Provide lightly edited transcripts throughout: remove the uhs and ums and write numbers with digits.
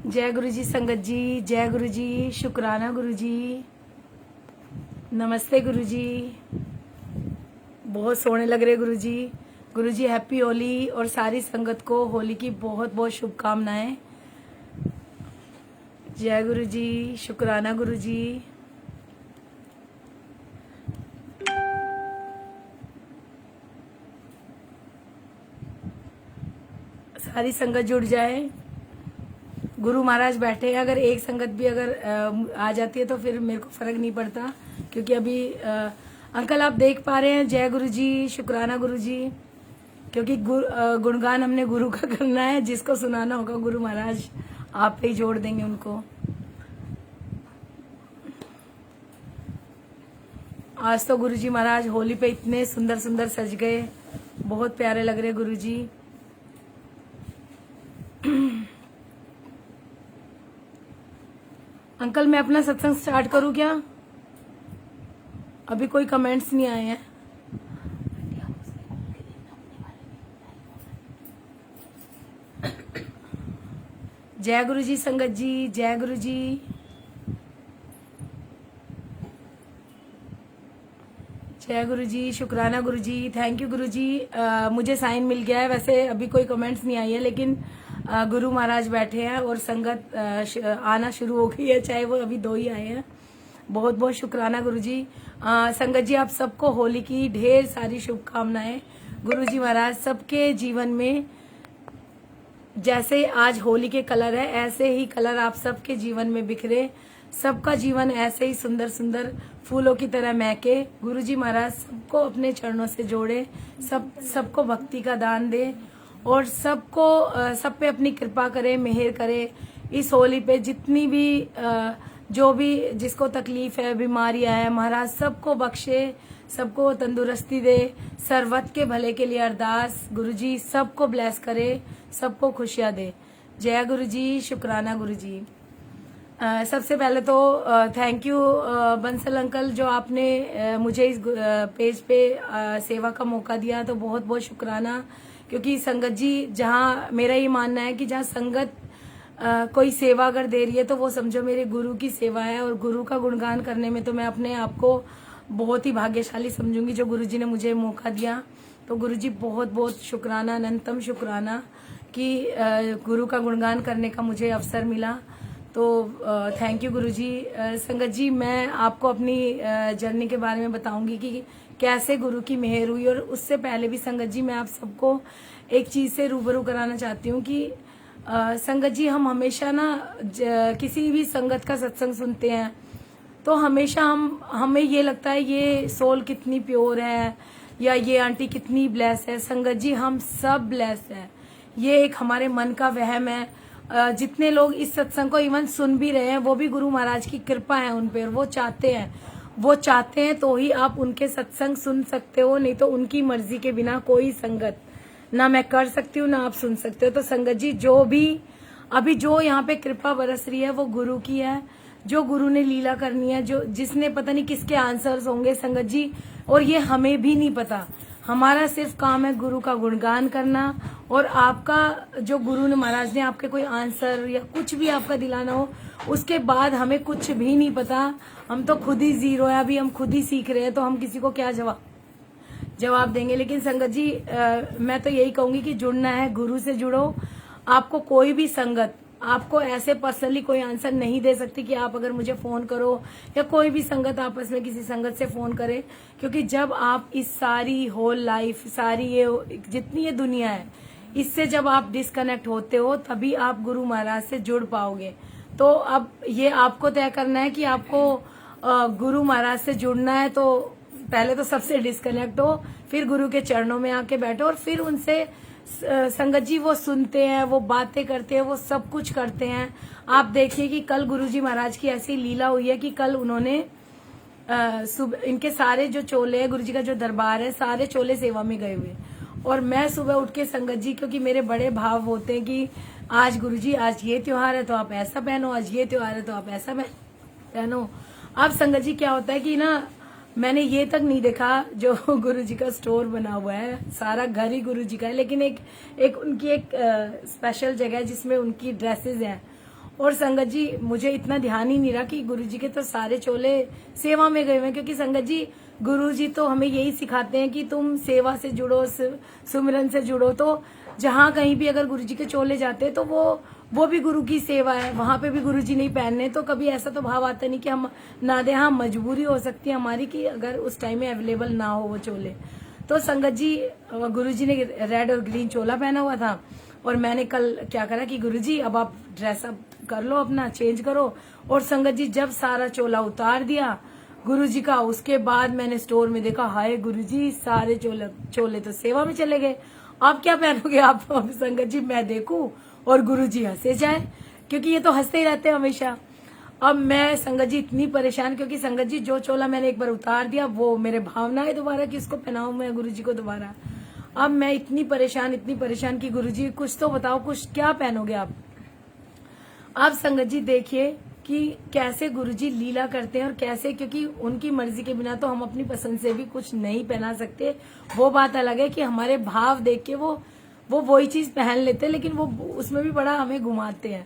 जय गुरु जी संगत जी, जय गुरु जी, शुक्राना गुरु जी, नमस्ते गुरु जी। बहुत सोहने लग रहे गुरु जी। गुरु जी हैप्पी होली और सारी संगत को होली की बहुत बहुत शुभकामनाएं। जय गुरु जी, शुक्राना गुरु जी। सारी संगत जुड़ जाए। गुरु महाराज बैठे हैं, अगर एक संगत भी अगर आ जाती है तो फिर मेरे को फर्क नहीं पड़ता, क्योंकि अभी अंकल आप देख पा रहे हैं। जय गुरु जी, शुक्राना गुरु जी। क्योंकि गुणगान हमने गुरु का करना है, जिसको सुनाना होगा गुरु महाराज आप पे ही जोड़ देंगे उनको। आज तो गुरु जी महाराज होली पे इतने सुंदर सुंदर सज गए, बहुत प्यारे लग रहे गुरु जी। अंकल मैं अपना सत्संग स्टार्ट करूं क्या? अभी कोई कमेंट्स नहीं आए हैं। जय गुरु जी संगत जी, जय गुरु जी। जय गुरु जी, शुक्राना गुरु जी, थैंक यू गुरु जी। मुझे साइन मिल गया है। वैसे अभी कोई कमेंट्स नहीं आई है, लेकिन गुरु महाराज बैठे हैं और संगत आना शुरू हो गई है, चाहे वो अभी दो ही आए हैं। बहुत बहुत शुक्राना गुरु जी। संगत जी आप सबको होली की ढेर सारी शुभकामनाएं। गुरु जी महाराज सबके जीवन में जैसे आज होली के कलर है, ऐसे ही कलर आप सबके जीवन में बिखरे, सबका जीवन ऐसे ही सुंदर सुंदर फूलों की तरह महके। गुरु जी महाराज सबको अपने चरणों से जोड़े, सबको भक्ति का दान दे और सबको सब पे अपनी कृपा करे, मेहर करे। इस होली पे जितनी भी जो भी जिसको तकलीफ है, बीमारियां है, महाराज सबको बख्शे, सबको तंदुरुस्ती दे। सर्वत के भले के लिए अरदास। गुरु जी सबको ब्लेस करे, सबको खुशियां दे। जय गुरु जी, शुक्राना गुरु जी। सबसे पहले तो थैंक यू बंसल अंकल, जो आपने मुझे इस पेज पे सेवा का मौका दिया, तो बहुत बहुत शुक्राना। क्योंकि संगत जी, जहाँ मेरा ये मानना है कि जहाँ संगत कोई सेवा अगर दे रही है तो वो समझो मेरे गुरु की सेवा है, और गुरु का गुणगान करने में तो मैं अपने आप को बहुत ही भाग्यशाली समझूंगी जो गुरु जी ने मुझे मौका दिया। तो गुरु जी बहुत बहुत शुक्राना, अनंतम शुक्राना कि गुरु का गुणगान करने का मुझे अवसर मिला। तो थैंक यू गुरु जी। संगत जी मैं आपको अपनी जर्नी के बारे में बताऊंगी कि कैसे गुरु की मेहर हुई, और उससे पहले भी संगत जी मैं आप सबको एक चीज से रूबरू कराना चाहती हूँ कि संगत जी हम हमेशा ना किसी भी संगत का सत्संग सुनते हैं तो हमेशा हमें ये लगता है ये सोल कितनी प्योर है, या ये आंटी कितनी ब्लेस है। संगत जी हम सब ब्लेस है, ये एक हमारे मन का वहम है। जितने लोग इस सत्संग को इवन सुन भी रहे हैं वो भी गुरु महाराज की कृपा है उन पे, और वो चाहते हैं तो ही आप उनके सत्संग सुन सकते हो, नहीं तो उनकी मर्जी के बिना कोई संगत ना मैं कर सकती हूँ ना आप सुन सकते हो। तो संगत जी जो भी अभी जो यहाँ पे कृपा बरस रही है वो गुरु की है, जो गुरु ने लीला करनी है, जो जिसने पता नहीं किसके आंसर्स होंगे संगत जी, और ये हमें भी नहीं पता। हमारा सिर्फ काम है गुरु का गुणगान करना, और आपका जो गुरु ने महाराज ने आपके कोई आंसर या कुछ भी आपका दिलाना हो, उसके बाद हमें कुछ भी नहीं पता। हम तो खुद ही जीरो है, अभी हम खुद ही सीख रहे हैं, तो हम किसी को क्या जवाब देंगे। लेकिन संगत जी मैं तो यही कहूंगी कि जुड़ना है, गुरु से जुड़ो। आपको कोई भी संगत आपको ऐसे पर्सनली कोई आंसर नहीं दे सकती कि आप अगर मुझे फोन करो, या कोई भी संगत आपस में किसी संगत से फोन करे, क्योंकि जब आप इस सारी होल लाइफ, सारी ये जितनी ये दुनिया है, इससे जब आप डिस्कनेक्ट होते हो तभी आप गुरु महाराज से जुड़ पाओगे। तो अब ये आपको तय करना है कि आपको गुरु महाराज से जुड़ना है, तो पहले तो सबसे डिस्कनेक्ट हो, फिर गुरु के चरणों में आके बैठो, और फिर उनसे संगत जी वो सुनते हैं, वो बातें करते हैं, वो सब कुछ करते हैं। आप देखिए कि कल गुरु जी महाराज की ऐसी लीला हुई है कि कल उन्होंने इनके सारे जो चोले है, गुरु जी का जो दरबार है, सारे चोले सेवा में गए हुए, और मैं सुबह उठ के संगत जी, क्योंकि मेरे बड़े भाव होते हैं कि आज गुरु जी आज ये त्योहार है तो आप ऐसा पहनो, आज ये त्योहार है तो आप ऐसा पहनो। अब संगत जी क्या होता है कि ना मैंने ये तक नहीं देखा जो गुरु जी का स्टोर बना हुआ है, सारा घर ही गुरु जी का है, लेकिन एक उनकी एक स्पेशल जगह है जिसमें उनकी ड्रेसेस हैं, और संगत जी मुझे इतना ध्यान ही नहीं रहा कि गुरुजी के तो सारे चोले सेवा में गए हुए हैं, क्योंकि संगत जी गुरुजी तो हमें यही सिखाते हैं कि तुम सेवा से जुड़ो, सुमिरन से जुड़ो। तो जहाँ कहीं भी अगर गुरुजी के चोले जाते हैं तो वो भी गुरु की सेवा है, वहां पे भी गुरुजी नहीं पहनने। तो कभी ऐसा तो भाव आता नहीं कि हम ना दे। हाँ, मजबूरी हो सकती है हमारी कि अगर उस टाइम में अवेलेबल ना हो वो चोले। तो संगत जी गुरुजी ने रेड और ग्रीन चोला पहना हुआ था, और मैंने कल क्या करा कि गुरुजी अब आप ड्रेसअप कर लो, अपना चेंज करो। और संगत जी जब सारा चोला उतार दिया गुरुजी का, उसके बाद मैंने स्टोर में देखा, हाय गुरुजी सारे चोले तो सेवा में चले गए, आप क्या पहनोगे आप? अब संगत जी मैं देखूं और गुरुजी हंसे जाए, क्योंकि ये तो हंसते ही रहते हैं हमेशा। अब मैं संगत जी इतनी परेशान, क्योंकि संगत जी जो चोला मैंने एक बार उतार दिया वो मेरे भावना है दोबारा कि इसको पहनाऊं मैं गुरुजी को दोबारा। अब मैं इतनी परेशान कि गुरुजी कुछ तो बताओ, कुछ क्या पहनोगे आप? आप संगत जी देखिए कि कैसे गुरुजी लीला करते हैं और कैसे, क्योंकि उनकी मर्जी के बिना तो हम अपनी पसंद से भी कुछ नहीं पहना सकते। वो बात अलग है कि हमारे भाव देख के वो वही चीज पहन लेते हैं, लेकिन वो उसमें भी बड़ा हमें घुमाते हैं।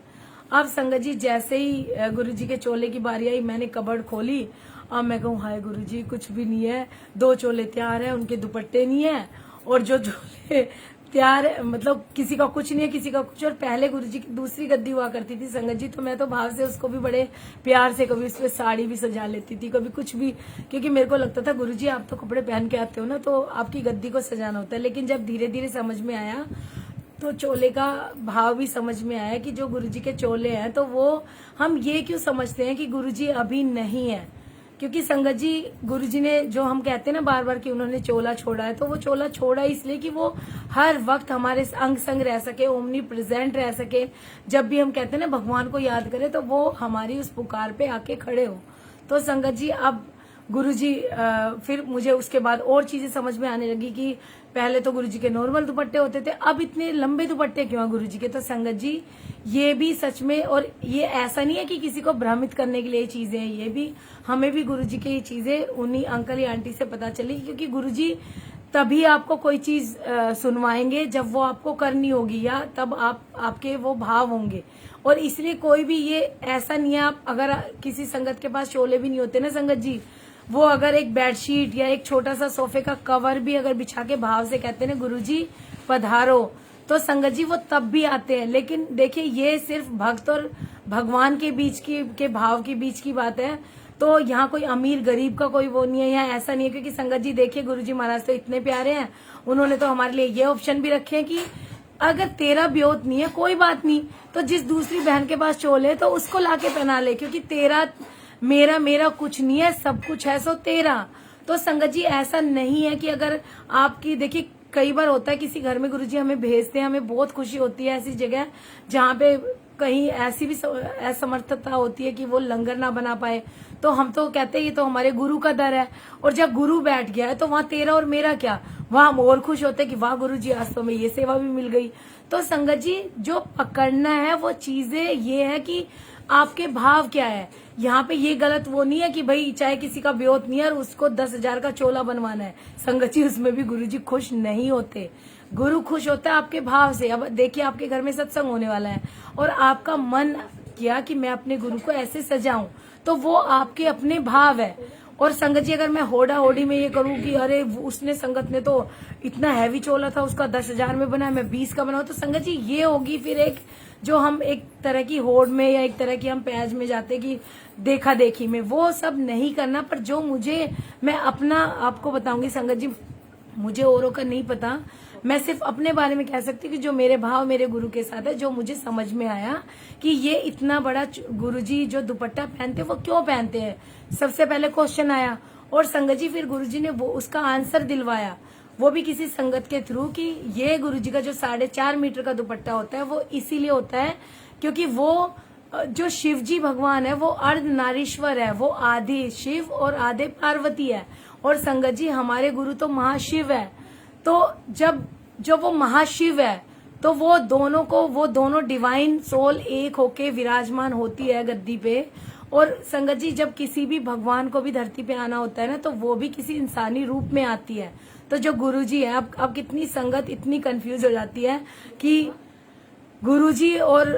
अब संगत जी जैसे ही गुरुजी के चोले की बारी आई, मैंने कबर्ड खोली। अब मैं कहूँ हाय गुरुजी कुछ भी नहीं है, 2 चोले तैयार है, उनके दुपट्टे नहीं है, और जो चोले तैयार है मतलब किसी का कुछ नहीं है, किसी का कुछ। और पहले गुरुजी की दूसरी गद्दी हुआ करती थी संगत जी, तो मैं तो भाव से उसको भी बड़े प्यार से कभी उस पर साड़ी भी सजा लेती थी, कभी कुछ भी, क्योंकि मेरे को लगता था गुरुजी आप तो कपड़े पहन के आते हो ना, तो आपकी गद्दी को सजाना होता है। लेकिन जब धीरे धीरे समझ में आया तो चोले का भाव भी समझ में आया कि जो गुरुजी के चोले हैं तो वो हम ये क्यों समझते हैं कि गुरुजी अभी नहीं है, क्योंकि संगत जी गुरुजी ने जो हम कहते हैं ना बार बार कि उन्होंने चोला छोड़ा है, तो वो चोला छोड़ा इसलिए कि वो हर वक्त हमारे अंग संग रह सके, ओमनी प्रेजेंट रह सके। जब भी हम कहते हैं ना भगवान को याद करें तो वो हमारी उस पुकार पे आके खड़े हो। तो संगत जी अब गुरुजी फिर मुझे उसके बाद और चीजें समझ में आने लगी कि पहले तो गुरुजी के नॉर्मल दुपट्टे होते थे, अब इतने लंबे दुपट्टे क्यों हैं गुरुजी के? तो संगत जी ये भी सच में, और ये ऐसा नहीं है कि किसी को भ्रमित करने के लिए चीजें हैं, ये भी हमें भी गुरुजी की ये चीजें उन्हीं अंकल या आंटी से पता चली, क्योंकि गुरुजी तभी आपको कोई चीज सुनवाएंगे जब वो आपको करनी होगी, या तब आपके वो भाव होंगे। और इसलिए कोई भी ये ऐसा नहीं है, आप अगर किसी संगत के पास चोले भी नहीं होते ना संगत जी, वो अगर एक बेडशीट या एक छोटा सा सोफे का कवर भी अगर बिछा के भाव से कहते हैं ना गुरुजी पधारो, तो संगत जी वो तब भी आते हैं। लेकिन देखिए ये सिर्फ भक्त और भगवान के बीच के भाव के बीच की बात है, तो यहाँ कोई अमीर गरीब का कोई वो नहीं है, यहाँ ऐसा नहीं है। क्योंकि संगत जी देखिए गुरुजी महाराज तो इतने प्यारे हैं, उन्होंने तो हमारे लिए ये ऑप्शन भी रखे हैं कि अगर तेरा ब्योत नहीं है कोई बात नहीं, तो जिस दूसरी बहन के पास चोले तो उसको लाके पहना ले, क्योंकि तेरा मेरा कुछ नहीं है, सब कुछ है सो तेरा। तो संगत जी ऐसा नहीं है कि अगर आपकी, देखिए कई बार होता है किसी घर में गुरुजी हमें भेजते हैं, हमें बहुत खुशी होती है ऐसी जगह जहाँ पे कहीं ऐसी भी असमर्थता होती है कि वो लंगर ना बना पाए, तो हम तो कहते हैं ये तो हमारे गुरु का दर है। और जब गुरु बैठ गया है तो वहाँ तेरा और मेरा क्या, वहाँ हम और खुश होते हैं कि वाह गुरुजी आज तो हमें ये सेवा भी मिल गई। तो संगत जी जो पकड़ना है वो चीजें ये है कि आपके भाव क्या है। यहाँ पे ये गलत वो नहीं है कि भाई चाहे किसी का ब्योत नहीं है और उसको 10,000 का चोला बनवाना है, संगत जी उसमें भी गुरुजी खुश नहीं होते। गुरु खुश होता है आपके भाव से। अब देखिए आपके घर में सत्संग होने वाला है और आपका मन किया कि मैं अपने गुरु को ऐसे सजाऊं, तो वो आपके अपने भाव है। और संगत जी अगर मैं होड़ा होड़ी में ये करूं कि अरे उसने संगत ने तो इतना हैवी चोला था उसका 10,000 में बना, मैं 20 का बनाऊं, तो संगत जी ये होगी फिर एक जो हम एक तरह की होड़ में या एक तरह की हम पैज में जाते कि देखा देखी में, वो सब नहीं करना। पर जो मुझे, मैं अपना आपको बताऊंगी संगत जी, मुझे औरों का नहीं पता, मैं सिर्फ अपने बारे में कह सकती हूँ कि जो मेरे भाव मेरे गुरु के साथ है, जो मुझे समझ में आया कि ये इतना बड़ा गुरुजी जो दुपट्टा पहनते हैं वो क्यों पहनते हैं, सबसे पहले क्वेश्चन आया। और संगत जी फिर गुरुजी ने वो उसका आंसर दिलवाया, वो भी किसी संगत के थ्रू, कि ये गुरुजी का जो 4.5 मीटर का दुपट्टा होता है वो इसीलिए होता है क्योंकि वो जो शिव जी भगवान है वो अर्धनारीश्वर है, वो आधे शिव और आधे पार्वती है। और संगत जी हमारे गुरु तो महाशिव है, तो जब वो महाशिव है तो वो दोनों डिवाइन सोल एक होके विराजमान होती है गद्दी पे। और संगत जी जब किसी भी भगवान को भी धरती पे आना होता है ना, तो वो भी किसी इंसानी रूप में आती है। तो जो गुरुजी है, अब कितनी संगत इतनी कंफ्यूज हो जाती है कि गुरुजी और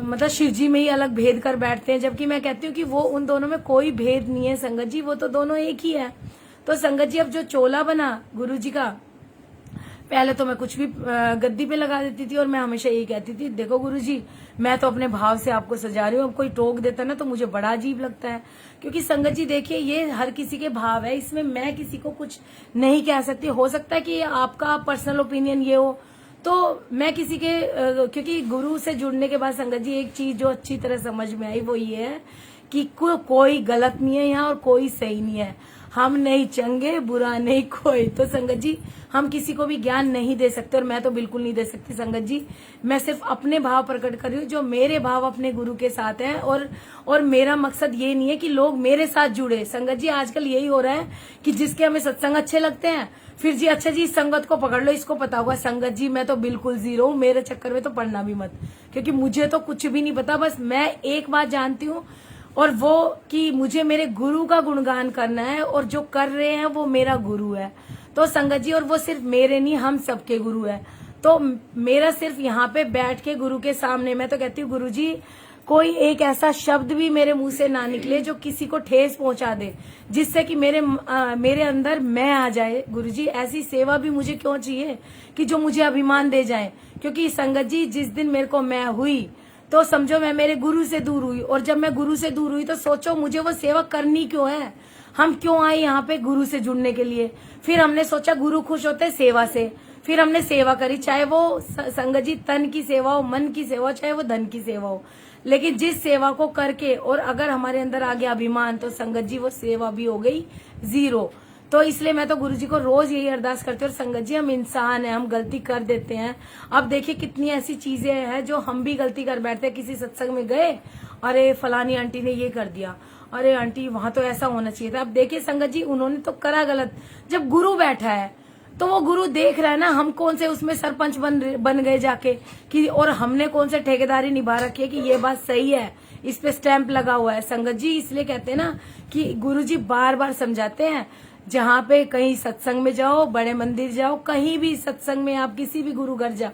मतलब शिव जी में ही अलग भेद कर बैठते हैं, जबकि मैं कहती हूँ कि वो उन दोनों में कोई भेद नहीं है संगत जी, वो तो दोनों एक ही है। तो संगत जी अब जो चोला बना गुरुजी का, पहले तो मैं कुछ भी गद्दी पे लगा देती थी और मैं हमेशा यही कहती थी, देखो गुरुजी मैं तो अपने भाव से आपको सजा रही हूँ, अब कोई टोक देता ना तो मुझे बड़ा अजीब लगता है। क्योंकि संगत जी देखिए ये हर किसी के भाव है, इसमें मैं किसी को कुछ नहीं कह सकती। हो सकता है कि आपका पर्सनल ओपिनियन ये हो, तो मैं किसी के क्योंकि गुरु से जुड़ने के बाद संगत जी एक चीज जो अच्छी तरह समझ में आई वो ये है कि कोई गलत नहीं है यहाँ और कोई सही नहीं है, हम नहीं चंगे बुरा नहीं कोई। तो संगत जी हम किसी को भी ज्ञान नहीं दे सकते और मैं तो बिल्कुल नहीं दे सकती संगत जी। मैं सिर्फ अपने भाव प्रकट कर रही हूँ, जो मेरे भाव अपने गुरु के साथ हैं। और मेरा मकसद ये नहीं है कि लोग मेरे साथ जुड़े। संगत जी आजकल यही हो रहा है कि जिसके हमें सत्संग अच्छे लगते हैं फिर जी अच्छा जी इस संगत को पकड़ लो, इसको पता होगा। संगत जी मैं तो बिल्कुल जीरो हूँ, मेरे चक्कर में तो पड़ना भी मत, क्योंकि मुझे तो कुछ भी नहीं पता। बस मैं एक बात जानती हूँ और वो कि मुझे मेरे गुरु का गुणगान करना है और जो कर रहे हैं वो मेरा गुरु है। तो संगत जी और वो सिर्फ मेरे नहीं हम सबके गुरु है। तो मेरा सिर्फ यहाँ पे बैठ के गुरु के सामने मैं तो कहती हूँ गुरु जी कोई एक ऐसा शब्द भी मेरे मुंह से ना निकले जो किसी को ठेस पहुंचा दे, जिससे कि मेरे अंदर मैं आ जाए। गुरुजी ऐसी सेवा भी मुझे क्यों चाहिए कि जो मुझे अभिमान दे जाए। क्योंकि संगत जी जिस दिन मेरे को मैं हुई तो समझो मैं मेरे गुरु से दूर हुई, और जब मैं गुरु से दूर हुई तो सोचो मुझे वो सेवा करनी क्यों है। हम क्यों आए यहाँ पे गुरु से जुड़ने के लिए। फिर हमने सोचा गुरु खुश होते सेवा से, फिर हमने सेवा करी, चाहे वो संगत जी तन की सेवा हो, मन की सेवा हो, चाहे वो धन की सेवा हो। लेकिन जिस सेवा को करके और अगर हमारे अंदर आ गया अभिमान तो संगत जी वो सेवा भी हो गई जीरो। तो इसलिए मैं तो गुरुजी को रोज यही अरदास करती हूँ। और संगत जी हम इंसान हैं, हम गलती कर देते हैं। अब देखिए कितनी ऐसी चीजें हैं जो हम भी गलती कर बैठते हैं। किसी सत्संग में गए, अरे फलानी आंटी ने ये कर दिया, अरे आंटी वहां तो ऐसा होना चाहिए था। अब देखिए संगत जी उन्होंने तो करा गलत। जब गुरु बैठा है तो वो गुरु देख रहा है ना, हम कौन से उसमें सरपंच बन गए जाके कि, और हमने कौन से ठेकेदारी निभा रखी है कि ये बात सही है, इस पे स्टैंप लगा हुआ है। संगत जी इसलिए कहते हैं ना कि गुरुजी बार बार समझाते हैं, जहाँ पे कहीं सत्संग में जाओ, बड़े मंदिर जाओ, कहीं भी सत्संग में आप किसी भी गुरु घर जाओ,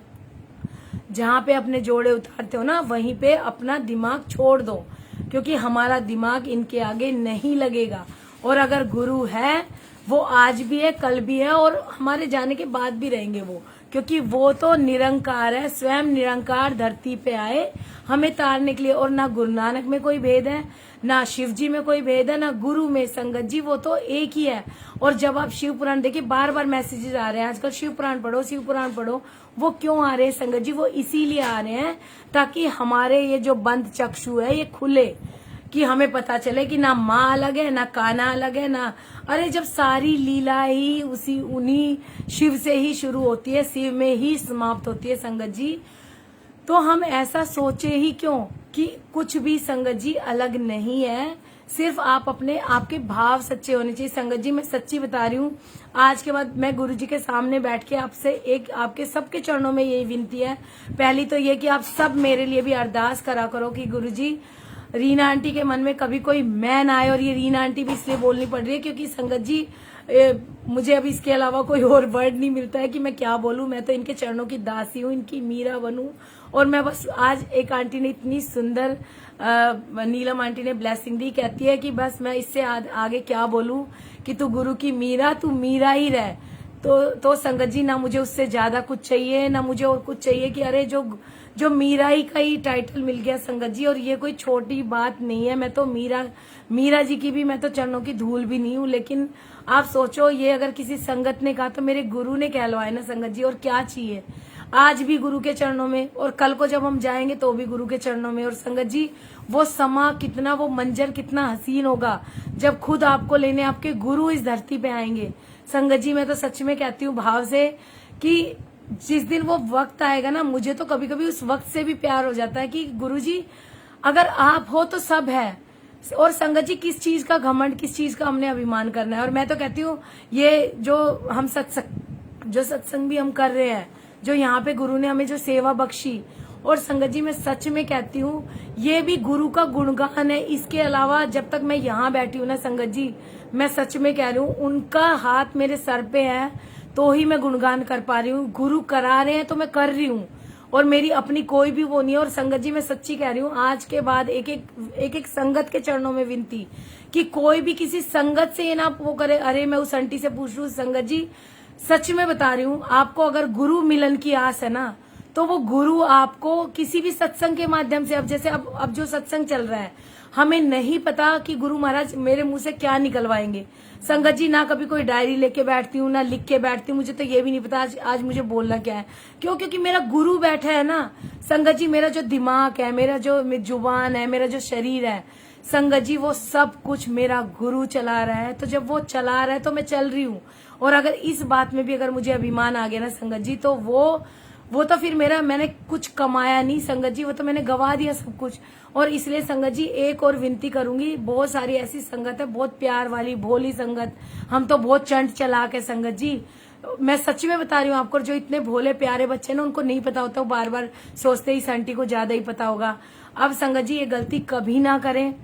जहाँ पे अपने जोड़े उतारते हो ना वहीं पे अपना दिमाग छोड़ दो, क्योंकि हमारा दिमाग इनके आगे नहीं लगेगा। और अगर गुरु है वो आज भी है, कल भी है और हमारे जाने के बाद भी रहेंगे वो, क्योंकि वो तो निरंकार है, स्वयं निरंकार धरती पे आए हमें तारने के लिए। और ना गुरु नानक में कोई भेद है, ना शिव जी में कोई भेद है, ना गुरु में। संगत जी वो तो एक ही है। और जब आप शिव पुराण देखिए, बार बार मैसेजेस आ रहे हैं आजकल, शिव पुराण पढ़ो, शिव पुराण पढ़ो। वो क्यों आ रहे हैं संगत जी? वो इसीलिए आ रहे हैं ताकि हमारे ये जो बंद चक्षु है ये खुले, कि हमें पता चले कि ना माँ अलग है, ना कान्हा अलग है, ना, अरे जब सारी लीला ही उन्हीं शिव से ही शुरू होती है, शिव में ही समाप्त होती है संगत जी, तो हम ऐसा सोचे ही क्यों कि कुछ भी संगत जी अलग नहीं है। सिर्फ आप अपने आपके भाव सच्चे होने चाहिए। संगत जी मैं सच्ची बता रही हूँ, आज के बाद मैं गुरु जी के सामने बैठ के आपसे एक आपके सबके चरणों में यही विनती है। पहली तो ये कि आप सब मेरे लिए भी अरदास करा करो कि गुरु जी रीना आंटी के मन में कभी कोई मैं ना आए। और ये रीना आंटी भी इसलिए बोलनी पड़ रही है क्योंकि संगत जी मुझे अब इसके अलावा कोई और वर्ड नहीं मिलता है कि मैं क्या बोलूं। मैं तो इनके चरणों की दासी हूँ, इनकी मीरा बनूं। और मैं बस आज एक आंटी ने इतनी सुंदर नीलम आंटी ने ब्लेसिंग दी, कहती है कि बस मैं इससे आगे क्या बोलूं कि तू गुरु की मीरा, तू मीरा ही रह। तो संगत जी ना मुझे उससे ज्यादा कुछ चाहिए, ना मुझे और कुछ चाहिए कि अरे जो मीरा ही का ही टाइटल मिल गया संगत जी। और ये कोई छोटी बात नहीं है। मैं तो मीरा जी की भी मैं तो चरणों की धूल भी नहीं हूँ। लेकिन आप सोचो ये अगर किसी संगत ने कहा तो मेरे गुरु ने कहलवाया ना संगत जी, और क्या चाहिए। आज भी गुरु के चरणों में, और कल को जब हम जाएंगे तो भी गुरु के चरणों में। और संगत जी वो समा कितना, वो मंजर कितना हसीन होगा जब खुद आपको लेने आपके गुरु इस धरती पे आएंगे। संगत जी मैं तो सच में कहती हूँ भाव से कि जिस दिन वो वक्त आएगा ना, मुझे तो कभी कभी उस वक्त से भी प्यार हो जाता है कि गुरुजी अगर आप हो तो सब है। और संगत जी किस चीज का घमंड, किस चीज का हमने अभिमान करना है। और मैं तो कहती हूँ ये जो हम सत्संग भी हम कर रहे हैं, जो यहाँ पे गुरु ने हमें जो सेवा बख्शी, और संगत जी मैं सच में कहती हूँ ये भी गुरु का गुणगान है। इसके अलावा जब तक मैं यहाँ बैठी हूँ ना संगत जी, मैं सच में कह रही हूँ उनका हाथ मेरे सर पे है तो ही मैं गुणगान कर पा रही हूँ। गुरु करा रहे हैं तो मैं कर रही हूँ, और मेरी अपनी कोई भी वो नहीं है। और संगत जी मैं सच्ची कह रही हूँ, आज के बाद एक एक संगत के चरणों में विनती कि कोई भी किसी संगत से ये ना वो करे, अरे मैं उस आंटी से पूछ लूं। संगत जी सच में बता रही हूँ, आपको अगर गुरु मिलन की आस है ना, तो वो गुरु आपको किसी भी सत्संग के माध्यम से, अब जैसे अब जो सत्संग चल रहा है, हमें नहीं पता कि गुरु महाराज मेरे मुंह से क्या निकलवाएंगे। संगत जी ना कभी कोई डायरी लेके बैठती हूँ, ना लिख के बैठती हूँ, मुझे तो ये भी नहीं पता आज मुझे बोलना क्या है। क्यों? क्योंकि मेरा गुरु बैठा है ना। संगत जी मेरा जो दिमाग है, मेरा जो जुबान है, मेरा जो शरीर है, संगत जी वो सब कुछ मेरा गुरु चला रहा है। तो जब वो चला रहा है तो मैं चल रही हूँ। और अगर इस बात में भी अगर मुझे अभिमान आ गया ना संगत जी, तो वो तो फिर मैंने कुछ कमाया नहीं संगत जी, वो तो मैंने गवा दिया सब कुछ। और इसलिए संगत जी एक और विनती करूंगी, बहुत सारी ऐसी संगत है, बहुत प्यार वाली भोली संगत, हम तो बहुत चंट चलाक है संगत जी। मैं सच में बता रही हूँ आपको, जो इतने भोले प्यारे बच्चे ना, उनको नहीं पता होता, वो बार बार सोचते इस आंटी को ज्यादा ही पता होगा। अब संगत जी ये गलती कभी ना करें,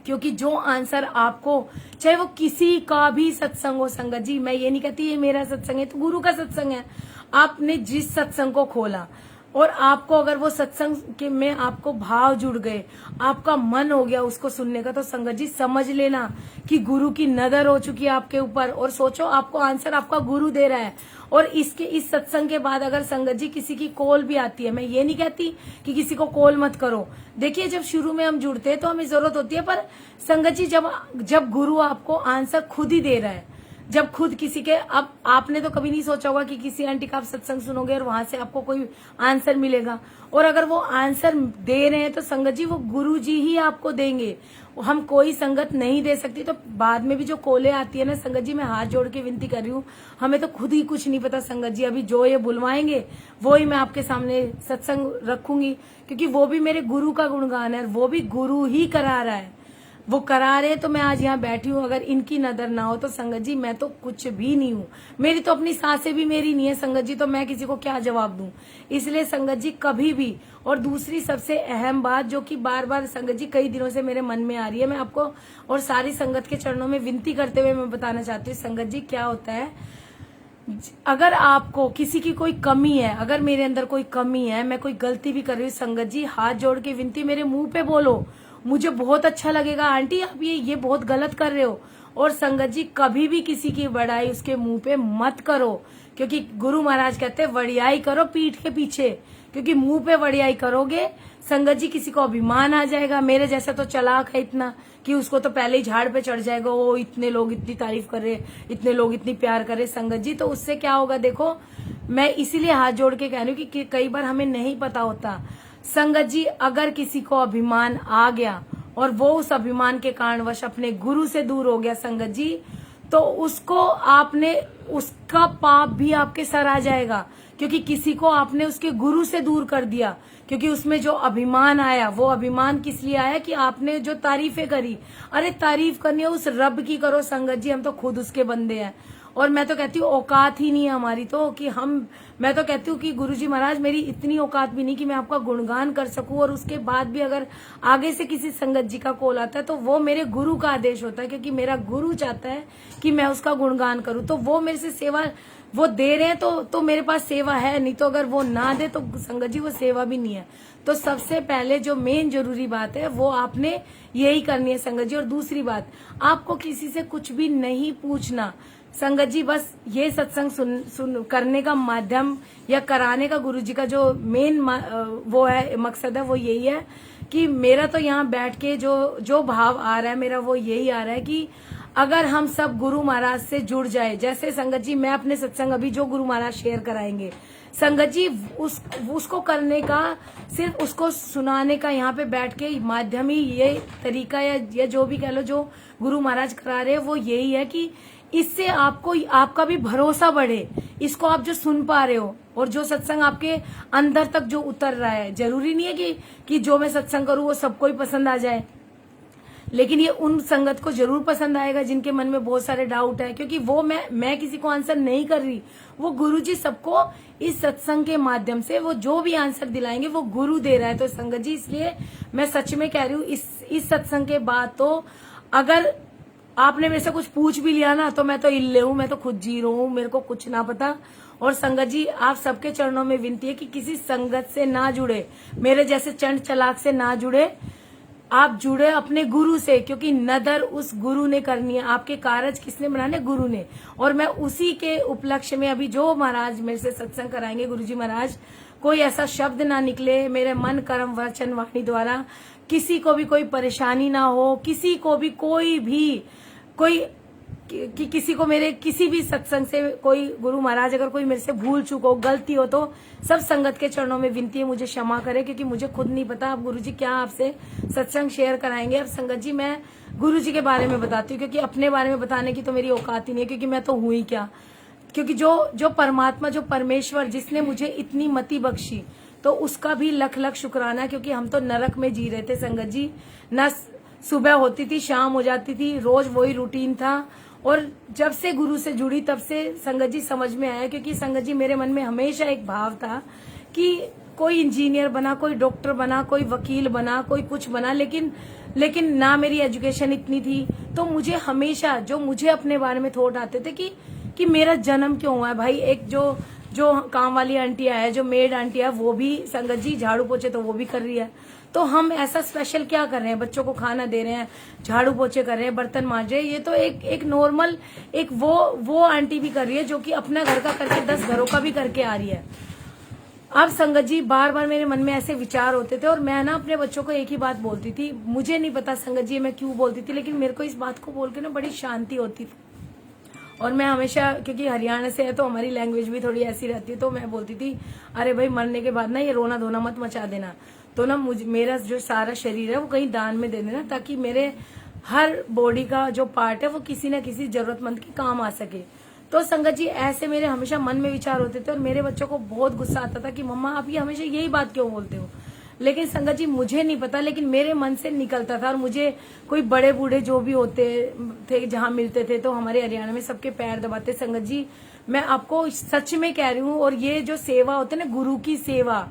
क्योंकि जो आंसर आपको, चाहे वो किसी का भी सत्संग हो संगत जी, मैं ये नहीं कहती ये मेरा सत्संग है, तो गुरु का सत्संग है। आपने जिस सत्संग को खोला और आपको अगर वो सत्संग के में आपको भाव जुड़ गए, आपका मन हो गया उसको सुनने का, तो संगत जी समझ लेना कि गुरु की नजर हो चुकी है आपके ऊपर। और सोचो आपको आंसर आपका गुरु दे रहा है। और इस सत्संग के बाद अगर संगत जी किसी की कॉल भी आती है, मैं ये नहीं कहती कि किसी को कॉल मत करो। देखिए जब शुरू में हम जुड़ते हैं तो हमें जरूरत होती है, पर संगत जी जब गुरु आपको आंसर खुद ही दे रहा है, जब खुद किसी के, अब आपने तो कभी नहीं सोचा होगा कि किसी आंटी का आप सत्संग सुनोगे और वहां से आपको कोई आंसर मिलेगा। और अगर वो आंसर दे रहे हैं तो संगत जी वो गुरु जी ही आपको देंगे, हम कोई संगत नहीं दे सकती। तो बाद में भी जो कॉलें आती है ना संगत जी, मैं हाथ जोड़ के विनती कर रही हूँ, हमें तो खुद ही कुछ नहीं पता संगत जी। अभी जो ये बुलवाएंगे वो ही मैं आपके सामने सत्संग रखूंगी, क्योंकि वो भी मेरे गुरु का गुणगान है, और वो भी गुरु ही करा रहा है, वो करा रहे। तो मैं आज यहाँ बैठी हूँ, अगर इनकी नजर ना हो तो संगत जी मैं तो कुछ भी नहीं हूँ। मेरी तो अपनी सांसें भी मेरी नहीं है संगत जी, तो मैं किसी को क्या जवाब दूं। इसलिए संगत जी कभी भी, और दूसरी सबसे अहम बात जो कि बार बार संगत जी कई दिनों से मेरे मन में आ रही है, मैं आपको और सारी संगत के चरणों में विनती करते हुए मैं बताना चाहती हूँ। संगत जी क्या होता है, अगर आपको किसी की कोई कमी है, अगर मेरे अंदर कोई कमी है, मैं कोई गलती भी कर रही हूँ, संगत जी हाथ जोड़ के विनती मेरे मुंह पे बोलो, मुझे बहुत अच्छा लगेगा आंटी आप ये बहुत गलत कर रहे हो। और संगत जी कभी भी किसी की बड़ाई उसके मुंह पे मत करो, क्योंकि गुरु महाराज कहते हैं वड़ियाई करो पीठ के पीछे, क्योंकि मुंह पे वड़ियाई करोगे संगत जी किसी को अभिमान आ जाएगा। मेरे जैसा तो चलाक है इतना कि उसको तो पहले ही झाड़ पे चढ़ जाएगा, वो इतने लोग इतनी तारीफ कर रहे, इतने लोग इतनी प्यार कर रहे संगत जी, तो उससे क्या होगा। देखो मैं इसीलिए हाथ जोड़ के कह रही हूँ कि कई बार हमें नहीं पता होता संगत जी। अगर किसी को अभिमान आ गया और वो उस अभिमान के कारणवश अपने गुरु से दूर हो गया संगत जी, तो उसको आपने, उसका पाप भी आपके सर आ जाएगा, क्योंकि किसी को आपने उसके गुरु से दूर कर दिया। क्योंकि उसमें जो अभिमान आया, वो अभिमान किस लिए आया कि आपने जो तारीफें करी। अरे तारीफ करनी है उस रब की करो संगत जी, हम तो खुद उसके बंदे हैं। और मैं तो कहती हूँ औकात ही नहीं है हमारी तो कि मैं तो कहती हूँ कि गुरुजी महाराज मेरी इतनी औकात भी नहीं कि मैं आपका गुणगान कर सकूं। और उसके बाद भी अगर आगे से किसी संगत जी का कॉल आता है तो वो मेरे गुरु का आदेश होता है, क्योंकि मेरा गुरु चाहता है कि मैं उसका गुणगान करूं। तो वो मेरे से सेवा वो दे रहे हैं तो मेरे पास सेवा है, नहीं तो अगर वो ना दे तो संगत जी वो सेवा भी नहीं है। तो सबसे पहले जो मेन जरूरी बात है वो आपने यही करनी है संगत जी। और दूसरी बात, आपको किसी से कुछ भी नहीं पूछना संगत जी, बस ये सत्संग सुन करने का माध्यम या कराने का गुरु जी का जो मेन वो है मकसद है, वो यही है कि मेरा तो यहाँ बैठ के जो भाव आ रहा है मेरा, वो यही आ रहा है कि अगर हम सब गुरु महाराज से जुड़ जाए, जैसे संगत जी मैं अपने सत्संग अभी जो गुरु महाराज शेयर कराएंगे संगत जी, उसको करने का, सिर्फ उसको सुनाने का यहाँ पे बैठ के माध्यम ही ये तरीका या जो भी कह लो जो गुरु महाराज करा रहे हैं, वो यही है कि इससे आपको आपका भी भरोसा बढ़े। इसको आप जो सुन पा रहे हो और जो सत्संग आपके अंदर तक जो उतर रहा है, जरूरी नहीं है कि जो मैं सत्संग करूं वो सबको ही पसंद आ जाए, लेकिन ये उन संगत को जरूर पसंद आएगा जिनके मन में बहुत सारे डाउट है, क्योंकि वो मैं किसी को आंसर नहीं कर रही, वो गुरुजी सबको इस सत्संग के माध्यम से वो जो भी आंसर दिलाएंगे वो गुरु दे रहा है। तो संगत जी इसलिए मैं सच में कह रही हूँ, इस सत्संग के बाद तो अगर आपने मेरे से कुछ पूछ भी लिया ना तो मैं तो इल्ले हूं, मैं तो खुद जीरो हूं, मेरे को कुछ ना पता। और संगत जी आप सबके चरणों में विनती है कि किसी संगत से ना जुड़े, मेरे जैसे चंड चलाक से ना जुड़े, आप जुड़े अपने गुरु से, क्योंकि नदर उस गुरु ने करनी है। आपके कारज किसने बनाने? गुरु ने। और मैं उसी के उपलक्ष्य में अभी जो महाराज मेरे से सत्संग कराएंगे, गुरुजी महाराज, कोई ऐसा शब्द ना निकले मेरे मन कर्म वचन वाणी द्वारा, किसी को भी कोई परेशानी ना हो, किसी को भी कोई कि किसी को मेरे किसी भी सत्संग से कोई गुरु महाराज अगर कोई मेरे से भूल चूक हो, गलती हो, तो सब संगत के चरणों में विनती है मुझे क्षमा करे, क्योंकि मुझे खुद नहीं पता अब गुरुजी क्या आपसे सत्संग शेयर कराएंगे। अब संगत जी मैं गुरुजी के बारे में बताती हूँ, क्योंकि अपने बारे में बताने की तो मेरी औकात ही नहीं है, क्योंकि मैं तो हूं ही क्या। क्योंकि जो परमात्मा, जो परमेश्वर जिसने मुझे इतनी मति बख्शी, तो उसका भी लख लख शुक्राना, क्योंकि हम तो नरक में जी रहे थे संगत जी। न सुबह होती थी, शाम हो जाती थी, रोज वही रूटीन था। और जब से गुरु से जुड़ी तब से संगत जी समझ में आया, क्योंकि संगत जी मेरे मन में हमेशा एक भाव था कि कोई इंजीनियर बना, कोई डॉक्टर बना, कोई वकील बना, कोई कुछ बना, लेकिन ना मेरी एजुकेशन इतनी थी। तो मुझे हमेशा जो मुझे अपने बारे में थॉट आते थे कि मेरा जन्म क्यों हुआ है भाई। एक जो काम वाली आंटियां है, जो मेड आंटियां, वो भी संगत जी झाड़ू पोछे तो वो भी कर रही है, तो हम ऐसा स्पेशल क्या कर रहे हैं? बच्चों को खाना दे रहे हैं, झाड़ू पोछे कर रहे हैं, बर्तन मांज रहे हैं। ये तो एक नॉर्मल एक वो आंटी भी कर रही है जो कि अपना घर का करके 10 घरों का भी करके आ रही है। अब संगत जी बार बार मेरे मन में ऐसे विचार होते थे, और मैं ना अपने बच्चों को एक ही बात बोलती थी, मुझे नहीं पता संगत जी मैं क्यों बोलती थी, लेकिन मेरे को इस बात को बोल के ना बड़ी शांति होती थी। और मैं हमेशा, क्योंकि हरियाणा से है तो हमारी लैंग्वेज भी थोड़ी ऐसी रहती है, तो मैं बोलती थी अरे भाई मरने के बाद ना ये रोना धोना मत मचा देना, तो ना मेरा जो सारा शरीर है वो कहीं दान में दे देना, ताकि मेरे हर बॉडी का जो पार्ट है वो किसी न किसी जरूरतमंद के काम आ सके। तो संगत जी ऐसे मेरे हमेशा मन में विचार होते थे, और मेरे बच्चों को बहुत गुस्सा आता था कि मम्मा आप ये हमेशा यही बात क्यों बोलते हो। लेकिन संगत जी मुझे नहीं पता, लेकिन मेरे मन से निकलता था। और मुझे कोई बड़े बूढ़े जो भी होते थे जहां मिलते थे, तो हमारे हरियाणा में सबके पैर दबाते। संगत जी मैं आपको सच में कह रही हूँ, और ये जो सेवा होती है ना, गुरु की सेवा,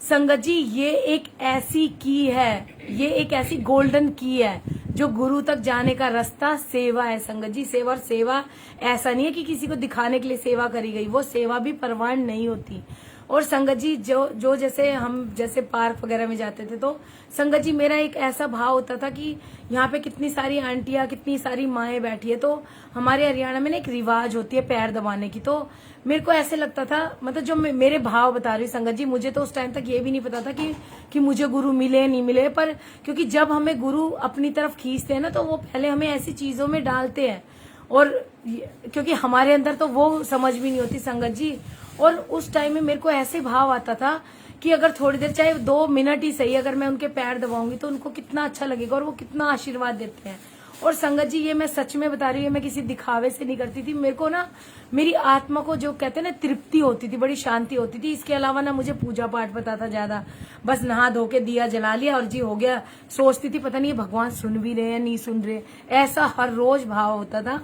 संगत जी ये एक ऐसी की है, ये एक ऐसी गोल्डन की है, जो गुरु तक जाने का रास्ता सेवा है संगत जी। सेवा, और सेवा ऐसा नहीं है कि किसी को दिखाने के लिए सेवा करी गई, वो सेवा भी परवान नहीं होती। और संगत जी जो जैसे हम जैसे पार्क वगैरह में जाते थे, तो संगत जी मेरा एक ऐसा भाव होता था कि यहाँ पे कितनी सारी आंटियां, कितनी सारी माएं बैठी है, तो हमारे हरियाणा में ना एक रिवाज होती है पैर दबाने की। तो मेरे को ऐसे लगता था, मतलब जो मेरे भाव बता रही हूँ संगत जी, मुझे तो उस टाइम तक ये भी नहीं पता था कि मुझे गुरु मिले नहीं मिले, पर क्योंकि जब हमें गुरु अपनी तरफ खींचते हैं ना, तो वो पहले हमें ऐसी चीजों में डालते हैं, और क्योंकि हमारे अंदर तो वो समझ भी नहीं होती संगत जी। और उस टाइम में मेरे को ऐसे भाव आता था कि अगर थोड़ी देर, चाहे 2 मिनट ही सही, अगर मैं उनके पैर दबाऊंगी तो उनको कितना अच्छा लगेगा, और वो कितना आशीर्वाद देते हैं। और संगत जी ये मैं सच में बता रही हूँ, मैं किसी दिखावे से नहीं करती थी। मेरे को ना मेरी आत्मा को जो कहते हैं ना तृप्ति होती थी, बड़ी शांति होती थी। इसके अलावा ना मुझे पूजा पाठ पता था ज्यादा, बस नहा धो के दिया जला लिया और जी हो गया। सोचती थी पता नहीं भगवान सुन भी रहे हैं नहीं सुन रहे, ऐसा हर रोज भाव होता था।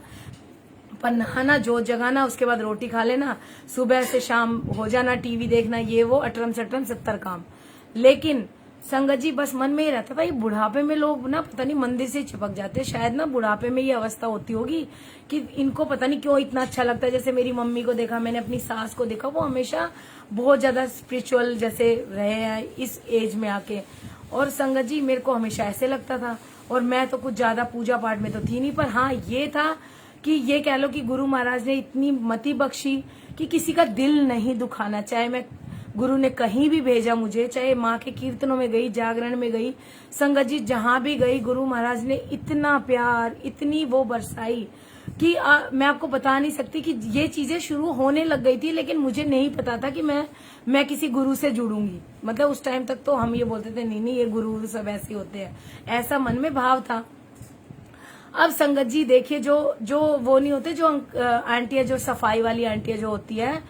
पर नहाना, जोत जगाना, उसके बाद रोटी खा लेना, सुबह से शाम हो जाना, टीवी देखना, ये वो अटरम सटरम 70 काम। लेकिन संगत जी बस मन में ही रहता था, ये बुढ़ापे में लोग ना पता नहीं मंदिर से चिपक जाते हैं, शायद ना बुढ़ापे में ये अवस्था होती होगी कि इनको पता नहीं क्यों इतना अच्छा लगता है। जैसे मेरी मम्मी को देखा, मैंने अपनी सास को देखा, वो हमेशा बहुत ज्यादा स्पिरिचुअल जैसे रहे हैं इस एज में आके। और संगत जी मेरे को हमेशा ऐसे लगता था, और मैं तो कुछ ज्यादा पूजा पाठ में तो थी नहीं, पर हाँ ये था कि ये कह लो कि गुरु महाराज ने इतनी मति बख्शी कि किसी का दिल नहीं दुखाना। चाहे मैं गुरु ने कहीं भी भेजा मुझे, चाहे माँ के कीर्तनों में गई, जागरण में गई, संगत जी जहां भी गई, गुरु महाराज ने इतना प्यार, इतनी वो बरसाई कि मैं आपको बता नहीं सकती कि ये चीजें शुरू होने लग गई थी। लेकिन मुझे नहीं पता था कि मैं किसी गुरु से जुड़ूंगी। मतलब उस टाइम तक तो हम ये बोलते थे नहीं ये गुरु सब ऐसे होते हैं, ऐसा मन में भाव था। अब संगत जी देखिए, जो वो नहीं होते, जो आंटियां, जो सफाई वाली आंटियां जो होती है,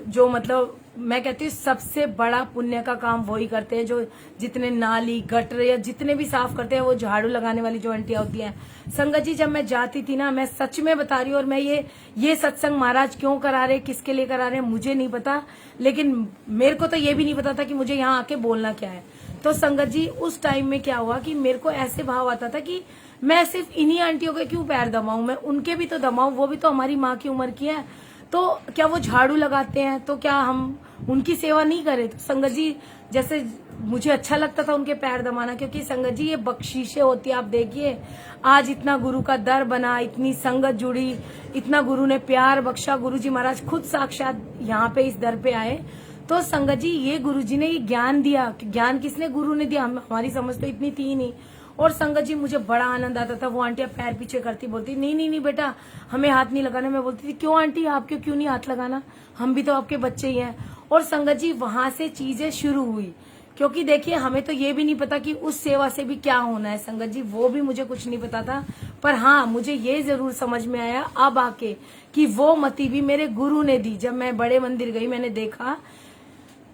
जो मतलब मैं कहती हूँ सबसे बड़ा पुण्य का काम वही करते हैं, जो जितने नाली गटर या जितने भी साफ करते हैं, वो झाड़ू लगाने वाली जो आंटियां होती हैं। संगत जी जब मैं जाती थी ना, मैं सच में बता रही हूँ, और मैं ये सत्संग महाराज क्यों करा रहे, किसके लिए करा रहे, मुझे नहीं पता। लेकिन मेरे को तो ये भी नहीं पता था कि मुझे यहाँ आके बोलना क्या है। तो संगत जी उस टाइम में क्या हुआ कि मेरे को ऐसे भाव आता था कि मैं सिर्फ इन्हीं आंटियों के क्यों पैर दबाऊं, मैं उनके भी तो दबाऊं, वो भी तो हमारी माँ की उम्र की है। तो क्या वो झाड़ू लगाते हैं तो क्या हम उनकी सेवा नहीं करें? तो संगत जी जैसे मुझे अच्छा लगता था उनके पैर दबाना, क्योंकि संगत जी ये बख्शीशें होती है। आप देखिए आज इतना गुरु का दर बना, इतनी संगत जुड़ी, इतना गुरु ने प्यार बख्शा, गुरु जी महाराज खुद साक्षात यहाँ पे इस दर पे आए। तो संगत जी ये गुरु जी ने ये ज्ञान दिया, ज्ञान किसने? गुरु ने दिया, हमारी समझ तो इतनी थी नहीं। और संगत जी मुझे बड़ा आनंद आता था, वो आंटियां पैर पीछे करती, बोलती नहीं नहीं नहीं बेटा हमें हाथ नहीं लगाना। मैं बोलती थी क्यों आंटी, आपके क्यों नहीं हाथ लगाना, हम भी तो आपके बच्चे ही हैं। और संगत जी वहां से चीजें शुरू हुई, क्योंकि देखिए हमें तो ये भी नहीं पता कि उस सेवा से भी क्या होना है संगत जी, वो भी मुझे कुछ नहीं पता था। पर हाँ मुझे ये जरूर समझ में आया अब आके कि वो मति भी मेरे गुरु ने दी। जब मैं बड़े मंदिर गई मैंने देखा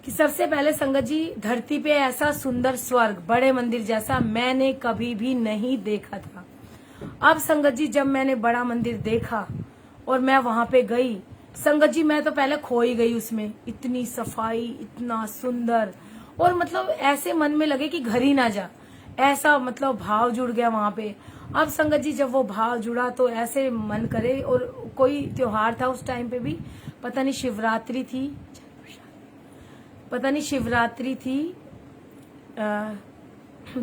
कि सबसे पहले संगत जी धरती पे ऐसा सुंदर स्वर्ग बड़े मंदिर जैसा मैंने कभी भी नहीं देखा था। अब संगत जी जब मैंने बड़ा मंदिर देखा और मैं वहां पे गई संगत जी, मैं तो पहले खो ही गई उसमें, इतनी सफाई, इतना सुंदर, और मतलब ऐसे मन में लगे कि घर ही ना जा, ऐसा मतलब भाव जुड़ गया वहां पे। अब संगत जी जब वो भाव जुड़ा तो ऐसे मन करे, और कोई त्योहार था उस टाइम पे भी, पता नहीं शिवरात्रि थी,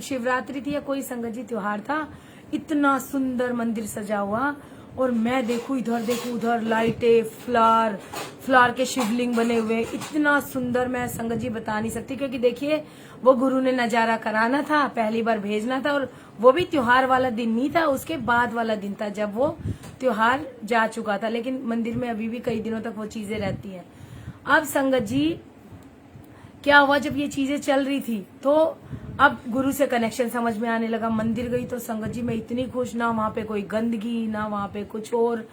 शिवरात्रि थी या कोई संगत जी त्योहार था। इतना सुंदर मंदिर सजा हुआ, और मैं देखूं इधर देखूं उधर, लाइटें, फ्लावर के शिवलिंग बने हुए, इतना सुंदर मैं संगत जी बता नहीं सकती। क्योंकि देखिए वो गुरु ने नजारा कराना था, पहली बार भेजना था, और वो भी त्योहार वाला दिन नहीं था, उसके बाद वाला दिन था जब वो त्योहार जा चुका था। लेकिन मंदिर में अभी भी कई दिनों तक वो चीजें रहती हैं। अब संगत जी क्या हुआ, जब ये चीजें चल रही थी तो अब गुरु से कनेक्शन समझ में आने लगा। मंदिर गई तो संगत जी मैं इतनी खुश, ना वहां पे कोई गंदगी, ना वहां पे कुछ और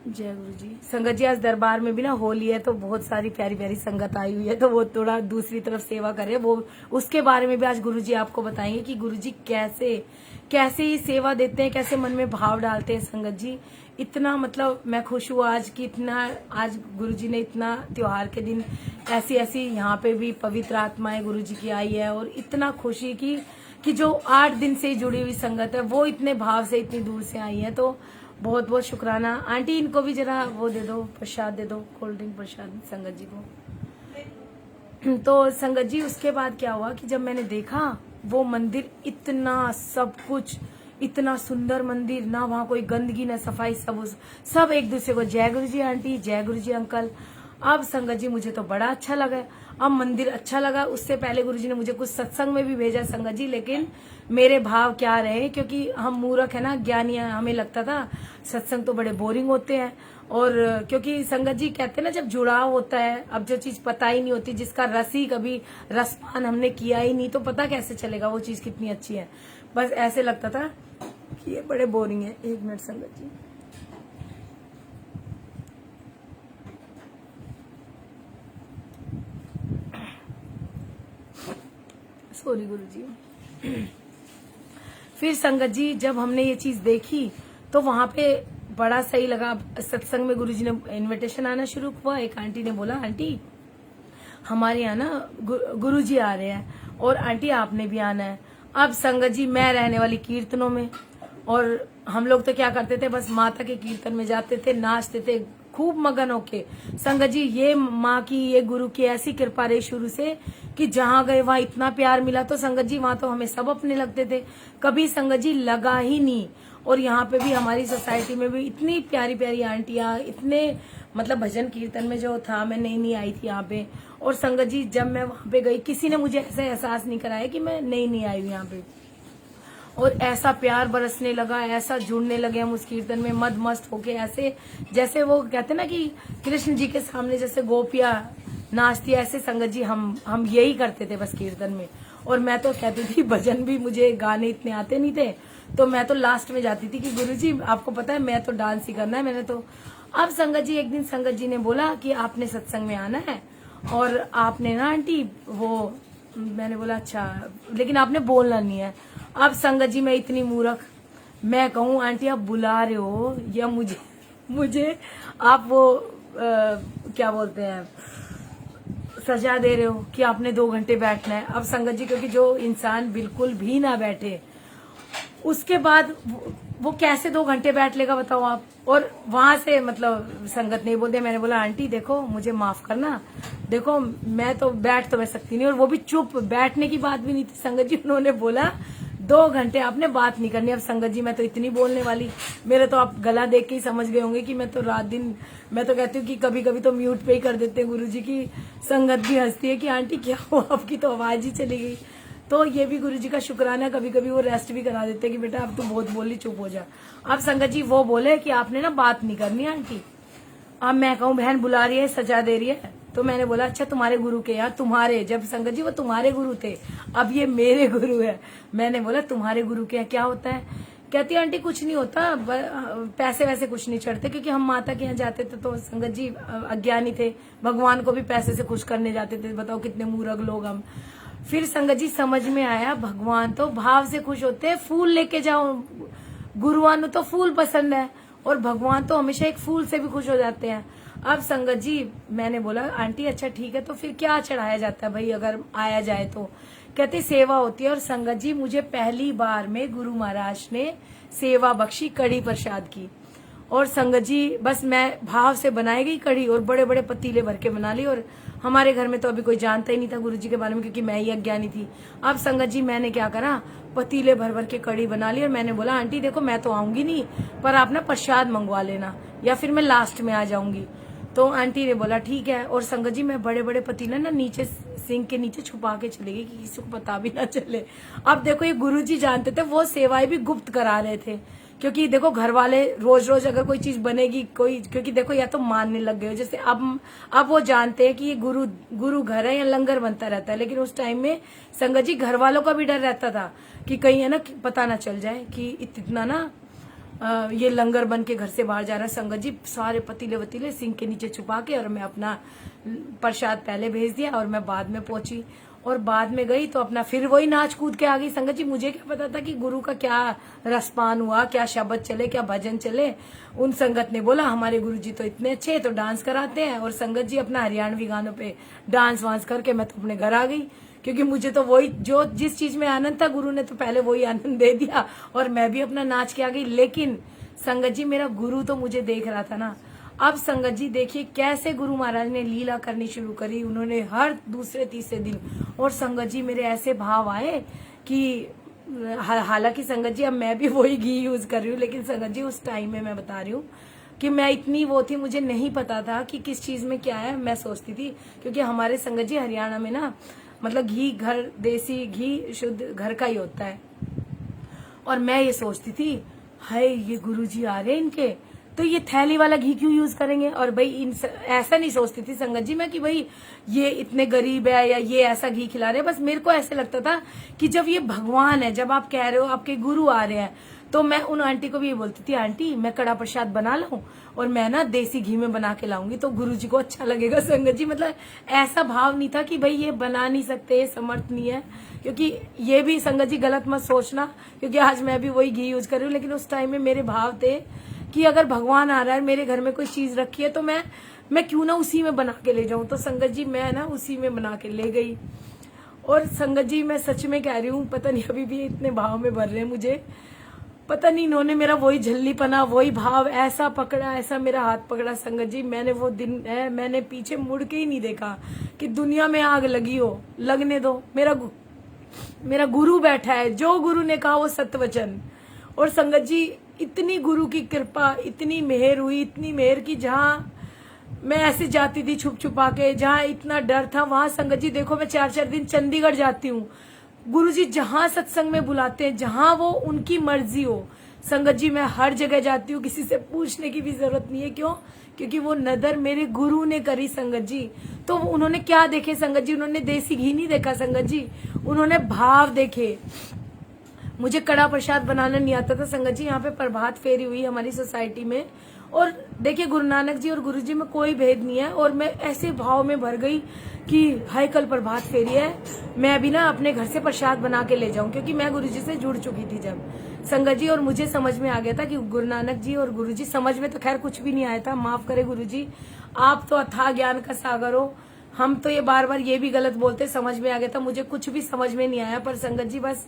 जय गुरु जी। संगत जी आज दरबार में भी ना होली है तो बहुत सारी प्यारी प्यारी संगत आई हुई है, तो वो थोड़ा दूसरी तरफ सेवा करे, वो उसके बारे में भी आज गुरु जी आपको बताएंगे कि गुरु जी कैसे ही सेवा देते हैं, कैसे मन में भाव डालते हैं। संगत जी इतना मतलब मैं खुश हुआ आज कि इतना आज गुरुजी ने इतना त्योहार के दिन ऐसी यहाँ पे भी पवित्र आत्माएं गुरुजी की आई है, और इतना खुशी की कि जो 8 दिन से जुड़ी हुई संगत है वो इतने भाव से इतनी दूर से आई है। तो बहुत बहुत शुक्राना। आंटी इनको भी जरा वो दे दो, प्रसाद दे दो, कोल्ड ड्रिंक प्रसाद संगत जी को। तो संगत जी उसके बाद क्या हुआ कि जब मैंने देखा वो मंदिर इतना सब कुछ, इतना सुंदर मंदिर, ना वहां कोई गंदगी ना सफाई, सब एक दूसरे को जय गुरु जी आंटी, जय गुरु जी अंकल। अब संगत जी मुझे तो बड़ा अच्छा लगा, अब मंदिर अच्छा लगा। उससे पहले गुरु जी ने मुझे कुछ सत्संग में भी भेजा संगत जी, लेकिन मेरे भाव क्या रहे, क्योंकि हम मूर्ख है ना, ज्ञानी, हमें लगता था सत्संग तो बड़े बोरिंग होते हैं। और क्योंकि संगत जी कहते हैं ना जब जुड़ाव होता है, अब जो चीज पता ही नहीं होती, जिसका रस ही कभी रसपान हमने किया ही नहीं, तो पता कैसे चलेगा वो चीज कितनी अच्छी है। बस ऐसे लगता था कि ये बड़े बोरिंग है। 1 मिनट संगत जी। सॉरी गुरु जी। फिर संगत जी जब हमने ये चीज देखी तो वहां पे बड़ा सही लगा। सत्संग में गुरु जी ने इनविटेशन आना शुरू हुआ। एक आंटी ने बोला आंटी हमारे यहाँ ना गुरु जी आ रहे हैं और आंटी आपने भी आना है। अब संगत जी मैं रहने वाली कीर्तनों में, और हम लोग तो क्या करते थे, बस माता के कीर्तन में जाते थे, नाचते थे खूब मगन होके। संगत जी ये माँ की, ये गुरु की ऐसी कृपा रही शुरू से कि जहाँ गए वहाँ इतना प्यार मिला। तो संगत जी वहाँ तो हमें सब अपने लगते थे, कभी संगत जी लगा ही नहीं। और यहाँ पे भी हमारी सोसाइटी में भी इतनी प्यारी प्यारी आंटियां, इतने मतलब भजन कीर्तन में जो था, मैं नई आई थी यहाँ पे। और संगत जी जब मैं वहां पे गई किसी ने मुझे ऐसा एहसास नहीं कराया कि मैं नई आई हूँ यहाँ पे। और ऐसा प्यार बरसने लगा, ऐसा जुड़ने लगे हम उस कीर्तन में मद मस्त होके, ऐसे जैसे वो कहते ना कि कृष्ण जी के सामने जैसे गोपियां नाचती, ऐसे संगत जी हम यही करते थे बस कीर्तन में। और मैं तो कहती थी भजन भी मुझे गाने इतने आते नहीं थे, तो मैं तो लास्ट में जाती थी कि गुरुजी आपको पता है मैं तो डांस ही करना है मैंने तो। अब संगत जी एक दिन संगत जी ने बोला कि आपने सत्संग में आना है और आपने ना आंटी वो, मैंने बोला अच्छा, लेकिन आपने बोलना नहीं है। अब संगत जी मैं इतनी मूर्ख, मैं कहूँ आंटी आप बुला रहे हो या मुझे आप वो क्या बोलते हैं सजा दे रहे हो कि आपने 2 घंटे बैठना है। अब संगत जी, क्योंकि जो इंसान बिल्कुल भी ना बैठे, उसके बाद वो कैसे 2 घंटे बैठ लेगा बताओ आप। और वहां से मतलब संगत नहीं बोलते। मैंने बोला आंटी देखो मुझे माफ करना, देखो मैं तो बैठ तो मैं सकती नहीं। और वो भी चुप, बैठने की बात भी नहीं थी संगत जी। उन्होंने बोला 2 घंटे आपने बात नहीं करनी। अब संगत जी मैं तो इतनी बोलने वाली, मेरे तो आप गला देख के ही समझ गए होंगे कि मैं तो रात दिन, मैं तो कहती हूँ कि कभी कभी तो म्यूट पे ही कर देते हैं गुरुजी की। संगत भी हंसती है कि आंटी क्या हुआ, आपकी तो आवाज ही चली गई। तो ये भी गुरुजी का शुक्राना, कभी कभी वो रेस्ट भी करा देते कि बेटा अब तू बहुत बोली, चुप हो जा। अब संगत जी वो बोले कि आपने ना बात नहीं करनी आंटी। अब मैं कहूँ बहन बुला रही है, सजा दे रही है, तो मैंने बोला अच्छा तुम्हारे गुरु के, यार तुम्हारे, जब संगत जी वो तुम्हारे गुरु थे, अब ये मेरे गुरु है। मैंने बोला तुम्हारे गुरु के क्या होता है? कहती आंटी कुछ नहीं होता, पैसे वैसे कुछ नहीं चढ़ते, क्योंकि हम माता के यहाँ जाते थे तो संगत जी अज्ञानी थे, भगवान को भी पैसे से खुश करने जाते थे। बताओ कितने मूर्ख लोग हम। फिर संगत जी समझ में आया, भगवान तो भाव से खुश होते हैं। फूल लेके जाओ, गुरुआनु तो फूल पसंद है, और भगवान तो हमेशा एक फूल से भी खुश हो जाते हैं। अब संगत जी मैंने बोला आंटी अच्छा ठीक है, तो फिर क्या चढ़ाया जाता है भाई अगर आया जाए तो? कहते सेवा होती है। और संगत जी मुझे पहली बार में गुरु महाराज ने सेवा बख्शी, कड़ी प्रसाद की। और संगत जी बस मैं भाव से बनाई गई कड़ी, और बड़े बड़े पतीले भर के बना ली। और हमारे घर में तो अभी कोई जानता ही नहीं था गुरुजी के बारे में, क्योंकि मैं ही अज्ञानी थी। अब संगत जी मैंने क्या करा, पतीले भर भर के कड़ी बना ली। और मैंने बोला आंटी देखो मैं तो आऊंगी नहीं, पर आप ना प्रसाद मंगवा लेना, या फिर मैं लास्ट में आ जाऊंगी। तो आंटी ने बोला ठीक है। और संगत जी मैं बड़े बड़े पतीले ना नीचे सिंक के नीचे छुपा के चले गई कि किसी को पता भी ना चले। अब देखो ये गुरुजी जानते थे, वो सेवाएं भी गुप्त करा रहे थे, क्योंकि देखो घर वाले रोज रोज अगर कोई चीज बनेगी कोई, क्योंकि देखो या तो मानने लग गए हो, जैसे अब वो जानते हैं कि ये गुरु घर है या लंगर बनता रहता है। लेकिन उस टाइम में संगत जी घर वालों का भी डर रहता था कि कहीं है ना पता ना चल जाए कि इतना ना ये लंगर बन के घर से बाहर जा रहा है। संगत जी सारे पतीले वतीले सिंक के नीचे छुपा के, और मैं अपना प्रसाद पहले भेज दिया और मैं बाद में पहुंची। और बाद में गई तो अपना फिर वही नाच कूद के आ गई। संगत जी मुझे क्या पता था कि गुरु का क्या रसपान हुआ, क्या शब्द चले, क्या भजन चले। उन संगत ने बोला हमारे गुरु जी तो इतने अच्छे, तो डांस कराते हैं। और संगत जी अपना हरियाणवी गानों पे डांस वांस करके मैं तो अपने घर आ गई, क्योंकि मुझे तो वही जो जिस चीज में आनंद था गुरु ने तो पहले वही आनंद दे दिया, और मैं भी अपना नाच के आ गई। लेकिन संगत जी मेरा गुरु तो मुझे देख रहा था ना। अब संगत जी देखिए कैसे गुरु महाराज ने लीला करनी शुरू करी, उन्होंने हर दूसरे तीसरे दिन। और संगत जी मेरे ऐसे भाव आए कि हालांकि संगत जी अब मैं भी वही घी यूज कर रही हूँ, लेकिन संगत जी उस टाइम में मैं बता रही हूँ कि मैं इतनी वो थी, मुझे नहीं पता था कि किस चीज में क्या है। मैं सोचती थी, क्योंकि हमारे संगत जी हरियाणा में ना मतलब घी घर देसी घी शुद्ध घर का ही होता है। और मैं ये सोचती थी हाय ये गुरुजी आ रहे हैं इनके, तो ये थैली वाला घी क्यों यूज करेंगे। और भाई ऐसा नहीं सोचती थी संगत जी मैं कि भाई ये इतने गरीब है या ये ऐसा घी खिला रहे हैं। बस मेरे को ऐसे लगता था कि जब ये भगवान है, जब आप कह रहे हो आपके गुरु आ रहे हैं, तो मैं उन आंटी को भी ये बोलती थी आंटी मैं कड़ा प्रसाद बना लाऊं और मैं ना देसी घी में बना के लाऊंगी तो गुरुजी को अच्छा लगेगा। संगत जी मतलब ऐसा भाव नहीं था कि भाई ये बना नहीं सकते, ये समर्थ नहीं है, क्योंकि ये भी संगत जी गलत मत सोचना, क्योंकि आज मैं भी वही घी यूज कर रही हूँ। लेकिन उस टाइम में मेरे भाव थे कि अगर भगवान आ रहा है मेरे घर में कोई चीज रखी है तो मैं क्यों ना उसी में बना के ले जाऊं। तो संगत जी मैं ना उसी में बना के ले गई। और संगत जी मैं सच में कह रही हूँ, पता नहीं अभी भी इतने भाव में भर रहे हैं मुझे, पता नहीं इन्होंने मेरा वही झल्लीपना वही भाव ऐसा पकड़ा, ऐसा मेरा हाथ पकड़ा। संगत जी मैंने वो दिन है, मैंने पीछे मुड़ के ही नहीं देखा कि दुनिया में आग लगी हो, लगने दो, मेरा गुरु बैठा है, जो गुरु ने कहा वो सत्य वचन। और संगत जी इतनी गुरु की कृपा, इतनी मेहर हुई, इतनी मेहर की जहाँ मैं ऐसे जाती थी छुप छुपा के, जहाँ इतना डर था वहां संगत जी देखो मैं 4-4 दिन चंडीगढ़ जाती हूँ। गुरुजी जहां सत्संग में बुलाते हैं, जहां वो उनकी मर्जी हो, संगत जी मैं हर जगह जाती हूँ, किसी से पूछने की भी जरूरत नहीं है। क्यों? क्योंकि वो नदर मेरे गुरु ने करी संगत जी। तो उन्होंने क्या देखे संगत जी? उन्होंने देसी घी नहीं देखा संगत जी, उन्होंने भाव देखे। मुझे कड़ा प्रसाद बनाना नहीं आता था संगत जी। यहाँ पे प्रभात फेरी हुई हमारी सोसाइटी में, और देखिए गुरु नानक जी और गुरु जी में कोई भेद नहीं है। और मैं ऐसे भाव में भर गई कि हाय कल प्रभात फेरी है, मैं अभी ना अपने घर से प्रसाद बना के ले जाऊं, क्योंकि मैं गुरु जी से जुड़ चुकी थी जब संगत जी। और मुझे समझ में आ गया था कि गुरु नानक जी और गुरु जी, समझ में तो खैर कुछ भी नहीं आया था, माफ करे गुरु जी, आप तो अथाह ज्ञान का सागर हो, हम तो ये बार बार ये भी गलत बोलते, समझ में आ गया था, मुझे कुछ भी समझ में नहीं आया। पर संगत जी बस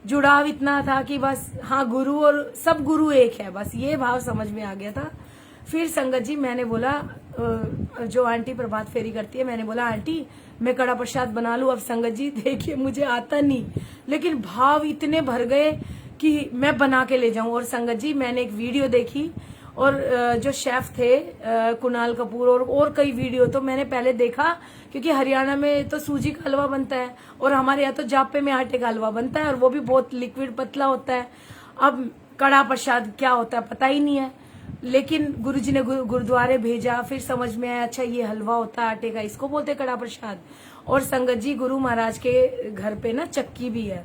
जुड़ाव इतना था कि बस हाँ गुरु और सब गुरु एक है, बस ये भाव समझ में आ गया था। फिर संगत जी मैंने बोला, जो आंटी प्रभात फेरी करती है, मैंने बोला आंटी मैं कड़ा प्रसाद बना लूं। अब संगत जी देखिए मुझे आता नहीं, लेकिन भाव इतने भर गए कि मैं बना के ले जाऊं। और संगत जी मैंने एक वीडियो देखी, और जो शेफ थे कुणाल कपूर, और कई वीडियो तो मैंने पहले देखा, क्योंकि हरियाणा में तो सूजी का हलवा बनता है और हमारे यहाँ तो जापे में आटे का हलवा बनता है, और वो भी बहुत लिक्विड पतला होता है। अब कड़ा प्रसाद क्या होता है पता ही नहीं है, लेकिन गुरुजी ने गुरुद्वारे भेजा, फिर समझ में आया अच्छा ये हलवा होता है आटे का, इसको बोलते कड़ा प्रसाद। और संगत जी गुरु महाराज के घर पे ना चक्की भी है,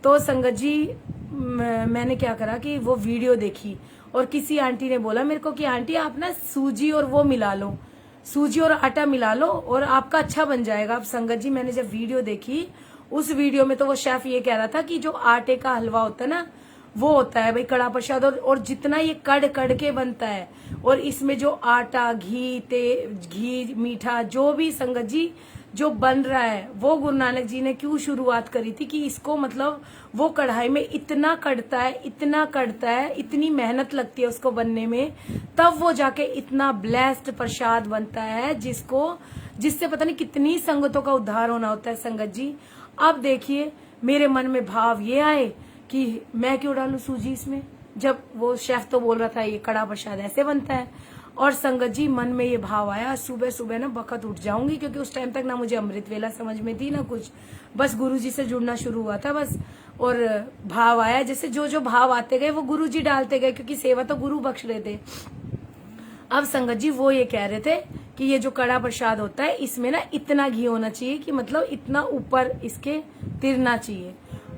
तो संगत जी मैंने क्या करा कि वो वीडियो देखी, और किसी आंटी ने बोला मेरे को कि आंटी आप ना सूजी और वो मिला लो, सूजी और आटा मिला लो और आपका अच्छा बन जाएगा। अब संगत जी मैंने जब वीडियो देखी, उस वीडियो में तो वो शेफ ये कह रहा था कि जो आटे का हलवा होता है ना वो होता है भाई कड़ा प्रसाद, और जितना ये कड़ कड़ के बनता है, और इसमें जो आटा घी मीठा जो भी संगत जी जो बन रहा है, वो गुरु नानक जी ने क्यों शुरुआत करी थी कि इसको मतलब वो कढ़ाई में इतना कड़ता है, इतनी मेहनत लगती है उसको बनने में, तब वो जाके इतना ब्लेस्ड प्रसाद बनता है जिससे पता नहीं कितनी संगतों का उद्धार होना होता है। संगत जी अब देखिए मेरे मन में भाव ये आए कि मैं क्यों डालूं सूजी इसमें, जब वो शेफ तो बोल रहा था ये कड़ा प्रसाद ऐसे बनता है। और संगत जी मन में ये भाव आया, सुबह सुबह ना बखत उठ जाऊंगी, क्योंकि उस टाइम तक ना मुझे अमृत वेला समझ में थी ना कुछ, बस गुरुजी से जुड़ना शुरू हुआ था बस। और भाव आया, जैसे जो जो भाव आते गए वो गुरुजी डालते गए, क्योंकि सेवा तो गुरु बख्श रहे थे। अब संगत जी वो ये कह रहे थे कि ये जो कड़ा प्रसाद होता है इसमें ना इतना घी होना चाहिए कि मतलब इतना ऊपर इसके तिरना चाहिए।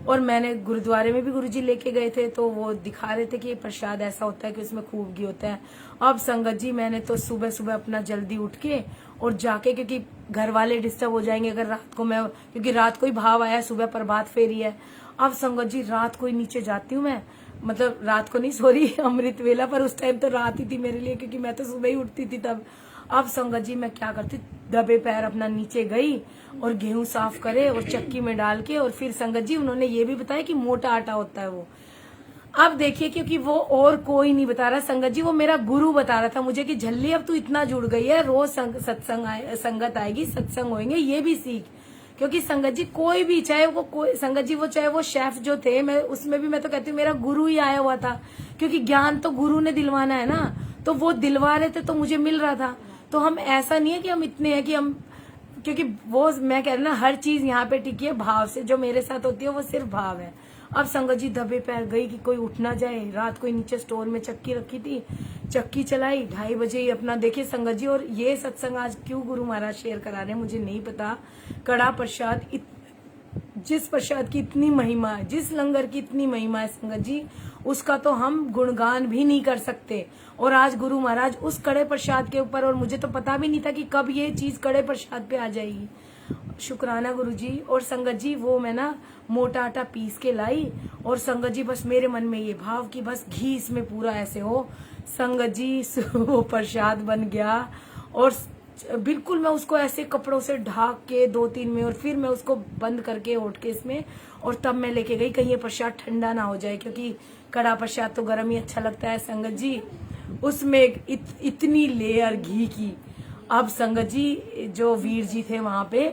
और मैंने गुरुद्वारे में भी गुरुजी लेके गए थे, तो वो दिखा रहे थे कि ये प्रसाद ऐसा होता है कि उसमें खूब घी होता है। अब संगत जी मैंने तो सुबह सुबह अपना जल्दी उठ के और जाके, क्योंकि घर वाले डिस्टर्ब हो जाएंगे अगर रात को मैं, क्योंकि रात को ही भाव आया, सुबह प्रभात फेरी है। अब संगत जी रात को ही नीचे जाती हूँ मैं, मतलब रात को नहीं सॉरी अमृत वेला, पर उस टाइम तो रात ही थी मेरे लिए, क्योंकि मैं तो सुबह ही उठती थी तब। अब संगत जी मैं क्या करती, दबे पैर अपना नीचे गई और गेहूं साफ करे और चक्की में डाल के, और फिर संगत जी उन्होंने ये भी बताया कि मोटा आटा होता है वो। अब देखिए क्योंकि वो और कोई नहीं बता रहा, संगत जी वो मेरा गुरु बता रहा था मुझे कि झल्ली अब तू इतना जुड़ गई है, रोज संगत आएगी, सत्संग होंगे, ये भी सीख। क्योंकि संगत जी कोई भी, चाहे वो कोई संगत जी, वो चाहे वो शेफ जो थे, मैं उसमें भी मैं तो कहती हूँ मेरा गुरु ही आया हुआ था, क्योंकि ज्ञान तो गुरु ने दिलवाना है ना, तो वो दिलवा रहे थे तो मुझे मिल रहा था। तो हम ऐसा नहीं है कि हम इतने हैं कि हम, क्योंकि वो मैं कह रही ना हर चीज यहाँ पे टिकी है भाव से, जो मेरे साथ होती है वो सिर्फ भाव है। अब संगत जी दबे पैर गई कि कोई उठ ना जाए, रात को नीचे स्टोर में चक्की रखी थी, चक्की चलाई, 2:30 बजे ही अपना देखिए संगत जी। और ये सत्संग आज क्यों गुरु महाराज शेयर करा रहे हैं मुझे नहीं पता। कड़ा प्रसाद, जिस प्रसाद की इतनी महिमा है, जिस लंगर की इतनी महिमा है संगत जी, उसका तो हम गुणगान भी नहीं कर सकते। और आज गुरु महाराज उस कड़े प्रसाद के ऊपर, और मुझे तो पता भी नहीं था कि कब ये चीज कड़े प्रसाद पे आ जाएगी। शुक्राना गुरु जी। और संगत जी वो मैं ना मोटा आटा पीस के लाई, और संगत जी बस मेरे मन में ये भाव कि बस घी इसमें पूरा ऐसे हो। संगत जी वो प्रसाद बन गया, और बिल्कुल मैं उसको ऐसे कपड़ों से ढाक के 2-3 में, और फिर मैं उसको बंद करके ओट के इसमें, और तब मैं लेके गई कहीं ये प्रसाद ठंडा ना हो जाए, क्योंकि कड़ा प्रसाद तो गर्म ही अच्छा लगता है। संगत जी उसमें इतनी लेयर घी की। अब संगत जी जो वीर जी थे वहां पे,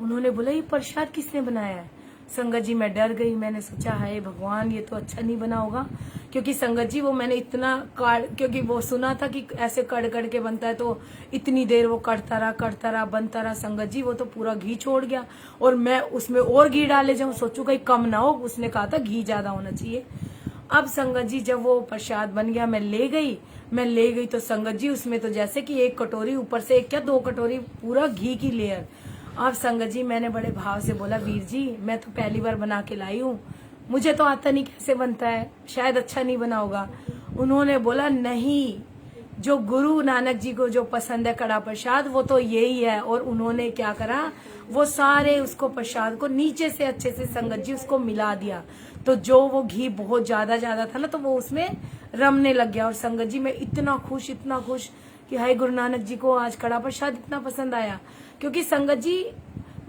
उन्होंने बोला ये प्रसाद किसने बनाया है। संगत जी मैं डर गई, मैंने सोचा हाय भगवान ये तो अच्छा नहीं बना होगा, क्योंकि संगत जी वो मैंने इतना क्योंकि वो सुना था कि ऐसे कड़ कड़ के बनता है, तो इतनी देर वो कड़ता रहा बनता रहा। संगत जी वो तो पूरा घी छोड़ गया, और मैं उसमें और घी डाले जाऊं, सोचू कहीं कम ना हो, उसने कहा था घी ज्यादा होना चाहिए। अब संगत जी जब वो प्रसाद बन गया, मैं ले गई तो संगत जी उसमें तो जैसे कि 1 कटोरी ऊपर से 1 क्या 2 कटोरी पूरा घी की लेयर। अब संगत जी मैंने बड़े भाव से बोला वीर जी मैं तो पहली बार बना के लाई हूँ, मुझे तो आता नहीं कैसे बनता है, शायद अच्छा नहीं बना होगा। उन्होंने बोला नहीं, जो गुरु नानक जी को जो पसंद है कड़ा प्रसाद वो तो यही है। और उन्होंने क्या करा, वो सारे उसको प्रसाद को नीचे से अच्छे से संगत जी उसको मिला दिया, तो जो वो घी बहुत ज्यादा था ना, तो वो उसमें रमने लग गया। और संगत जी मैं इतना खुश कि हाय गुरु नानक जी को आज कड़ा प्रसाद इतना पसंद आया, क्योंकि संगत जी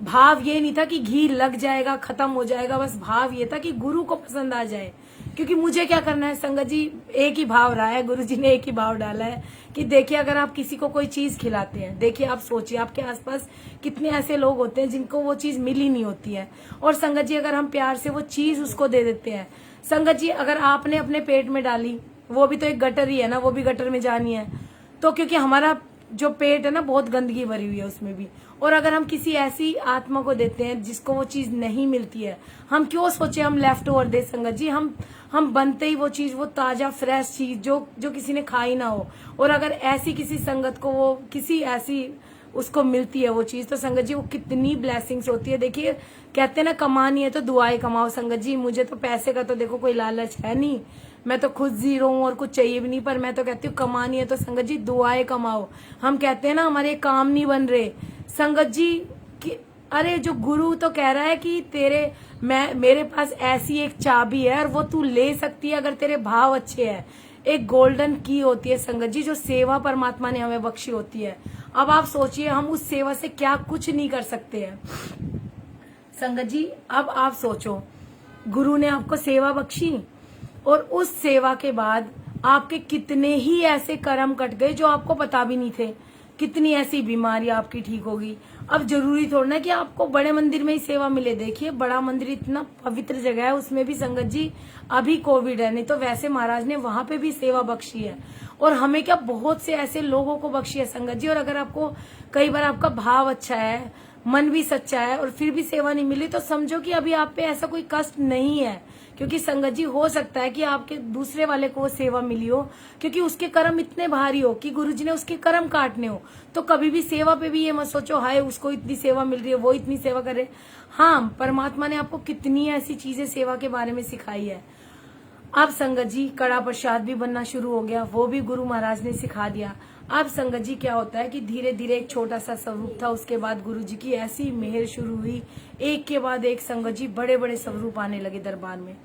भाव ये नहीं था कि घी लग जाएगा खत्म हो जाएगा, बस भाव ये था कि गुरु को पसंद आ जाए। क्योंकि मुझे क्या करना है संगत जी, एक ही भाव रहा है, गुरु जी ने एक ही भाव डाला है कि देखिए अगर आप किसी को कोई चीज खिलाते हैं, देखिए आप सोचिए आपके आसपास कितने ऐसे लोग होते हैं जिनको वो चीज मिली नहीं होती है, और संगत जी अगर हम प्यार से वो चीज उसको दे देते हैं, संगत जी अगर आपने अपने पेट में डाली, वो भी तो एक गटर ही है ना, वो भी गटर में जानी है, तो क्योंकि हमारा जो पेट है ना बहुत गंदगी भरी हुई है उसमें भी, और अगर हम किसी ऐसी आत्मा को देते हैं जिसको वो चीज नहीं मिलती है, हम क्यों सोचे हम लेफ्ट ओवर दे संगत जी, हम बनते ही वो चीज, वो ताजा फ्रेश चीज जो किसी ने खाई ना हो, और अगर ऐसी किसी संगत को वो किसी ऐसी उसको मिलती है वो चीज, तो संगत जी वो कितनी ब्लेसिंग्स होती है। देखिए कहते हैं ना कमानी है तो दुआएं कमाओ संगत जी, मुझे तो पैसे का तो देखो कोई लालच है नहीं, मैं तो खुद जीरो हूँ और कुछ चाहिए भी नहीं, पर मैं तो कहती हूँ कमानी है तो संगत जी दुआएं कमाओ। हम कहते हैं ना हमारे काम नहीं बन रहे संगत जी कि अरे जो गुरु तो कह रहा है कि मेरे पास ऐसी एक चाबी है और वो तू ले सकती है अगर तेरे भाव अच्छे हैं। एक गोल्डन की होती है संगत जी, जो सेवा परमात्मा ने हमें बख्शी होती है। अब आप सोचिए हम उस सेवा से क्या कुछ नहीं कर सकते हैं संगत जी। अब आप सोचो गुरु ने आपको सेवा बख्शी और उस सेवा के बाद आपके कितने ही ऐसे कर्म कट गए जो आपको पता भी नहीं थे, कितनी ऐसी बीमारी आपकी ठीक होगी। अब जरूरी थोड़ा ना कि आपको बड़े मंदिर में ही सेवा मिले, देखिए बड़ा मंदिर इतना पवित्र जगह है, उसमें भी संगत जी अभी कोविड है, नहीं तो वैसे महाराज ने वहां पे भी सेवा बख्शी है, और हमें क्या बहुत से ऐसे लोगों को बख्शी है संगत जी। और अगर आपको कई बार आपका भाव अच्छा है, मन भी सच्चा है और फिर भी सेवा नहीं मिली, तो समझो कि अभी आप पे ऐसा कोई कष्ट नहीं है, क्योंकि संगत जी हो सकता है कि आपके दूसरे वाले को वो सेवा मिली हो, क्योंकि उसके कर्म इतने भारी हो कि गुरुजी ने उसके कर्म काटने हो। तो कभी भी सेवा पे भी ये मत सोचो हाय उसको इतनी सेवा मिल रही है, वो इतनी सेवा करे। हाँ, परमात्मा ने आपको कितनी ऐसी चीजें सेवा के बारे में सिखाई है। अब संगत जी कड़ा प्रसाद भी बनना शुरू हो गया, वो भी गुरु महाराज ने सिखा दिया। अब संगत जी क्या होता है कि धीरे धीरे एक छोटा सा स्वरूप था, उसके बाद गुरु जी की ऐसी मेहर शुरू हुई, एक के बाद एक संगत जी बड़े बड़े स्वरूप आने लगे दरबार में।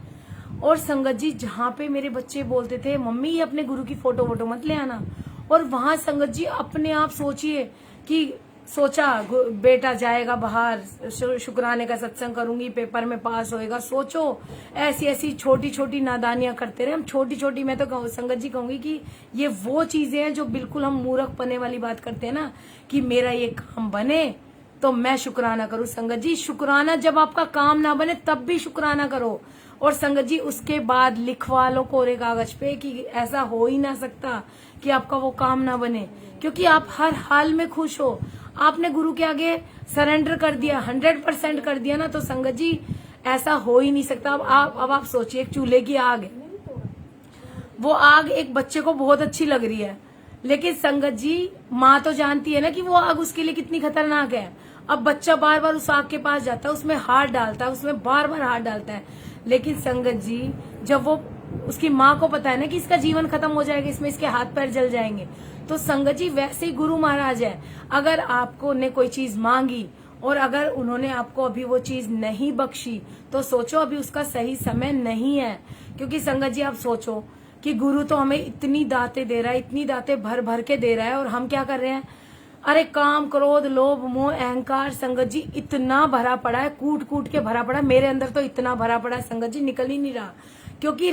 और संगत जी जहाँ पे मेरे बच्चे बोलते थे मम्मी ये अपने गुरु की फोटो वोटो मत ले आना, और वहां संगत जी अपने आप सोचिए कि सोचा बेटा जाएगा बाहर, शुक्राने का सत्संग करूंगी, पेपर में पास होएगा, सोचो ऐसी ऐसी छोटी छोटी नादानियां करते रहे हम, छोटी छोटी। मैं तो संगत जी कहूंगी कि ये वो चीजें हैं जो बिल्कुल हम मूर्ख पने वाली बात करते हैं ना, कि मेरा ये काम बने तो मैं शुक्राना करूं। संगत जी शुक्राना जब आपका काम ना बने तब भी शुक्राना करो, और संगत जी उसके बाद लिखवा लो कोरे कागज पे कि ऐसा हो ही ना सकता कि आपका वो काम ना बने, क्योंकि आप हर हाल में खुश हो, आपने गुरु के आगे सरेंडर कर दिया, 100% कर दिया ना, तो संगत जी ऐसा हो ही नहीं सकता। अब आप सोचिए एक चूल्हे की आग है, वो आग एक बच्चे को बहुत अच्छी लग रही है, लेकिन संगत जी माँ तो जानती है ना कि वो आग उसके लिए कितनी खतरनाक है। अब बच्चा बार बार उस आग के पास जाता है, उसमें हाथ डालता है, उसमें बार बार हाथ डालता है, लेकिन संगत जी जब वो उसकी माँ को पता है ना कि इसका जीवन खत्म हो जाएगा, इसमें इसके हाथ पैर जल जाएंगे, तो संगत जी वैसे ही गुरु महाराज है। अगर आपको ने कोई चीज मांगी और अगर उन्होंने आपको अभी वो चीज नहीं बख्शी, तो सोचो अभी उसका सही समय नहीं है। क्योंकि संगत जी आप सोचो कि गुरु तो हमें इतनी दातें दे रहा है, इतनी दातें भर भर के दे रहा है, और हम क्या कर रहे हैं, अरे काम क्रोध लोभ मोह अहंकार संगत जी इतना भरा पड़ा है, कूट कूट के भरा पड़ा है। मेरे अंदर तो इतना भरा पड़ा है संगत जी, निकल ही नहीं रहा। क्योंकि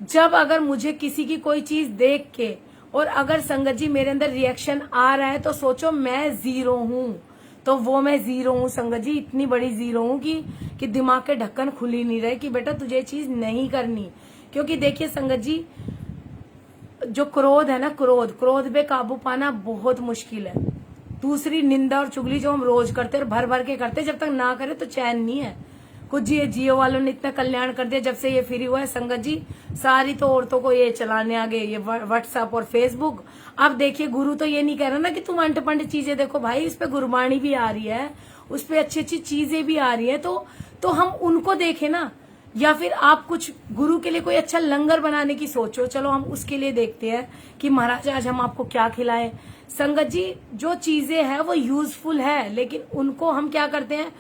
जब अगर मुझे किसी की कोई चीज देख के और अगर संगत जी मेरे अंदर रिएक्शन आ रहा है, तो सोचो मैं जीरो हूं, तो वो मैं जीरो हूं संगत जी, इतनी बड़ी जीरो हूं कि दिमाग के ढक्कन खुल ही नहीं रहे कि बेटा तुझे चीज नहीं करनी। क्योंकि देखिए संगत जी जो क्रोध है ना, क्रोध पे काबू पाना बहुत मुश्किल है। दूसरी निंदा और चुगली जो हम रोज करते और भर भर के करते, जब तक ना करे तो चैन नहीं है। कुछ जियो वालों ने इतना कल्याण कर दिया जब से ये फ्री हुआ है संगत जी, सारी तो औरतों को ये चलाने आ गए, ये व्हाट्सएप और फेसबुक। अब देखिए गुरु तो ये नहीं कह रहा ना कि तुम अंट पंट चीजें देखो, भाई उस पे गुरबाणी भी आ रही है, उस पे अच्छी अच्छी चीजें भी आ रही है, तो हम उनको देखें ना। या फिर आप कुछ गुरु के लिए कोई अच्छा लंगर बनाने की सोचो, चलो हम उसके लिए देखते हैं कि महाराज आज हम आपको क्या खिलाएं। संगत जी जो चीजें हैं वो यूजफुल है, लेकिन उनको हम क्या करते हैं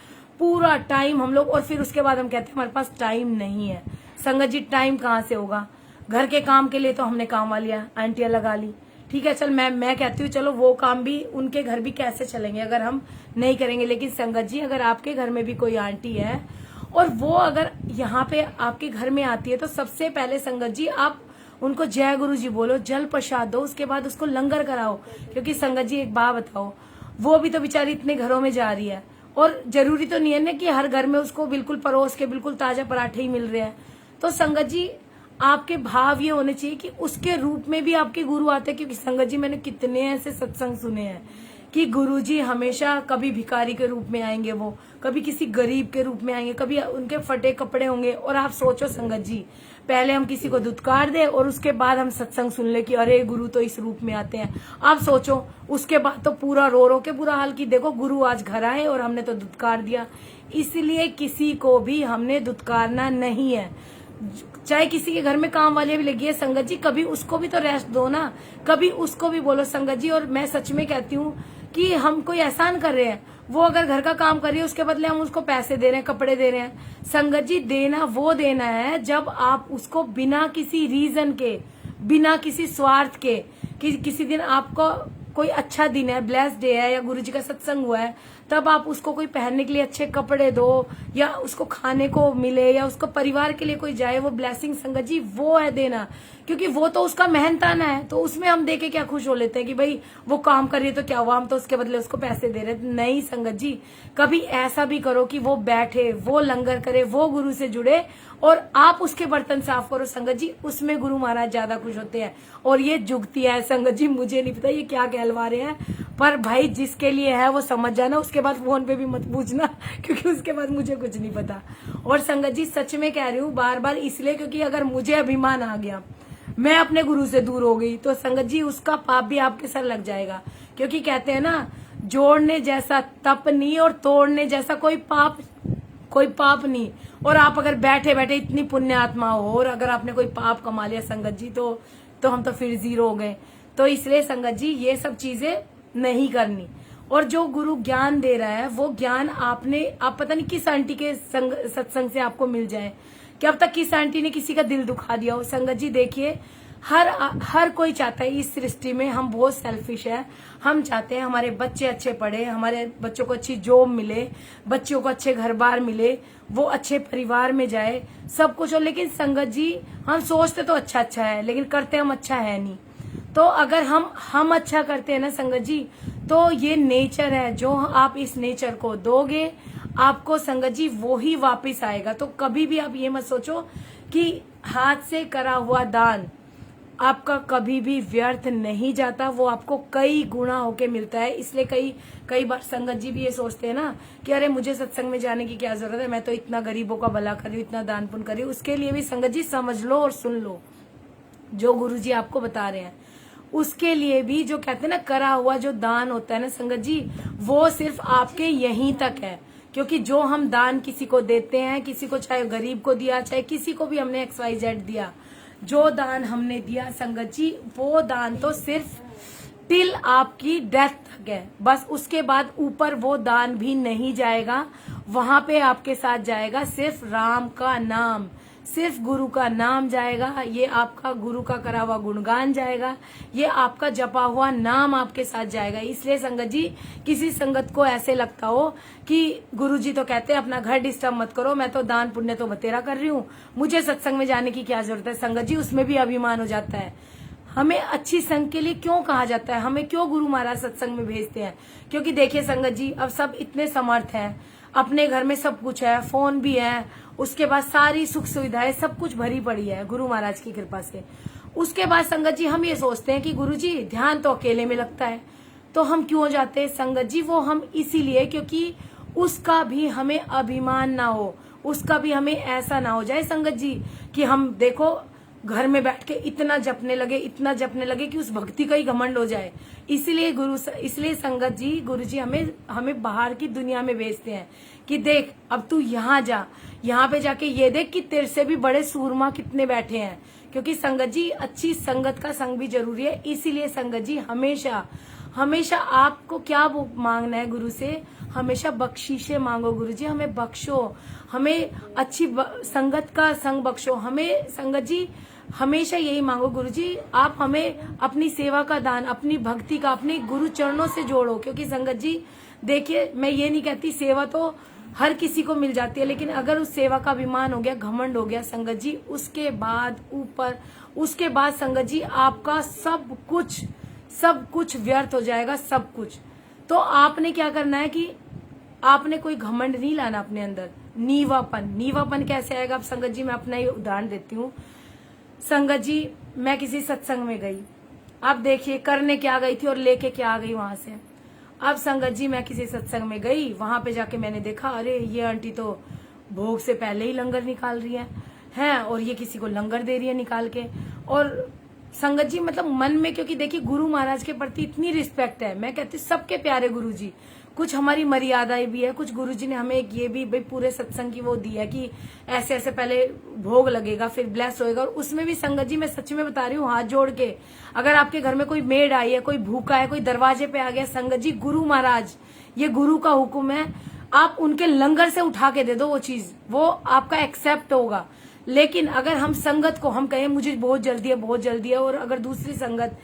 पूरा टाइम हम लोग, और फिर उसके बाद हम कहते हैं हमारे पास टाइम नहीं है। संगत जी टाइम कहाँ से होगा, घर के काम के लिए तो हमने काम वालियां आंटियां लगा ली, ठीक है चल मैं कहती हूँ चलो वो काम भी उनके घर भी कैसे चलेंगे अगर हम नहीं करेंगे। लेकिन संगत जी अगर आपके घर में भी कोई आंटी है और वो अगर यहाँ पे आपके घर में आती है तो सबसे पहले संगत जी आप उनको जय गुरु जी बोलो, जल प्रसाद दो, उसके बाद उसको लंगर कराओ। क्योंकि संगत जी एक बात बताओ, वो भी तो बेचारी इतने घरों में जा रही है और जरूरी तो नहीं है ना कि हर घर में उसको बिल्कुल परोस के बिल्कुल ताजा पराठे ही मिल रहे हैं। तो संगत जी आपके भाव ये होने चाहिए कि उसके रूप में भी आपके गुरु आते हैं। क्योंकि संगत जी मैंने कितने ऐसे सत्संग सुने हैं कि गुरु जी हमेशा कभी भिखारी के रूप में आएंगे, वो कभी किसी गरीब के रूप में आएंगे, कभी उनके फटे कपड़े होंगे। और आप सोचो संगत जी, पहले हम किसी को दुत्कार दे और उसके बाद हम सत्संग सुन ले कि अरे गुरु तो इस रूप में आते हैं। आप सोचो उसके बाद तो पूरा रो रो के बुरा हाल की देखो गुरु आज घर आए और हमने तो दुत्कार दिया। इसलिए किसी को भी हमने दुत्कारना नहीं है। चाहे किसी के घर में काम वाले भी लगी है संगत जी, कभी उसको भी तो रेस्ट दो ना, कभी उसको भी बोलो संगत जी। और मैं सच में कहती हूँ कि हम कोई एहसान कर रहे हैं, वो अगर घर का काम कर रही है उसके बदले हम उसको पैसे दे रहे हैं, कपड़े दे रहे हैं। संगत जी देना वो देना है जब आप उसको बिना किसी रीजन के, बिना किसी स्वार्थ के, कि किसी दिन आपको कोई अच्छा दिन है, ब्लेस डे है या गुरु जी का सत्संग हुआ है, तब आप उसको कोई पहनने के लिए अच्छे कपड़े दो या उसको खाने को मिले या उसको परिवार के लिए कोई जाए, वो ब्लेसिंग संगत जी वो है देना। क्योंकि वो तो उसका मेहनताना है, तो उसमें हम देके क्या खुश हो लेते हैं कि भाई वो काम कर रही है तो क्या हुआ, हम तो उसके बदले उसको पैसे दे रहे हैं। नहीं संगत जी, कभी ऐसा भी करो कि वो बैठे, वो लंगर करे, वो गुरु से जुड़े और आप उसके बर्तन साफ करो संगत जी, उसमें गुरु महाराज ज्यादा खुश होते हैं। और ये जुगतियां है संगत जी, मुझे नहीं पता ये क्या कहलवा रहे हैं, पर भाई जिसके लिए है वो समझ जाना, उसके बाद फोन पे भी मत पूछना क्योंकि उसके बाद मुझे कुछ नहीं पता। और संगत जी सच में कह रही हूँ बार बार इसलिए क्योंकि अगर मुझे अभिमान आ गया, मैं अपने गुरु से दूर हो गई, तो संगत जी उसका पाप भी आपके सर लग जाएगा। क्योंकि कहते हैं ना, जोड़ने जैसा तप नहीं और तोड़ने जैसा कोई पाप नहीं। और आप अगर बैठे बैठे इतनी पुण्य आत्मा हो और अगर आपने कोई पाप कमा लिया संगत जी, तो हम तो फिर जीरो हो गए। तो इसलिए संगत जी ये सब चीजें नहीं करनी। और जो गुरु ज्ञान दे रहा है वो ज्ञान आप पता नहीं किस आंटी के सत्संग से आपको मिल जाए, कि अब तक किस आंटी ने किसी का दिल दुखा दिया हो। संगत जी देखिए, हर कोई चाहता है, इस सृष्टि में हम बहुत सेल्फिश है, हम चाहते हैं हमारे बच्चे अच्छे पढ़े, हमारे बच्चों को अच्छी जॉब मिले, बच्चों को अच्छे घर बार मिले, वो अच्छे परिवार में जाए, सब कुछ हो। लेकिन संगत जी हम सोचते तो अच्छा है लेकिन करते हम अच्छा है नहीं। तो अगर हम अच्छा करते हैं ना संगत जी, तो ये नेचर है, जो आप इस नेचर को दोगे आपको संगत जी वो ही वापिस आएगा। तो कभी भी आप ये मत सोचो कि हाथ से करा हुआ दान आपका कभी भी व्यर्थ नहीं जाता, वो आपको कई गुना होके मिलता है। इसलिए कई बार संगत जी भी ये सोचते हैं ना कि अरे मुझे सत्संग में जाने की क्या जरूरत है, मैं तो इतना गरीबों का भला कर रही हूँ, इतना दान पुण्य कर रही हूँ। उसके लिए भी संगत जी समझ लो और सुन लो, जो गुरु जी आपको बता रहे हैं उसके लिए भी जो कहते हैं ना करा हुआ जो दान होता है ना संगत जी, वो सिर्फ आपके यहीं तक है। क्योंकि जो हम दान किसी को देते हैं, किसी को चाहे गरीब को दिया, चाहे किसी को भी हमने XYZ दिया, जो दान हमने दिया संगत जी, वो दान तो सिर्फ टिल आपकी डेथ तक है, बस। उसके बाद ऊपर वो दान भी नहीं जाएगा, वहां पे आपके साथ जाएगा सिर्फ राम का नाम, सिर्फ गुरु का नाम जाएगा, ये आपका गुरु का करा हुआ गुणगान जाएगा, ये आपका जपा हुआ नाम आपके साथ जाएगा। इसलिए संगत जी किसी संगत को ऐसे लगता हो कि गुरु जी तो कहते हैं अपना घर डिस्टर्ब मत करो, मैं तो दान पुण्य तो बतेरा कर रही हूँ, मुझे सत्संग में जाने की क्या जरूरत है। संगत जी उसमें भी अभिमान हो जाता है। हमें अच्छी संग के लिए क्यों कहा जाता है, हमें क्यों गुरु महाराज सत्संग में भेजते हैं? क्योंकि देखिए संगत जी अब सब इतने समर्थ हैं, अपने घर में सब कुछ है, फोन भी है, उसके बाद सारी सुख सुविधाएं सब कुछ भरी पड़ी है गुरु महाराज की कृपा से। उसके बाद संगत जी हम ये सोचते हैं कि गुरु जी ध्यान तो अकेले में लगता है, तो हम क्यों जाते हैं संगत जी? वो हम इसीलिए क्योंकि उसका भी हमें अभिमान ना हो, उसका भी हमें ऐसा ना हो जाए संगत जी कि हम देखो घर में बैठ के इतना जपने लगे कि उस भक्ति का ही घमंड हो जाए। इसलिए संगत जी गुरु जी हमें बाहर की दुनिया में भेजते हैं कि देख अब तू यहाँ जा, यहाँ पे जाके ये देख कि तेरे से भी बड़े सूरमा कितने बैठे हैं। क्योंकि संगत जी अच्छी संगत का संग भी जरूरी है। इसीलिए संगत जी हमेशा आपको क्या वो मांगना है गुरु से, हमेशा बख्शीशे मांगो। गुरु जी हमें बख्शो, हमें अच्छी संगत का संग बख्शो, हमें संगत जी हमेशा यही मांगो गुरुजी, आप हमें अपनी सेवा का दान, अपनी भक्ति का, अपने गुरु चरणों से जोड़ो। क्योंकि संगत जी देखिए, मैं ये नहीं कहती सेवा तो हर किसी को मिल जाती है, लेकिन अगर उस सेवा का अभिमान हो गया, घमंड हो गया संगत जी, उसके बाद संगत जी आपका सब कुछ व्यर्थ हो जाएगा, सब कुछ। तो आपने क्या करना है कि आपने कोई घमंड नहीं लाना अपने अंदर। नीवापन कैसे आएगा? अब संगत जी मैं अपना ही उदाहरण देती हूँ। संगत जी मैं किसी सत्संग में गई, अब देखिए करने क्या गई थी और लेके क्या आ गई वहां से। अब संगत जी मैं किसी सत्संग में गई, वहां पे जाके मैंने देखा, अरे ये आंटी तो भोग से पहले ही लंगर निकाल रही है और ये किसी को लंगर दे रही है निकाल के। और संगत जी मतलब मन में, क्योंकि देखिए गुरु महाराज के प्रति इतनी रिस्पेक्ट है, मैं कहती हूँ सबके प्यारे गुरु जी, कुछ हमारी मर्यादाएं भी है, कुछ गुरु जी ने हमें एक ये भी भाई पूरे सत्संग की वो दी है कि ऐसे ऐसे पहले भोग लगेगा फिर ब्लेस होएगा। और उसमें भी संगत जी मैं सच में बता रही हूँ, हाथ जोड़ के, अगर आपके घर में कोई मेड आई है, कोई भूखा है, कोई दरवाजे पे आ गया, संगत जी गुरु महाराज, ये गुरु का हुक्म है, आप उनके लंगर से उठा के दे दो वो चीज, वो आपका एक्सेप्ट होगा। लेकिन अगर हम संगत को हम कहें मुझे बहुत जल्दी है, और अगर दूसरी संगत,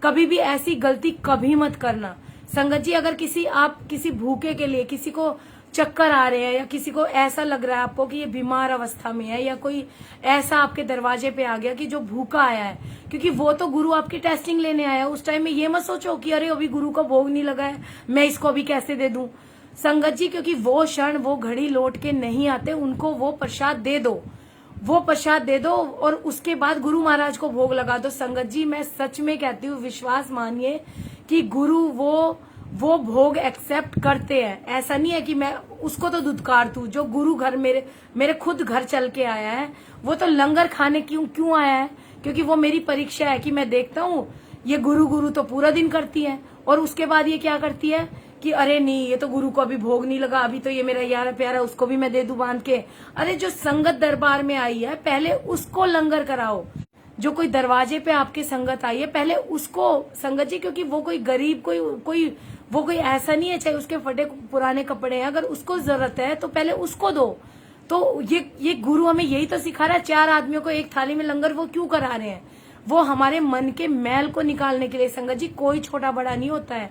कभी भी ऐसी गलती कभी मत करना संगत जी। अगर आप किसी भूखे के लिए, किसी को चक्कर आ रहे हैं या किसी को ऐसा लग रहा है आपको कि ये बीमार अवस्था में है, या कोई ऐसा आपके दरवाजे पे आ गया कि जो भूखा आया है, क्योंकि वो तो गुरु आपकी टेस्टिंग लेने आया है, उस टाइम में ये मत सोचो कि अरे अभी गुरु का भोग नहीं लगा है, मैं इसको अभी कैसे दे दूं संगत जी, क्योंकि वो क्षण वो घड़ी लौट के नहीं आते, उनको वो प्रसाद दे दो और उसके बाद गुरु महाराज को भोग लगा दो। संगत जी मैं सच में कहती हूँ, विश्वास मानिए कि गुरु वो भोग एक्सेप्ट करते हैं। ऐसा नहीं है कि मैं उसको तो दुत्कार दूं, जो गुरु घर मेरे खुद घर चल के आया है, वो तो लंगर खाने क्यों आया है, क्योंकि वो मेरी परीक्षा है कि मैं देखता हूँ ये गुरु तो पूरा दिन करती है, और उसके बाद ये क्या करती है कि अरे नहीं ये तो गुरु को अभी भोग नहीं लगा, अभी तो ये मेरा यार प्यारा उसको भी मैं दे दूं बांध के। अरे जो संगत दरबार में आई है पहले उसको लंगर कराओ, जो कोई दरवाजे पे आपके संगत आई है पहले उसको संगत जी, क्योंकि वो कोई गरीब कोई ऐसा नहीं है, चाहे उसके फटे पुराने कपड़े हैं, अगर उसको जरूरत है तो पहले उसको दो। तो ये गुरु हमें यही तो सिखा रहा है, 4 आदमियों को एक थाली में लंगर वो क्यों करा रहे हैं? वो हमारे मन के मैल को निकालने के लिए संगत जी। कोई छोटा बड़ा नहीं होता है,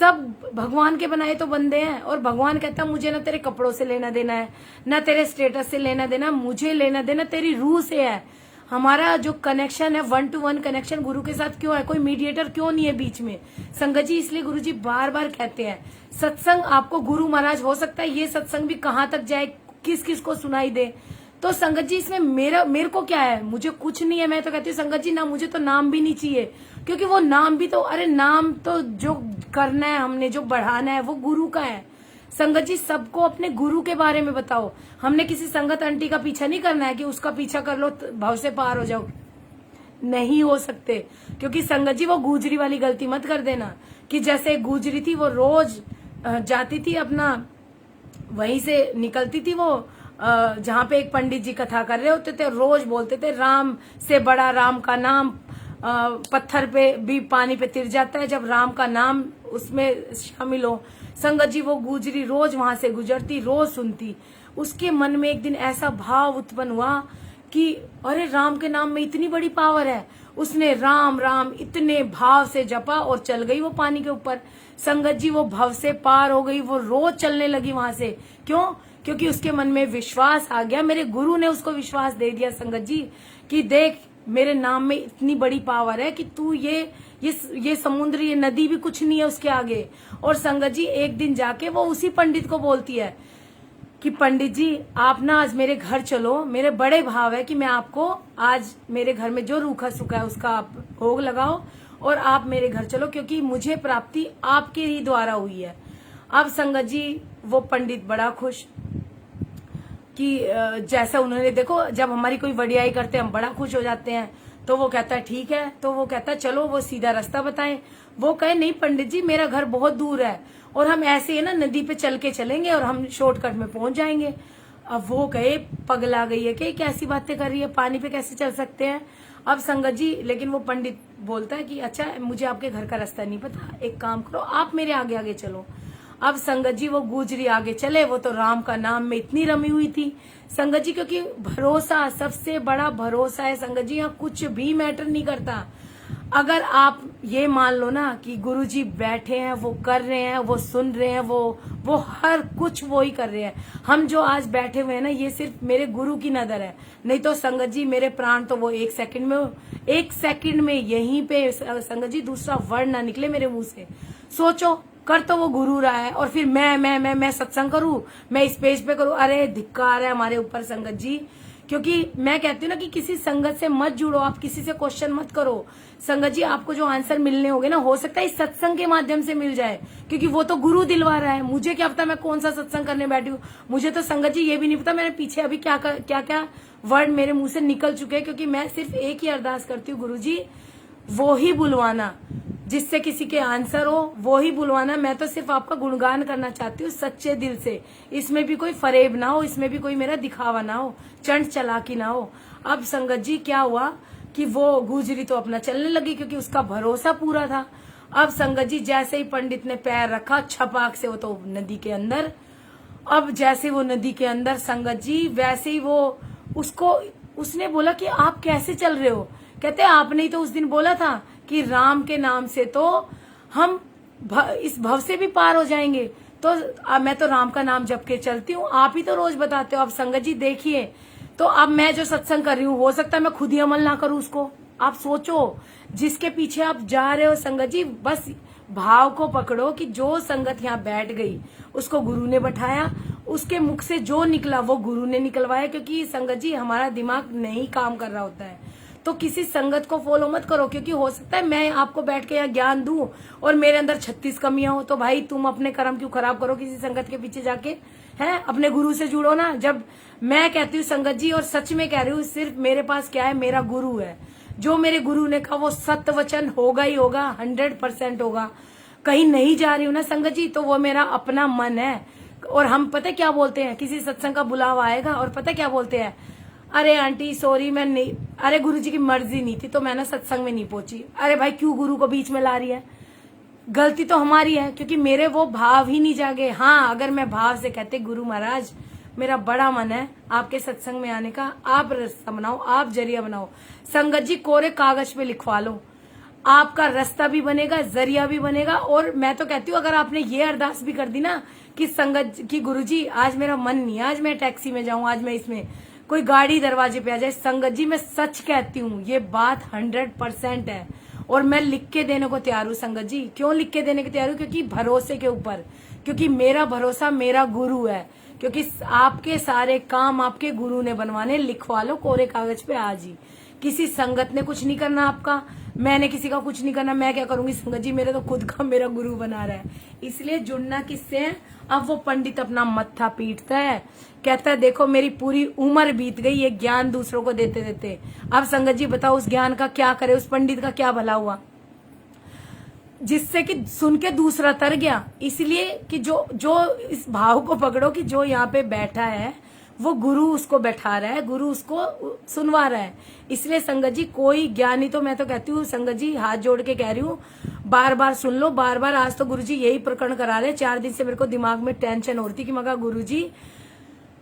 सब भगवान के बनाए तो बंदे हैं, और भगवान कहता है मुझे ना तेरे कपड़ों से लेना देना है, ना तेरे स्टेटस से लेना देना, मुझे लेना देना तेरी रूह से है। हमारा जो कनेक्शन है 1 to 1 कनेक्शन गुरु के साथ क्यों है? कोई मीडिएटर क्यों नहीं है बीच में संगत जी। इसलिए गुरु जी बार बार कहते हैं सत्संग आपको गुरु महाराज, हो सकता है ये सत्संग भी कहाँ तक जाए, किस किस को सुनाई दे, तो संगत जी इसमें मेरे को क्या है, मुझे कुछ नहीं है। मैं तो कहती हूँ संगत जी ना मुझे तो नाम भी नहीं चाहिए, क्योंकि वो नाम भी तो, अरे नाम तो जो करना है हमने, जो बढ़ाना है वो गुरु का है संगत जी। सबको अपने गुरु के बारे में बताओ। हमने किसी संगत आंटी का पीछा नहीं करना है कि उसका पीछा कर लो भाव से पार हो जाओ, नहीं हो सकते। क्योंकि संगत जी वो गुजरी वाली गलती मत कर देना कि जैसे गुजरी थी वो रोज जाती थी अपना, वहीं से निकलती थी वो जहाँ पे एक पंडित जी कथा कर रहे होते थे, रोज बोलते थे राम से बड़ा राम का नाम पत्थर पे भी पानी पे तिर जाता है जब राम का नाम उसमें शामिल हो। संगत जी वो गुजरी रोज वहां से गुजरती, रोज सुनती, उसके मन में एक दिन ऐसा भाव उत्पन्न हुआ कि अरे राम के नाम में इतनी बड़ी पावर है। उसने राम राम इतने भाव से जपा और चल गई वो पानी के ऊपर। संगत जी वो भव से पार हो गई, वो रोज चलने लगी वहां से। क्यों? क्योंकि उसके मन में विश्वास आ गया, मेरे गुरु ने उसको विश्वास दे दिया संगत जी कि देख मेरे नाम में इतनी बड़ी पावर है कि तू ये समुद्र, ये नदी भी कुछ नहीं है उसके आगे। और संगत जी एक दिन जाके वो उसी पंडित को बोलती है कि पंडित जी आप ना आज मेरे घर चलो, मेरे बड़े भाव है कि मैं आपको आज मेरे घर में जो रूखा सूखा है उसका आप भोग लगाओ और आप मेरे घर चलो, क्योंकि मुझे प्राप्ति आपके ही द्वारा हुई है। अब संगत जी वो पंडित बड़ा खुश कि जैसा उन्होंने, देखो जब हमारी कोई वडियाई करते हैं हम बड़ा खुश हो जाते हैं, तो वो कहता है ठीक है, तो वो कहता है चलो वो सीधा रास्ता बताएं। वो कहे नहीं पंडित जी मेरा घर बहुत दूर है और हम ऐसे है ना नदी पे चल के चलेंगे और हम शॉर्टकट में पहुंच जाएंगे। अब वो कहे पगला गई है कि कैसी बातें कर रही है, पानी पे कैसे चल सकते हैं। अब संगत जी लेकिन वो पंडित बोलता है कि अच्छा मुझे आपके घर का रास्ता नहीं पता, एक काम करो आप मेरे आगे आगे चलो। अब संगत जी वो गुजरी आगे चले, वो तो राम का नाम में इतनी रमी हुई थी संगत जी, क्योंकि भरोसा सबसे बड़ा भरोसा है संगत जी। यहाँ कुछ भी मैटर नहीं करता। अगर आप ये मान लो ना कि गुरुजी बैठे हैं, वो कर रहे हैं, वो सुन रहे हैं, वो हर कुछ वो ही कर रहे हैं। हम जो आज बैठे हुए हैं ना, ये सिर्फ मेरे गुरु की नजर है, नहीं तो संगत जी मेरे प्राण तो वो एक सेकंड में यहीं पे संगत जी दूसरा वर्ड ना निकले मेरे मुंह से। सोचो, कर तो वो गुरु रहा है, और फिर मैं सत्संग करूं, मैं इस पेज पे करूं। अरे धिक्कार है हमारे ऊपर संगत जी। क्योंकि मैं कहती हूँ ना कि किसी संगत से मत जुड़ो, आप किसी से क्वेश्चन मत करो संगत जी। आपको जो आंसर मिलने होंगे ना, हो सकता है इस सत्संग के माध्यम से मिल जाए, क्योंकि वो तो गुरु दिलवा रहा है। मुझे क्या पता मैं कौन सा सत्संग करने बैठी हूँ, मुझे तो संगत जी ये भी नहीं पता मैंने पीछे अभी क्या वर्ड मेरे मुंह से निकल चुके हैं। क्योंकि मैं सिर्फ एक ही अरदास करती हूँ, गुरु जी वो ही बुलवाना जिससे किसी के आंसर हो, वो ही बुलवाना। मैं तो सिर्फ आपका गुणगान करना चाहती हूँ सच्चे दिल से। इसमें भी कोई फरेब ना हो, इसमें भी कोई मेरा दिखावा ना हो, चंड चलाकी ना हो। अब संगत जी क्या हुआ कि वो गुजरी तो अपना चलने लगी, क्योंकि उसका भरोसा पूरा था। अब संगत जी जैसे ही पंडित ने पैर रखा, छपाक से वो तो नदी के अंदर। अब जैसे वो नदी के अंदर संगत जी, वैसे ही वो उसने बोला कि आप कैसे चल रहे हो। कहते आपने ही तो उस दिन बोला था कि राम के नाम से तो हम इस भव से भी पार हो जाएंगे, तो मैं तो राम का नाम जप के चलती हूँ, आप ही तो रोज बताते हो। अब संगत जी देखिए, तो अब मैं जो सत्संग कर रही हूँ, हो सकता है मैं खुद ही अमल ना करूँ उसको। आप सोचो, जिसके पीछे आप जा रहे हो संगत जी, बस भाव को पकड़ो कि जो संगत यहाँ बैठ गई उसको गुरु ने बैठाया, उसके मुख से जो निकला वो गुरु ने निकलवाया। क्योंकि संगत जी हमारा दिमाग नहीं काम कर रहा होता है, तो किसी संगत को फॉलो मत करो। क्योंकि हो सकता है मैं आपको बैठ के यहाँ ज्ञान दूं और मेरे अंदर 36 कमियां हो, तो भाई तुम अपने कर्म क्यों खराब करो किसी संगत के पीछे जाके, है अपने गुरु से जुड़ो ना। जब मैं कहती हूँ संगत जी, और सच में कह रही हूँ, सिर्फ मेरे पास क्या है, मेरा गुरु है। जो मेरे गुरु ने कहा वो सत्य वचन होगा ही होगा, 100% होगा। कहीं नहीं जा रही हूँ ना संगत जी, तो वो मेरा अपना मन है। और हम पता क्या बोलते हैं, किसी सत्संग का बुलावा आएगा और पता क्या बोलते हैं, अरे आंटी सॉरी मैं नहीं, अरे गुरुजी की मर्जी नहीं थी तो मैं ना सत्संग में नहीं पहुंची। अरे भाई क्यों गुरु को बीच में ला रही है, गलती तो हमारी है, क्योंकि मेरे वो भाव ही नहीं जागे। हाँ, अगर मैं भाव से कहते गुरु महाराज मेरा बड़ा मन है आपके सत्संग में आने का, आप रास्ता बनाओ, आप जरिया बनाओ। संगत जी कोरे कागज पे लिखवा लो, आपका रास्ता भी बनेगा, जरिया भी बनेगा। और मैं तो कहती हूँ अगर आपने ये अरदास भी कर दी ना कि संगत की गुरुजी आज मेरा मन नहीं, आज मैं टैक्सी में जाऊं, आज मैं इसमें कोई गाड़ी दरवाजे पे आ जाए, संगत जी मैं सच कहती हूँ ये बात 100% है। और मैं लिख के देने को तैयार हूँ संगत जी। क्यों लिख के देने को तैयार हूँ, क्योंकि भरोसे के ऊपर, क्योंकि मेरा भरोसा मेरा गुरु है। क्योंकि आपके सारे काम आपके गुरु ने बनवाने, लिखवा लो कोरे कागज पे आज ही। किसी संगत ने कुछ नहीं करना आपका, मैंने किसी का कुछ नहीं करना। मैं क्या करूंगी संगत जी, मेरे तो खुद का मेरा गुरु बना रहा है। इसलिए जुड़ना किससे है। अब वो पंडित अपना मत्था पीटता है, कहता है देखो मेरी पूरी उम्र बीत गई ये ज्ञान दूसरों को देते देते। अब संगत जी बताओ उस ज्ञान का क्या करे, उस पंडित का क्या भला हुआ, जिससे कि सुन के दूसरा तर गया। इसलिए कि जो इस भाव को पकड़ो कि जो यहाँ पे बैठा है वो गुरु उसको बैठा रहा है, गुरु उसको सुनवा रहा है। इसलिए संगत जी कोई ज्ञानी, तो मैं तो कहती हूँ संगत जी हाथ जोड़ के कह रही हूँ, बार बार सुन लो, बार बार। आज तो गुरु जी यही प्रकरण करा रहे। 4 दिन से मेरे को दिमाग में टेंशन हो रही थी कि मैं कहा गुरु जी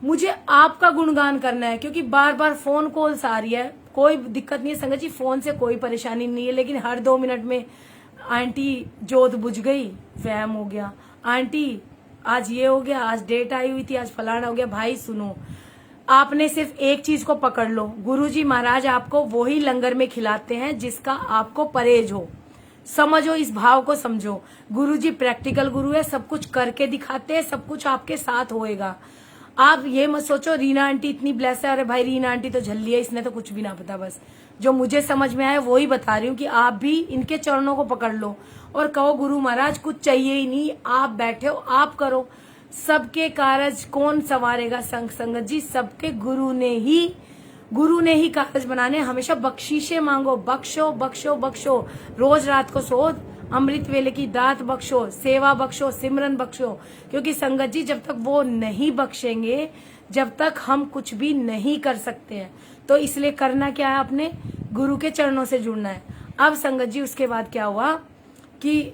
मुझे आपका गुणगान करना है, क्योंकि बार बार फोन कॉल्स आ रही है। कोई दिक्कत नहीं है संगत जी, फोन से कोई परेशानी नहीं है, लेकिन हर 2 मिनट में आंटी जोत बुझ गई, वहम हो गया, आंटी आज ये हो गया, आज डेट आई हुई थी, आज फलाना हो गया। भाई सुनो, आपने सिर्फ एक चीज को पकड़ लो, गुरुजी महाराज आपको वही लंगर में खिलाते हैं जिसका आपको परहेज हो। समझो, इस भाव को समझो। गुरुजी प्रैक्टिकल गुरु है, सब कुछ करके दिखाते हैं, सब कुछ आपके साथ होएगा। आप ये मत सोचो रीना आंटी इतनी ब्लेस है, अरे भाई रीना आंटी तो झल्ली है, इसने तो कुछ भी ना पता। बस जो मुझे समझ में आया वो ही बता रही हूँ कि आप भी इनके चरणों को पकड़ लो और कहो गुरु महाराज कुछ चाहिए ही नहीं, आप बैठे हो, आप करो। सबके कारज कौन संवारेगा संगत जी, सबके गुरु ने ही कारज बनाने। हमेशा बख्शीशे मांगो, बख्शो बख्शो बख्शो, रोज रात को सो अमृत वेले की दात बख्शो, सेवा बख्शो, सिमरन बख्शो। क्योंकि संगत जी जब तक वो नहीं बख्शेंगे, जब तक हम कुछ भी नहीं कर सकते हैं। तो इसलिए करना क्या है, अपने गुरु के चरणों से जुड़ना है। अब संगत जी उसके बाद क्या हुआ कि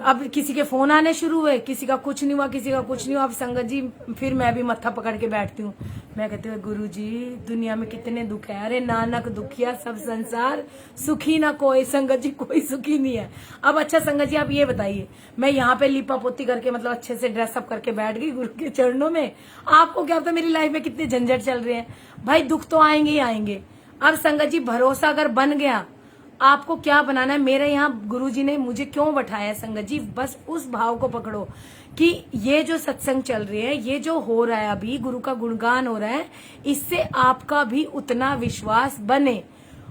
अब किसी के फोन आने शुरू हुए, किसी का कुछ नहीं हुआ, किसी का कुछ नहीं हुआ। अब संगत जी फिर मैं भी मत्था पकड़ के बैठती हूँ। मैं कहती हूँ गुरु जी दुनिया में कितने दुख है, अरे नानक दुखिया सब संसार सुखी ना कोई। संगत जी कोई सुखी नहीं है। अब अच्छा संगत जी आप ये बताइए, मैं यहाँ पे लिपा पोती करके मतलब अच्छे से ड्रेसअप करके बैठ गई गुरु के चरणों में, आपको क्या पता मेरी लाइफ में कितने झंझट चल रहे हैं। भाई दुख तो आएंगे ही आएंगे। अब संगत जी भरोसा अगर बन गया, आपको क्या बनाना है। मेरे यहाँ गुरुजी ने मुझे क्यों बैठाया है संगत जी, बस उस भाव को पकड़ो कि ये जो सत्संग चल रही है, ये जो हो रहा है अभी गुरु का गुणगान हो रहा है, इससे आपका भी उतना विश्वास बने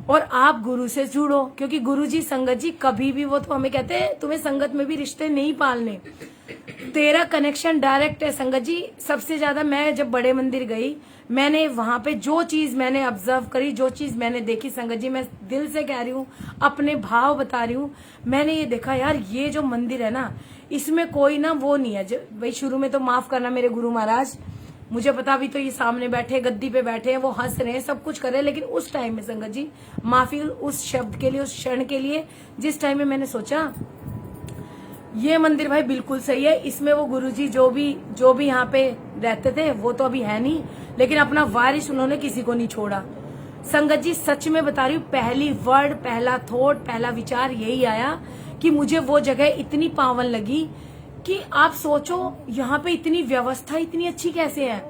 और आप गुरु से जुड़ो। क्योंकि गुरुजी संगत जी कभी भी, वो तो हमें कहते हैं तुम्हें संगत में भी रिश्ते नहीं पालने, तेरा कनेक्शन डायरेक्ट है। संगत जी सबसे ज्यादा मैं जब बड़े मंदिर गई, मैंने वहां पे जो चीज मैंने ऑब्जर्व करी, जो चीज मैंने देखी संगत जी, मैं दिल से कह रही हूँ, अपने भाव बता रही हूँ, मैंने ये देखा यार ये जो मंदिर है ना, इसमें कोई ना वो नहीं है। भाई शुरू में तो माफ करना मेरे गुरु महाराज, मुझे पता भी तो ये सामने बैठे गद्दी पे बैठे हैं, वो हंस रहे हैं, सब कुछ कर रहे हैं, लेकिन उस टाइम में संगत जी माफी उस शब्द के लिए, उस क्षण के लिए, जिस टाइम में मैंने सोचा ये मंदिर भाई बिल्कुल सही है, इसमें वो गुरुजी जो भी यहाँ पे रहते थे वो तो अभी है नहीं, लेकिन अपना वारिस उन्होंने किसी को नहीं छोड़ा। संगत जी सच में बता रही हूँ, पहली वर्ड, पहला थॉट, पहला विचार यही आया कि मुझे वो जगह इतनी पावन लगी कि आप सोचो यहाँ पे इतनी व्यवस्था इतनी अच्छी कैसे है।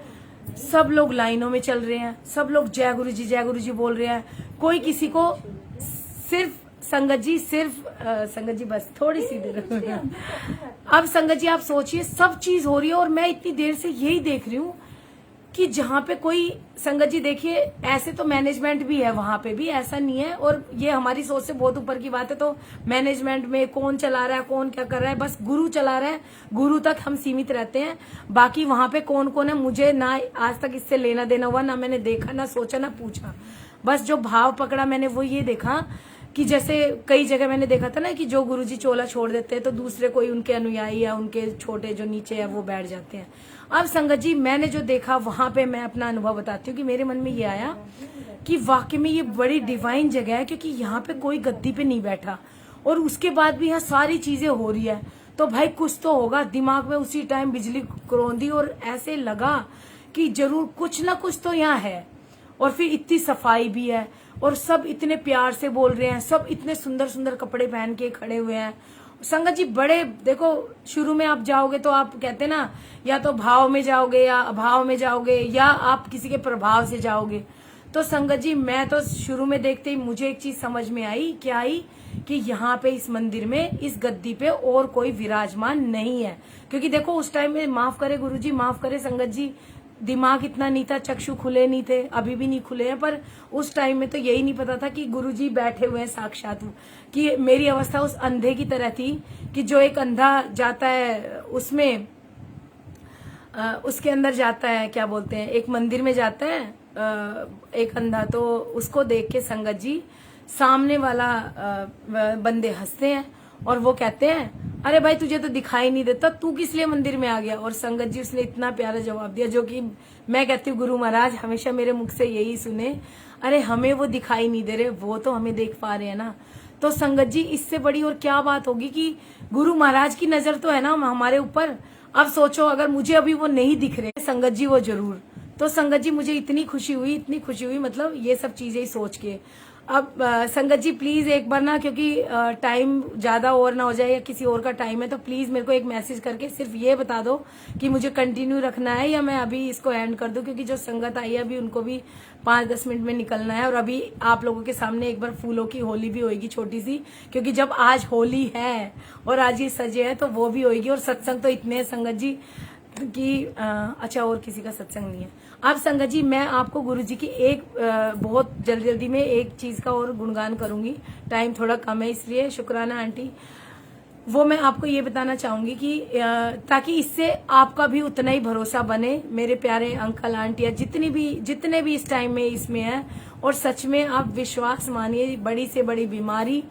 सब लोग लाइनों में चल रहे हैं, सब लोग जय गुरु जी बोल रहे हैं, कोई किसी को सिर्फ संगत जी बस थोड़ी सी देर अब संगत जी आप सोचिए सब चीज हो रही है और मैं इतनी देर से यही देख रही हूँ कि जहाँ पे कोई, संगत जी देखिए ऐसे तो मैनेजमेंट भी है वहां पे भी, ऐसा नहीं है, और ये हमारी सोच से बहुत ऊपर की बात है। तो मैनेजमेंट में कौन चला रहा है, कौन क्या कर रहा है, बस गुरु चला रहा है, गुरु तक हम सीमित रहते हैं। बाकी वहां पे कौन कौन है मुझे ना आज तक इससे लेना देना हुआ, ना मैंने देखा, ना सोचा, ना पूछा। बस जो भाव पकड़ा मैंने वो ये देखा कि जैसे कई जगह मैंने देखा था ना कि जो गुरुजी चोला छोड़ देते हैं तो दूसरे कोई उनके अनुयायी या उनके छोटे जो नीचे है वो बैठ जाते हैं। अब संगत जी मैंने जो देखा वहां पे मैं अपना अनुभव बताती हूँ कि मेरे मन में ये आया कि वाकई में ये बड़ी डिवाइन जगह है, क्योंकि यहाँ पे कोई गद्दी पे नहीं बैठा और उसके बाद भी यहाँ सारी चीजें हो रही है। तो भाई कुछ तो होगा। दिमाग में उसी टाइम बिजली करौंदी और ऐसे लगा कि जरूर कुछ ना कुछ तो यहाँ है। और फिर इतनी सफाई भी है और सब इतने प्यार से बोल रहे हैं, सब इतने सुंदर सुंदर कपड़े पहन के खड़े हुए हैं। संगत जी बड़े देखो, शुरू में आप जाओगे तो आप कहते ना या तो भाव में जाओगे या अभाव में जाओगे या आप किसी के प्रभाव से जाओगे। तो संगत जी मैं तो शुरू में देखते ही मुझे एक चीज समझ में आई, क्या आई कि यहाँ पे इस मंदिर में इस गद्दी पे और कोई विराजमान नहीं है। क्योंकि देखो उस टाइम में, माफ करे गुरुजी, माफ करे संगत जी, दिमाग इतना नहीं था, चक्षु खुले नहीं थे, अभी भी नहीं खुले हैं, पर उस टाइम में तो यही नहीं पता था कि गुरुजी बैठे हुए हैं साक्षात। कि मेरी अवस्था उस अंधे की तरह थी कि जो एक अंधा जाता है उसमें उसके अंदर जाता है, क्या बोलते हैं, एक मंदिर में जाता है एक अंधा, तो उसको देख के संगत जी सामने वाला बंदे हंसते हैं और वो कहते हैं अरे भाई तुझे तो दिखाई नहीं देता, तू किस लिए मंदिर में आ गया। और संगत जी उसने इतना प्यारा जवाब दिया, जो कि मैं कहती हूँ गुरु महाराज हमेशा मेरे मुख से यही सुने, अरे हमें वो दिखाई नहीं दे रहे, वो तो हमें देख पा रहे हैं ना। तो संगत जी इससे बड़ी और क्या बात होगी कि गुरु महाराज की नजर तो है ना हमारे ऊपर। अब सोचो अगर मुझे अभी वो नहीं दिख रहे, संगत जी वो जरूर। तो संगत जी मुझे इतनी खुशी हुई मतलब ये सब चीजें ही सोच के। अब संगत जी प्लीज एक बार ना, क्योंकि टाइम ज्यादा और ना हो जाए या किसी और का टाइम है, तो प्लीज मेरे को एक मैसेज करके सिर्फ ये बता दो कि मुझे कंटिन्यू रखना है या मैं अभी इसको एंड कर दूं, क्योंकि जो संगत आई है अभी उनको भी 5-10 मिनट में निकलना है। और अभी आप लोगों के सामने एक बार फूलों की होली भी होगी छोटी सी, क्योंकि जब आज होली है और आज ये सजे है तो वो भी होगी। और सत्संग तो इतने संगत जी कि अच्छा और किसी का सत्संग नहीं है। अब संगत जी मैं आपको गुरुजी की एक बहुत जल्दी में एक चीज का और गुणगान करूंगी, टाइम थोड़ा कम है इसलिए, शुक्राना आंटी, वो मैं आपको ये बताना चाहूंगी कि ताकि इससे आपका भी उतना ही भरोसा बने, मेरे प्यारे अंकल आंटियां जितने भी इस टाइम में इसमें है। और सच में आप विश्वास मानिए, बड़ी से बड़ी बीमारी,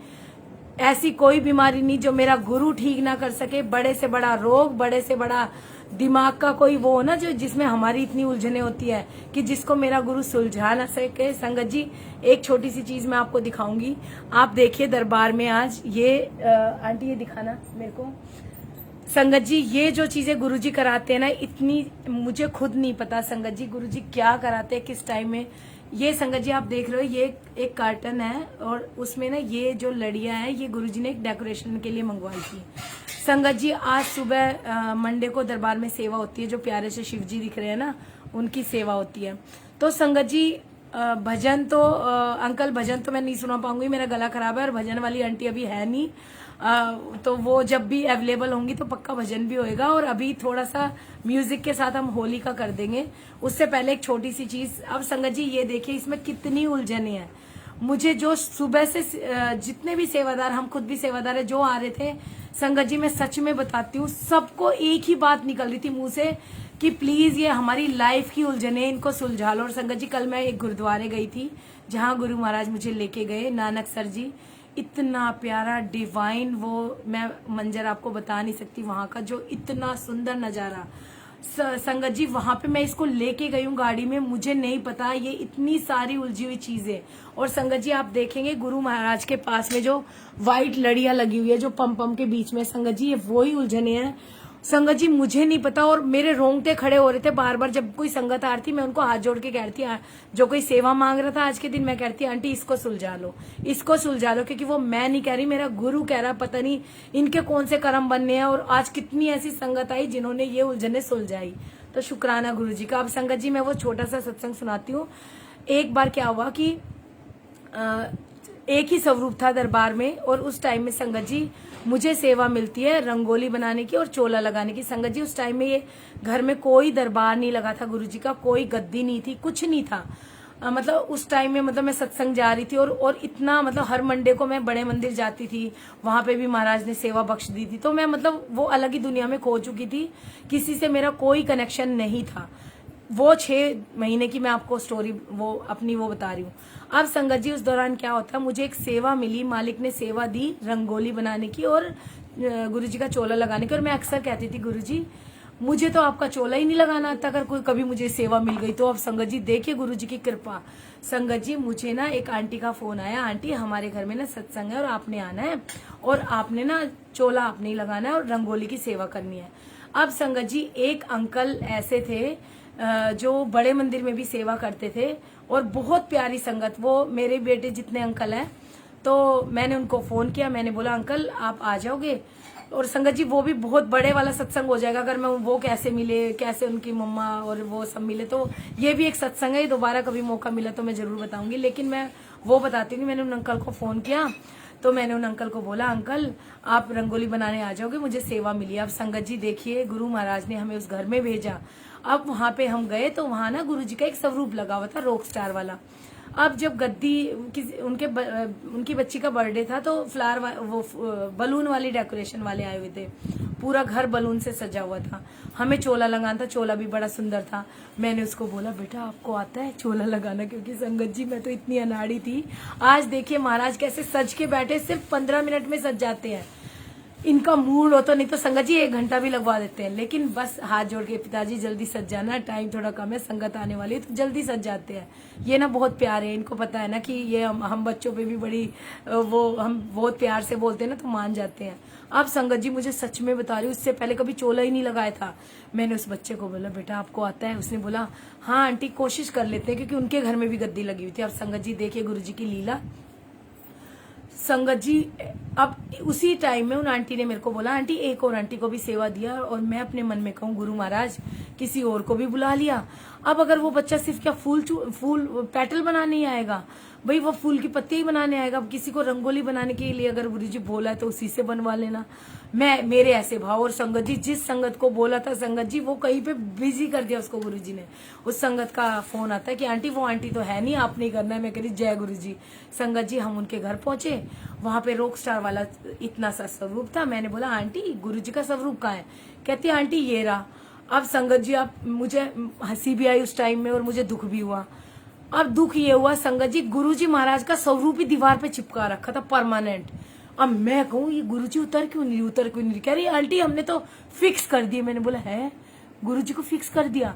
ऐसी कोई बीमारी नहीं जो मेरा गुरु ठीक ना कर सके, बड़े से बड़ा रोग, बड़े से बड़ा दिमाग का कोई वो हो ना जो जिसमें हमारी इतनी उलझने होती है कि जिसको मेरा गुरु सुलझा ना सके। संगत जी एक छोटी सी चीज मैं आपको दिखाऊंगी। आप देखिए दरबार में आज ये आंटी ये दिखाना मेरे को। संगत जी ये जो चीजें गुरुजी कराते हैं ना, इतनी मुझे खुद नहीं पता संगत जी गुरुजी क्या कराते हैं किस टाइम में। ये संगत जी आप देख रहे हो ये एक कार्टन है और उसमें ना ये जो लड़ियां हैं ये गुरुजी ने एक डेकोरेशन के लिए मंगवाई थी। संगत जी आज सुबह मंडे को दरबार में सेवा होती है, जो प्यारे से शिव जी दिख रहे हैं ना उनकी सेवा होती है। तो संगत जी भजन तो अंकल भजन तो मैं नहीं सुना पाऊंगी, मेरा गला खराब है और भजन वाली आंटी अभी है नहीं। तो वो जब भी अवेलेबल होंगी तो पक्का भजन भी होएगा। और अभी थोड़ा सा म्यूजिक के साथ हम होली का कर देंगे। उससे पहले एक छोटी सी चीज। अब संगत जी ये देखिए इसमें कितनी उलझने हैं। मुझे जो सुबह से जितने भी सेवादार, हम खुद भी सेवादार है, जो आ रहे थे संगत जी मैं सच में बताती हूँ सबको एक ही बात निकल रही थी मुंह से कि प्लीज ये हमारी लाइफ की उलझने इनको सुलझा लो। और संगत जी कल मैं एक गुरुद्वारे गई थी जहां गुरु महाराज मुझे लेके गए, नानक सर जी। इतना प्यारा डिवाइन वो मैं मंजर आपको बता नहीं सकती वहां का, जो इतना सुंदर नजारा। संगत जी वहां पे मैं इसको लेके गई हूँ गाड़ी में, मुझे नहीं पता ये इतनी सारी उलझी हुई चीजें। और संगत जी आप देखेंगे गुरु महाराज के पास में जो व्हाइट लड़ियां लगी हुई है जो पम के बीच में, संगत जी ये वही उलझने हैं। संगत जी मुझे नहीं पता और मेरे रोंगटे खड़े हो रहे थे बार बार जब कोई संगत आ रही थी। मैं उनको हाथ जोड़ के कहती, जो कोई सेवा मांग रहा था आज के दिन, मैं कहती आंटी इसको सुलझा लो, इसको सुलझा लो, क्योंकि वो मैं नहीं कह रही, मेरा गुरु कह रहा। पता नहीं इनके कौन से कर्म बनने हैं और आज कितनी ऐसी संगत आई जिन्होंने ये उलझने सुलझाई। तो शुक्राना गुरु जी का। अब संगत जी मैं वो छोटा सा सत्संग सुनाती हूँ। एक बार क्या हुआ कि एक ही स्वरूप था दरबार में और उस टाइम में संगत जी मुझे सेवा मिलती है रंगोली बनाने की और चोला लगाने की। संगत जी उस टाइम में ये घर में कोई दरबार नहीं लगा था गुरुजी का, कोई गद्दी नहीं थी, कुछ नहीं था। मतलब उस टाइम में मतलब मैं सत्संग जा रही थी और इतना मतलब हर मंडे को मैं बड़े मंदिर जाती थी, वहां पे भी महाराज ने सेवा बख्श दी थी। तो मैं मतलब वो अलग ही दुनिया में खो चुकी थी, किसी से मेरा कोई कनेक्शन नहीं था। वो 6 महीने की मैं आपको स्टोरी वो अपनी वो बता रही हूँ। अब संगत जी उस दौरान क्या होता, मुझे एक सेवा मिली, मालिक ने सेवा दी रंगोली बनाने की और गुरुजी का चोला लगाने की। और मैं अक्सर कहती थी गुरुजी मुझे तो आपका चोला ही नहीं लगाना आता, अगर कोई कभी मुझे सेवा मिल गई तो। अब संगत जी देखिए गुरुजी की कृपा। संगत जी मुझे ना एक आंटी का फोन आया, आंटी हमारे घर में ना सत्संग है और आपने आना है और आपने ना चोला आपने ही लगाना है और रंगोली की सेवा करनी है। अब संगत जी एक अंकल ऐसे थे जो बड़े मंदिर में भी सेवा करते थे और बहुत प्यारी संगत, वो मेरे बेटे जितने अंकल हैं। तो मैंने उनको फोन किया, मैंने बोला अंकल आप आ जाओगे। और संगत जी वो भी बहुत बड़े वाला सत्संग हो जाएगा, अगर मैं वो कैसे मिले, कैसे उनकी मम्मा और वो सब मिले, तो ये भी एक सत्संग है। दोबारा कभी मौका मिला तो मैं जरूर बताऊंगी, लेकिन मैं वो बताती हूँ। मैंने उन अंकल को फोन किया तो मैंने उन अंकल को बोला अंकल आप रंगोली बनाने आ जाओगे, मुझे सेवा मिली। अब संगत जी देखिए गुरु महाराज ने हमें उस घर में भेजा। अब वहां पे हम गए तो वहां ना गुरुजी का एक स्वरूप लगा हुआ था रॉक स्टार वाला। अब जब गद्दी उनकी बच्ची का बर्थडे था तो फ्लावर वो बलून वाली डेकोरेशन वाले आए हुए थे, पूरा घर बलून से सजा हुआ था। हमें चोला लगाना था, चोला भी बड़ा सुंदर था। मैंने उसको बोला बेटा आपको आता है चोला लगाना, क्योंकि संगत जी मैं तो इतनी अनाड़ी थी। आज देखिए महाराज कैसे सज के बैठे, सिर्फ 15 मिनट में सज जाते हैं। इनका मूड हो तो, नहीं तो संगत जी 1 घंटा भी लगवा देते हैं, लेकिन बस हाथ जोड़ के पिताजी जल्दी सज जाना, टाइम थोड़ा कम है, संगत आने वाली है, तो जल्दी सज जाते हैं। ये ना बहुत प्यारे हैं, इनको पता है ना कि ये हम बच्चों पे भी बड़ी वो हम बहुत प्यार से बोलते हैं ना तो मान जाते हैं। अब संगत जी मुझे सच में बता रही हूँ, उससे पहले कभी चोला ही नहीं लगाया था। मैंने उस बच्चे को बोला बेटा आपको आता है? उसने बोला हाँ आंटी कोशिश कर लेते हैं, क्योंकि उनके घर में भी गद्दी लगी हुई थी। अब संगत जी देखिए गुरु जी की लीला। संगत जी अब उसी टाइम में उन आंटी ने मेरे को बोला आंटी एक और आंटी को भी सेवा दिया, और मैं अपने मन में कहूँ गुरु महाराज किसी और को भी बुला लिया। अब अगर वो बच्चा सिर्फ क्या फूल पेटल बनाने ही आएगा, भाई वो फूल की पत्ती ही बनाने आएगा। अब किसी को रंगोली बनाने के लिए अगर गुरु जी बोला है तो उसी से बनवा लेना। मेरे ऐसे भाव। और संगत जी जिस संगत को बोला था संगत जी वो कहीं पे बिजी कर दिया उसको गुरु जी ने। उस संगत का फोन आता है कि आंटी वो आंटी तो है नहीं, आपने ही करना है। मैं कह रही जय गुरु जी। संगत जी हम उनके घर पहुंचे, वहां पे रॉक स्टार वाला इतना सा स्वरूप था। मैंने बोला आंटी गुरु जी का स्वरूप कहाँ है? कहती आंटी ये रहा। अब संगत जी आप मुझे हंसी भी आई उस टाइम में और मुझे दुख भी हुआ। अब दुख ये हुआ संगत जी गुरुजी महाराज का स्वरूप ही दीवार पे चिपका रखा था परमानेंट। अब मैं कहूँ ये गुरुजी उतर क्यों नहीं कह रही आंटी हमने तो फिक्स कर दिए। मैंने बोला है गुरुजी को फिक्स कर दिया।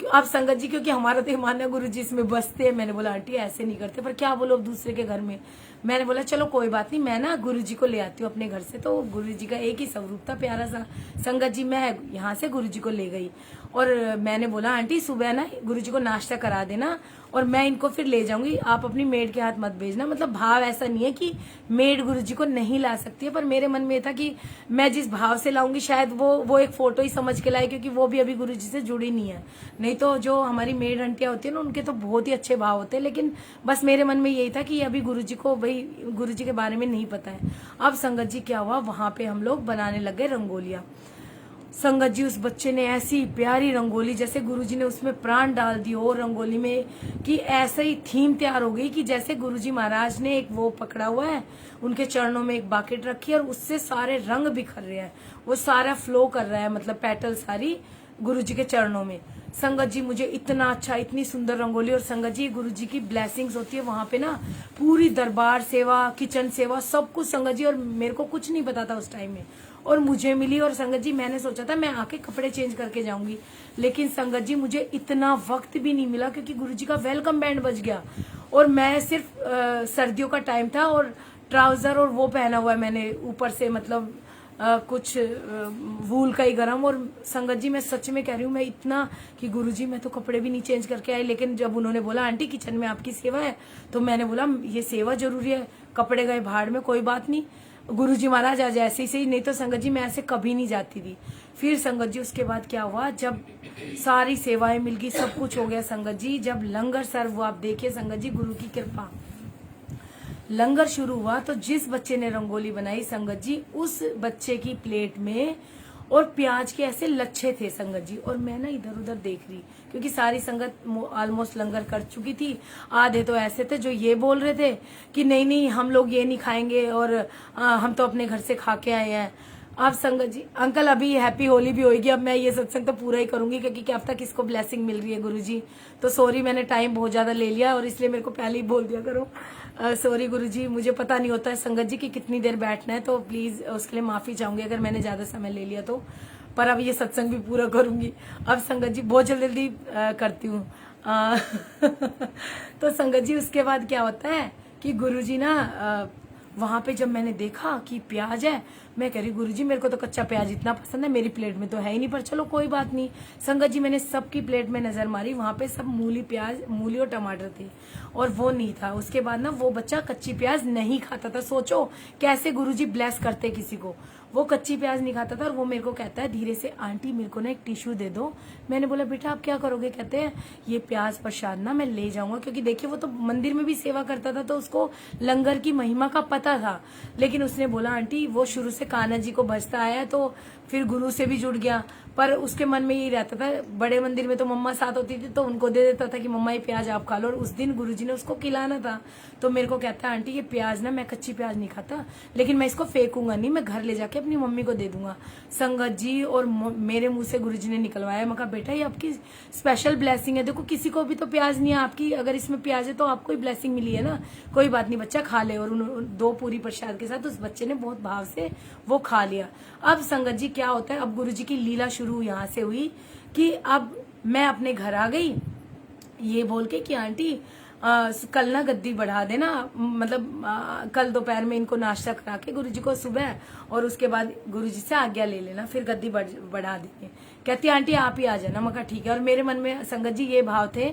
अब संगत जी, क्योंकि हमारा तो मानना गुरुजी इसमें बसते हैं। मैंने बोला आंटी ऐसे नहीं करते, पर क्या बोलो अब दूसरे के घर में। मैंने बोला चलो कोई बात नहीं, मैं ना गुरुजी को ले आती हूँ अपने घर से। तो गुरुजी का एक ही स्वरूप था प्यारा सा। संगत जी मैं यहाँ से गुरुजी को ले गई और मैंने बोला आंटी सुबह ना गुरुजी को नाश्ता करा देना और मैं इनको फिर ले जाऊंगी, आप अपनी मेड के हाथ मत भेजना। मतलब भाव ऐसा नहीं है कि मेड गुरुजी को नहीं ला सकती है, पर मेरे मन में था कि मैं जिस भाव से लाऊंगी शायद वो एक फोटो ही समझ के लाए, क्योंकि वो भी अभी गुरुजी से जुड़ी नहीं है। नहीं तो जो हमारी मेड आंटियां होती है ना उनके तो बहुत ही अच्छे भाव होते हैं, लेकिन बस मेरे मन में यही था कि अभी गुरुजी को भाई गुरुजी के बारे में नहीं पता है। अब संगत जी क्या हुआ, वहां पे हम लोग बनाने लग गए रंगोलियां। संगत जी उस बच्चे ने ऐसी प्यारी रंगोली, जैसे गुरुजी ने उसमें प्राण डाल दिए और रंगोली में, कि ऐसे ही थीम तैयार हो गई कि जैसे गुरुजी महाराज ने एक वो पकड़ा हुआ है, उनके चरणों में एक बाकेट रखी है और उससे सारे रंग बिखर रहे हैं, वो सारा फ्लो कर रहा है, मतलब पेटल सारी गुरुजी के चरणों में। संगत जी मुझे इतना अच्छा, इतनी सुंदर रंगोली। और संगत जी गुरुजी की ब्लेसिंग्स होती है वहां पे ना, पूरी दरबार सेवा, किचन सेवा, सब कुछ संगत जी। और मेरे को कुछ नहीं पता था उस टाइम में, और मुझे मिली। और संगत जी मैंने सोचा था मैं आके कपड़े चेंज करके जाऊंगी, लेकिन संगत जी मुझे इतना वक्त भी नहीं मिला, क्योंकि गुरुजी का वेलकम बैंड बज गया और मैं सिर्फ सर्दियों का टाइम था और ट्राउजर और वो पहना हुआ है मैंने ऊपर से, मतलब कुछ वूल का ही गरम। और संगत जी मैं सच में कह रही हूँ, मैं इतना कि गुरुजी मैं तो कपड़े भी नहीं चेंज करके आई। लेकिन जब उन्होंने बोला आंटी किचन में आपकी सेवा है, तो मैंने बोला ये सेवा जरूरी है, कपड़े गए भाड़ में, कोई बात नहीं, गुरुजी महाराज आज ऐसे ही सही। नहीं तो संगत जी मैं ऐसे कभी नहीं जाती थी। फिर संगत जी उसके बाद क्या हुआ, जब सारी सेवाएं मिल गई, सब कुछ हो गया संगत जी, जब लंगर सर्व हुआ, आप देखिए संगत जी गुरु की कृपा, लंगर शुरू हुआ तो जिस बच्चे ने रंगोली बनाई संगत जी, उस बच्चे की प्लेट में और प्याज के ऐसे लच्छे थे संगत जी। और मैं ना इधर उधर देख रही, क्योंकि सारी संगत ऑलमोस्ट लंगर कर चुकी थी। आधे तो ऐसे थे जो ये बोल रहे थे कि नहीं नहीं हम लोग ये नहीं खाएंगे और हम तो अपने घर से खा के आए हैं। अब संगत जी अंकल अभी हैप्पी होली भी होगी, अब मैं ये सत्संग तो पूरा ही करूंगी, क्योंकि क्या पता किसको ब्लेसिंग मिल रही है गुरुजी। तो सॉरी मैंने टाइम बहुत ज्यादा ले लिया और इसलिए मेरे को पहले ही बोल दिया करो, सॉरी गुरुजी, मुझे पता नहीं होता है संगत जी की कितनी देर बैठना है, तो प्लीज उसके लिए माफी चाहूंगी अगर मैंने ज्यादा समय ले लिया तो। पर अब ये सत्संग भी पूरा करूंगी। अब संगत जी बहुत जल्दी करती हूँ। तो संगत जी उसके बाद क्या होता है कि गुरुजी ना वहां पे जब मैंने देखा कि प्याज है, मैं कह रही गुरुजी मेरे को तो कच्चा प्याज इतना पसंद है, मेरी प्लेट में तो है ही नहीं, पर चलो कोई बात नहीं। संगत जी मैंने सबकी प्लेट में नजर मारी, वहां पे सब मूली प्याज, मूली और टमाटर थे और वो नहीं था। उसके बाद ना वो बच्चा कच्ची प्याज नहीं खाता था। सोचो कैसे गुरुजी ब्लेस करते किसी को, वो कच्ची प्याज नहीं खाता था। और वो मेरे को कहता है धीरे से, आंटी मेरे को ना एक टिश्यू दे दो। मैंने बोला बेटा आप क्या करोगे? कहते हैं ये प्याज प्रसाद ना मैं ले जाऊंगा, क्योंकि देखिए वो तो मंदिर में भी सेवा करता था तो उसको लंगर की महिमा का पता था। लेकिन उसने बोला आंटी वो शुरू से कान्हा जी को भजता आया है, तो फिर गुरु से भी जुड़ गया, पर उसके मन में यही रहता था। बड़े मंदिर में तो मम्मा साथ होती थी तो उनको दे देता था कि मम्मा ये प्याज आप खा लो, और उस दिन गुरुजी ने उसको खिलाना था। तो मेरे को कहता है आंटी ये प्याज ना, मैं कच्ची प्याज नहीं खाता, लेकिन मैं इसको फेंकूंगा नहीं, मैं घर ले जाके अपनी मम्मी को दे दूंगा। संगत जी और मेरे मुंह से गुरुजी ने निकलवाया। मैं कहा बेटा ये आपकी स्पेशल ब्लेसिंग है, देखो किसी को भी तो प्याज नहीं है, आपकी अगर इसमें प्याज है तो आपको ही ब्लेसिंग मिली है ना, कोई बात नहीं बच्चा खा ले। और दो पूरी प्रसाद के साथ उस बच्चे ने बहुत भाव से वो खा लिया। अब संगत जी क्या होता है, अब गुरुजी की लीला शुरू यहाँ से हुई कि अब मैं अपने घर आ गई ये बोल के कि आंटी कल ना गद्दी बढ़ा देना, मतलब कल दोपहर में इनको नाश्ता करा के गुरुजी को सुबह, और उसके बाद गुरुजी से आज्ञा ले लेना, फिर गद्दी बढ़ा देंगे। कहती आंटी आप ही आ जाना। मैं कहा ठीक है। और मेरे मन में संगत जी ये भाव थे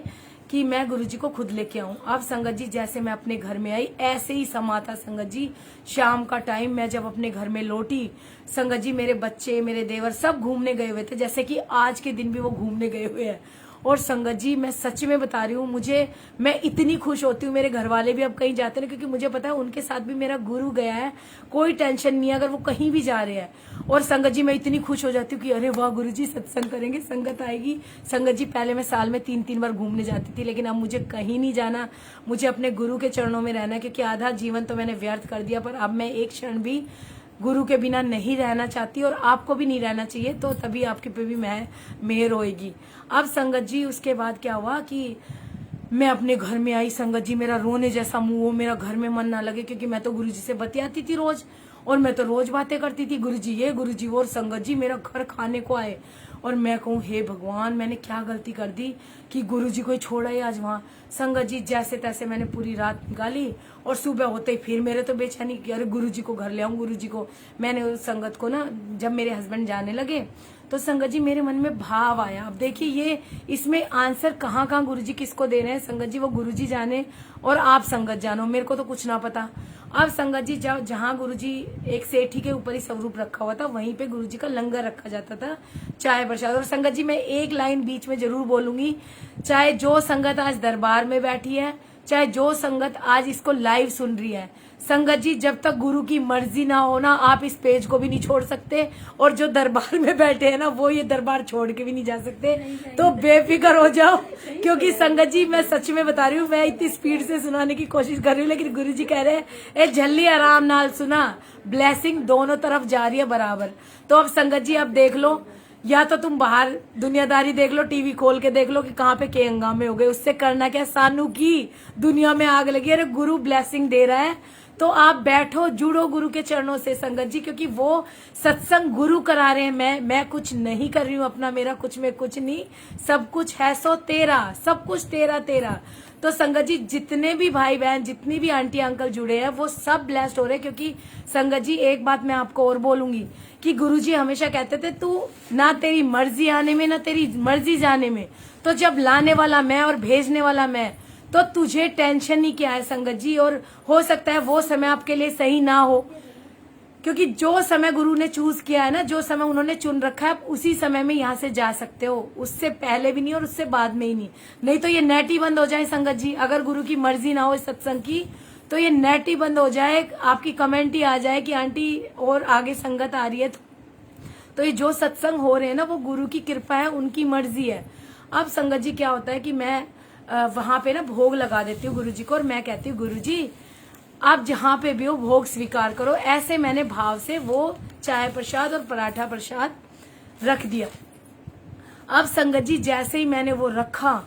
कि मैं गुरुजी को खुद लेके आऊं। अब संगत जी जैसे मैं अपने घर में आई ऐसे ही समा था संगत जी। शाम का टाइम मैं जब अपने घर में लौटी संगत जी, मेरे बच्चे मेरे देवर सब घूमने गए हुए थे, जैसे कि आज के दिन भी वो घूमने गए हुए हैं। और संगत जी मैं सच में बता रही हूँ, मैं इतनी खुश होती हूँ। मेरे घर वाले भी अब कहीं जाते हैं क्योंकि मुझे पता है उनके साथ भी मेरा गुरु गया है, कोई टेंशन नहीं है अगर वो कहीं भी जा रहे हैं। और संगत जी मैं इतनी खुश हो जाती हूँ कि अरे वाह गुरु जी सत्संग करेंगे, संगत आएगी। संगत जी पहले मैं साल में 3-3 बार घूमने जाती थी, लेकिन अब मुझे कहीं नहीं जाना, मुझे अपने गुरु के चरणों में रहना है, क्योंकि आधा जीवन तो मैंने व्यर्थ कर दिया, पर अब मैं एक क्षण भी गुरु के बिना नहीं रहना चाहती, और आपको भी नहीं रहना चाहिए, तो तभी आपके पे भी मेहर होएगी। अब संगत जी उसके बाद क्या हुआ कि मैं अपने घर में आई। संगत जी मेरा रोने जैसा मुंह हो, मेरा घर में मन ना लगे, क्योंकि मैं तो गुरुजी से बतियाती थी रोज, और मैं तो रोज बातें करती थी गुरुजी ये गुरुजी वो। और संगत जी मेरा घर खाने को आए, और मैं कहूँ हे भगवान मैंने क्या गलती कर दी कि गुरुजी को ही छोड़ा ही आज वहाँ। संगत जी जैसे तैसे मैंने पूरी रात निकाली और सुबह होते ही फिर मेरे तो बेचैनी कि अरे गुरुजी को घर ले आऊं, गुरुजी को। मैंने उस संगत को ना जब मेरे हस्बैंड जाने लगे तो संगत जी मेरे मन में भाव आया। अब देखिए ये इसमें आंसर कहाँ कहाँ गुरुजी किसको दे रहे हैं संगत जी, वो गुरुजी जाने और आप संगत जानो, मेरे को तो कुछ ना पता। अब संगत जी जब जहाँ गुरुजी एक सेठी के ऊपर ही स्वरूप रखा हुआ था वहीं पे गुरुजी का लंगर रखा जाता था, चाय प्रसाद। और संगत जी मैं एक लाइन बीच में जरूर बोलूंगी, चाहे जो संगत आज दरबार में बैठी है, चाहे जो संगत आज इसको लाइव सुन रही है, संगत जी जब तक गुरु की मर्जी ना हो ना आप इस पेज को भी नहीं छोड़ सकते, और जो दरबार में बैठे हैं ना वो ये दरबार छोड़ के भी नहीं जा सकते। तो बेफिक्र हो जाओ, क्योंकि संगत जी मैं सच में बता रही हूँ, मैं इतनी स्पीड से सुनाने की कोशिश कर रही हूँ लेकिन गुरु जी कह रहे हैं ए झल्ली आराम नाल सुना, ब्लेसिंग दोनों तरफ जा रही है बराबर। तो अब संगत जी अब देख लो, या तो तुम बाहर दुनियादारी देख लो, टीवी खोल के देख लो कि कहाँ पे के हंगामे हो गए, उससे करना क्या, सानू की दुनिया में आग लगी। अरे गुरु ब्लेसिंग दे रहा है तो आप बैठो, जुड़ो गुरु के चरणों से संगत जी, क्योंकि वो सत्संग गुरु करा रहे हैं। मैं कुछ नहीं कर रही हूँ अपना, मेरा कुछ में कुछ नहीं, सब कुछ है सो तेरा, सब कुछ तेरा तेरा। तो संगत जी जितने भी भाई बहन, जितनी भी आंटी अंकल जुड़े हैं वो सब ब्लेस्ड हो रहे हैं। क्योंकि संगत जी एक बात मैं आपको और बोलूंगी कि गुरुजी हमेशा कहते थे तू ना तेरी मर्जी आने में ना तेरी मर्जी जाने में, तो जब लाने वाला मैं और भेजने वाला मैं, तो तुझे टेंशन ही क्या है संगत जी। और हो सकता है वो समय आपके लिए सही ना हो, क्योंकि जो समय गुरु ने चूज किया है ना, जो समय उन्होंने चुन रखा है, आप उसी समय में यहाँ से जा सकते हो, उससे पहले भी नहीं और उससे बाद में ही नहीं। नहीं तो ये नेट ही बंद हो जाए संगत जी, अगर गुरु की मर्जी ना हो इस सत्संग की तो ये नेट ही बंद हो जाए, आपकी कमेंट ही आ जाए कि आंटी और आगे संगत आ रही है। तो ये जो सत्संग हो रहे हैं ना वो गुरु की कृपा है, उनकी मर्जी है। अब संगत जी क्या होता है कि मैं वहां पे ना भोग लगा देती हूँ गुरु जी को, और मैं कहती हूँ गुरु जी आप जहाँ पे भी हो भोग स्वीकार करो। ऐसे मैंने भाव से वो चाय प्रसाद और पराठा प्रसाद रख दिया। अब संगत जी जैसे ही मैंने वो रखा,